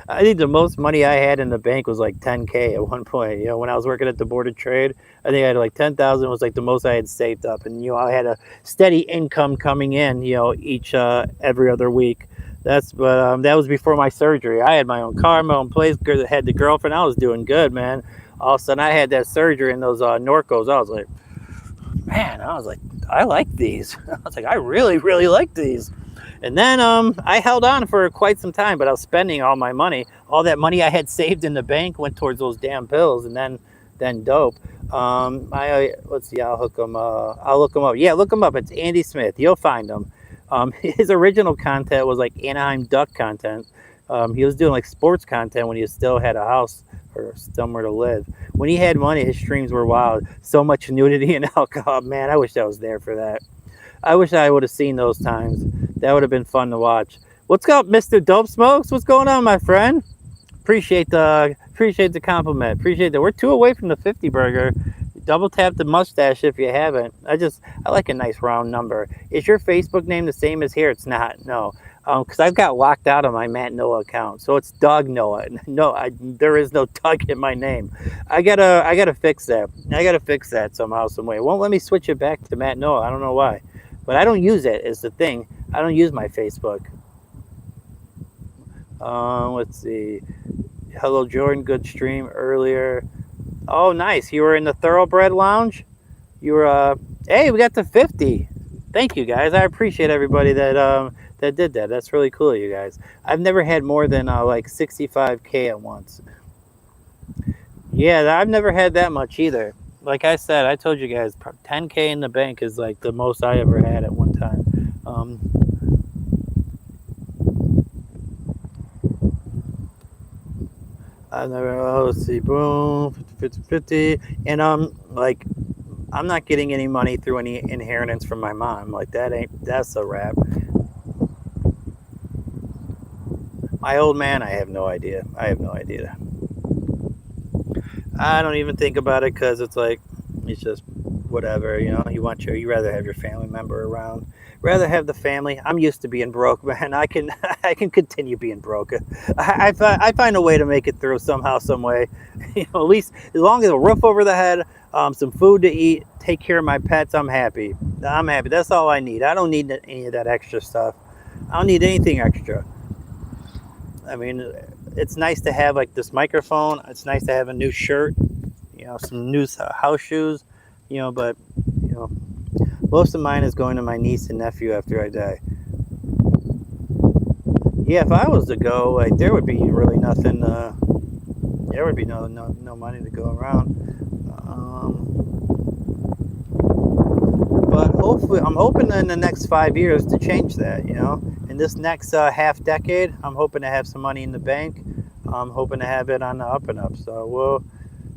I think the most money I had in the bank was like 10K at one point. You know, when I was working at the Board of Trade, I think I had like 10,000 was like the most I had saved up, and I had a steady income coming in. Each every other week. But that was before my surgery. I had my own car, my own place. Had the girlfriend. I was doing good, man. All of a sudden, I had that surgery and those Norcos. I was like, man, I like these. I was like, I really, really like these. And then I held on for quite some time, but I was spending all my money. All that money I had saved in the bank went towards those damn pills, and then dope. Let's see. I'll hook them. I'll look them up. Yeah, look them up. It's Andy Smith. You'll find him. His original content was like Anaheim Duck content. He was doing like sports content when he still had a house or somewhere to live. When he had money, his streams were wild. So much nudity and alcohol. Man, I wish I was there for that. I wish I would have seen those times. That would have been fun to watch. What's up, Mr. Dope Smokes? What's going on, my friend? Appreciate the compliment. Appreciate that. We're 2 away from the 50 burger. Double tap the mustache if you haven't. I like a nice round number. Is your Facebook name the same as here? It's not. No, because I've got locked out of my Matt Noah account, so it's Doug Noah. No, there is no Doug in my name. I gotta fix that. I gotta fix that somehow, some way. It won't let me switch it back to Matt Noah. I don't know why, but I don't use it. Is the thing. I don't use my Facebook. Let's see. Hello, Jordan. Good stream earlier. Oh, nice. You were in the Thoroughbred Lounge? You were, hey, we got to 50. Thank you, guys. I appreciate everybody that did that. That's really cool, you guys. I've never had more than like 65K at once. Yeah, I've never had that much either. Like I said, I told you guys, 10K in the bank is like the most I ever had at one time. I never, let's see, boom, 50, and like, I'm not getting any money through any inheritance from my mom. Like that's a wrap. My old man, I have no idea. I have no idea. I don't even think about it because it's like, it's just whatever, you rather have your family member around, rather have the family. I'm used to being broke, man. I can continue being broke. I find a way to make it through somehow, some way. At least as long as a roof over the head, some food to eat, take care of my pets, I'm happy. I'm happy. That's all I need. I don't need any of that extra stuff. I don't need anything extra. I mean, it's nice to have like this microphone. It's nice to have a new shirt, some new house shoes, but most of mine is going to my niece and nephew after I die. Yeah, if I was to go, like, there would be really nothing. There would be no money to go around. But hopefully, I'm hoping in the next 5 years to change that. In this next half decade, I'm hoping to have some money in the bank. I'm hoping to have it on the up and up. So,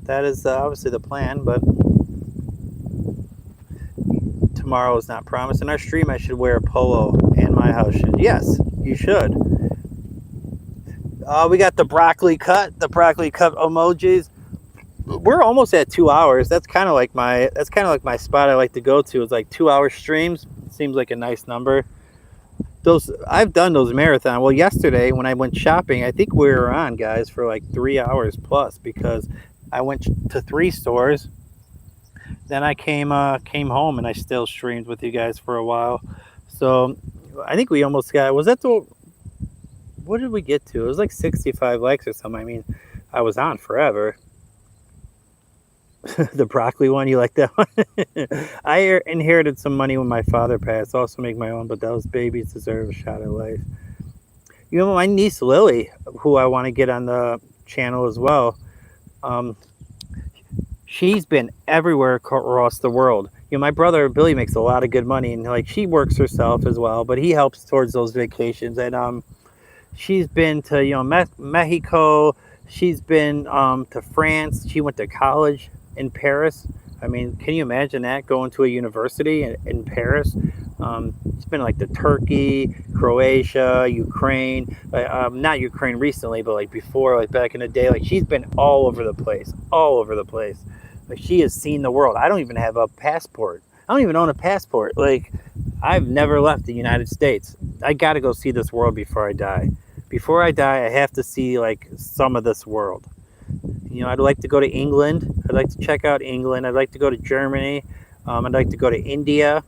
that is obviously the plan. But tomorrow is not promised. In our stream, I should wear a polo and my house shoes. Yes, you should. We got the broccoli cut emojis. We're almost at 2 hours. That's kind of like my spot I like to go to. It's like 2 hour streams. Seems like a nice number. I've done those marathon. Well, yesterday when I went shopping, I think we were on, guys, for like 3 hours plus because I went to 3 stores. Then I came home and I still streamed with you guys for a while. So I think we almost got. What did we get to? It was like 65 likes or something. I mean, I was on forever. The broccoli one, you like that one? I inherited some money when my father passed. Also make my own, but those babies deserve a shot at life. My niece Lily, who I want to get on the channel as well. She's been everywhere across the world. My brother Billy makes a lot of good money, and like she works herself as well, but he helps towards those vacations. And she's been to Mexico. She's been to France. She went to college in Paris. I mean, can you imagine that, going to a university in Paris? It's been like to Turkey, Croatia, Ukraine. Not Ukraine recently, but like before, like back in the day. Like she's been all over the place. Like she has seen the world. I don't even have a passport. I don't even own a passport. Like I've never left the United States. I got to go see this world before I die. before I die, I have to see like some of this world. I'd like to go to England. I'd like to check out England. I'd like to go to Germany. I'd like to go to India.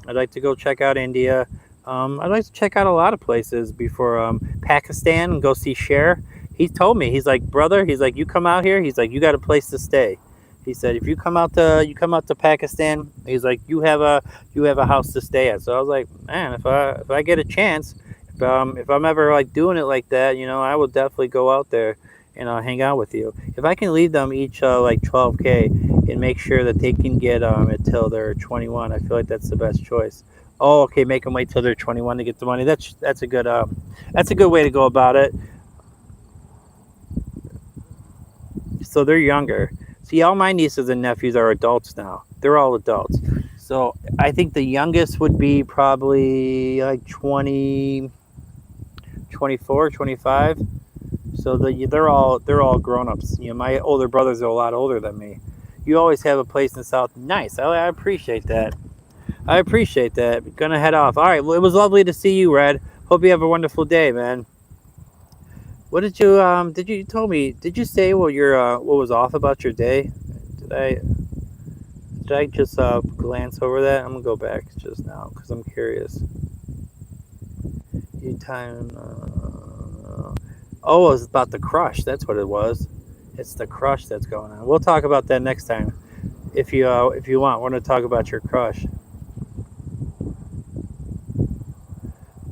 I'd like to go check out India. I'd like to check out a lot of places before Pakistan and go see Cher. He told me, he's like, brother, he's like, you come out here, he's like, you got a place to stay. He said, if you come out to Pakistan, he's like, you have a house to stay at. So I was like, man, if I get a chance, if I'm ever like doing it like that, I will definitely go out there and hang out with you. If I can leave them each like 12K and make sure that they can get until they're 21, I feel like that's the best choice. Oh, okay, make them wait till they're 21 to get the money. That's a good way to go about it. So they're younger. See, all my nieces and nephews are adults now. They're all adults. So I think the youngest would be probably like 20, 24, 25. So they're all grown ups. My older brothers are a lot older than me. You always have a place in the South. Nice. I appreciate that. I appreciate that. Gonna head off. All right. Well, it was lovely to see you, Red. Hope you have a wonderful day, man. What did you told me? Did you say what was off about your day? Did I did I just glance over that? I'm gonna go back just now because I'm curious. You time. Oh, it was about the crush. That's what it was. It's the crush that's going on. We'll talk about that next time. If you want, we're gonna talk about your crush.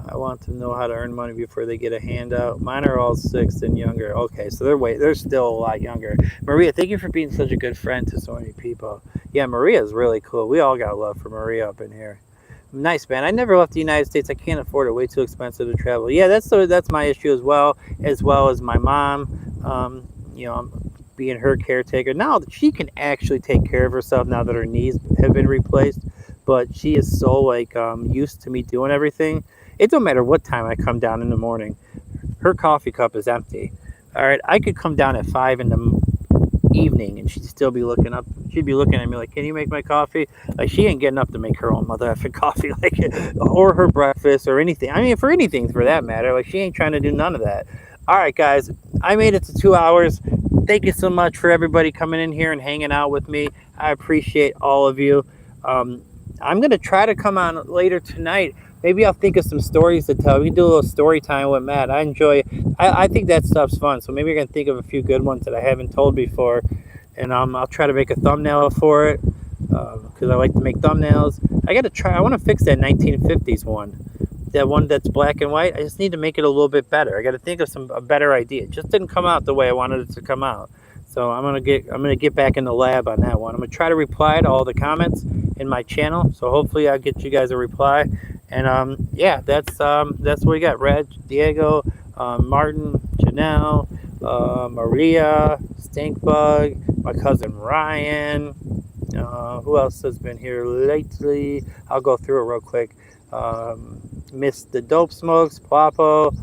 I want to know how to earn money before they get a handout. Mine are all 6 and younger. Okay, so they're still a lot younger. Maria, thank you for being such a good friend to so many people. Yeah, Maria's really cool. We all got love for Maria up in here. Nice, man. I never left the United States. I can't afford it. Way too expensive to travel. Yeah, that's my issue as well as my mom. I'm being her caretaker now. That she can actually take care of herself now that her knees have been replaced. But she is so like used to me doing everything. It don't matter what time I come down in the morning. Her coffee cup is empty. All right, I could come down at 5 in the evening and she'd still be looking up. She'd be looking at me like, "Can you make my coffee?" Like she ain't getting up to make her own mother effing coffee, like or her breakfast or anything. I mean, for anything for that matter. Like she ain't trying to do none of that. All right, guys, I made it to 2 hours. Thank you so much for everybody coming in here and hanging out with me. I appreciate all of you. I'm gonna try to come on later tonight. Maybe I'll think of some stories to tell. We can do a little story time with Matt. I enjoy it. I think that stuff's fun. So maybe I can think of a few good ones that I haven't told before. And I'll try to make a thumbnail for it because I like to make thumbnails. I got to try. I want to fix that 1950s one. That one that's black and white. I just need to make it a little bit better. I got to think of a better idea. It just didn't come out the way I wanted it to come out. So I'm gonna get back in the lab on that one. I'm gonna try to reply to all the comments in my channel. So hopefully I'll get you guys a reply. And yeah, that's what we got. Red, Diego, Martin, Janelle, Maria, Stinkbug, my cousin Ryan. Who else has been here lately? I'll go through it real quick. Miss the Dope Smokes, Papo,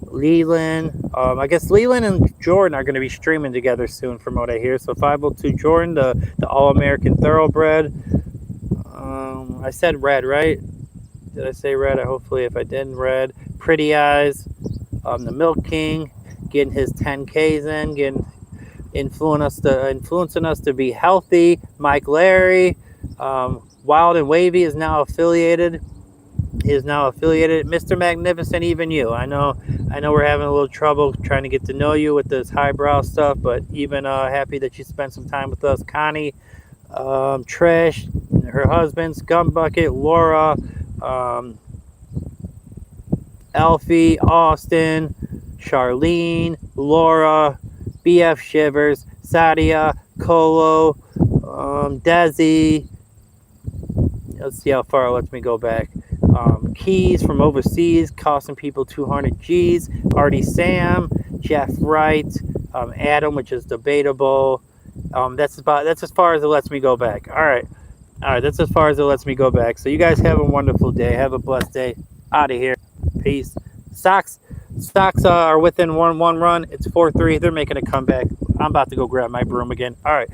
Leland. I guess Leland and Jordan are going to be streaming together soon from what I hear. So 502 Jordan, the All-American Thoroughbred. I said Red, right? Did I say Red? Hopefully if I didn't, Red. Pretty Eyes, the Milk King, getting his 10Ks in, influencing us to be healthy. Mike Larry, Wild and Wavy is now affiliated. Mr. Magnificent, even you. I know we're having a little trouble trying to get to know you with this highbrow stuff, but even happy that you spent some time with us. Connie, Trish, her husband, Scumbucket, Laura, Elfie, Austin, Charlene, Laura, BF Shivers, Sadia, Colo, Desi. Let's see how far it lets me go back. Keys from overseas, costing people 200 G's. Artie Sam, Jeff Wright, Adam, which is debatable. That's as far as it lets me go back. All right, that's as far as it lets me go back. So you guys have a wonderful day. Have a blessed day. Out of here. Peace. Stocks are within one run. It's 4-3. They're making a comeback. I'm about to go grab my broom again. All right.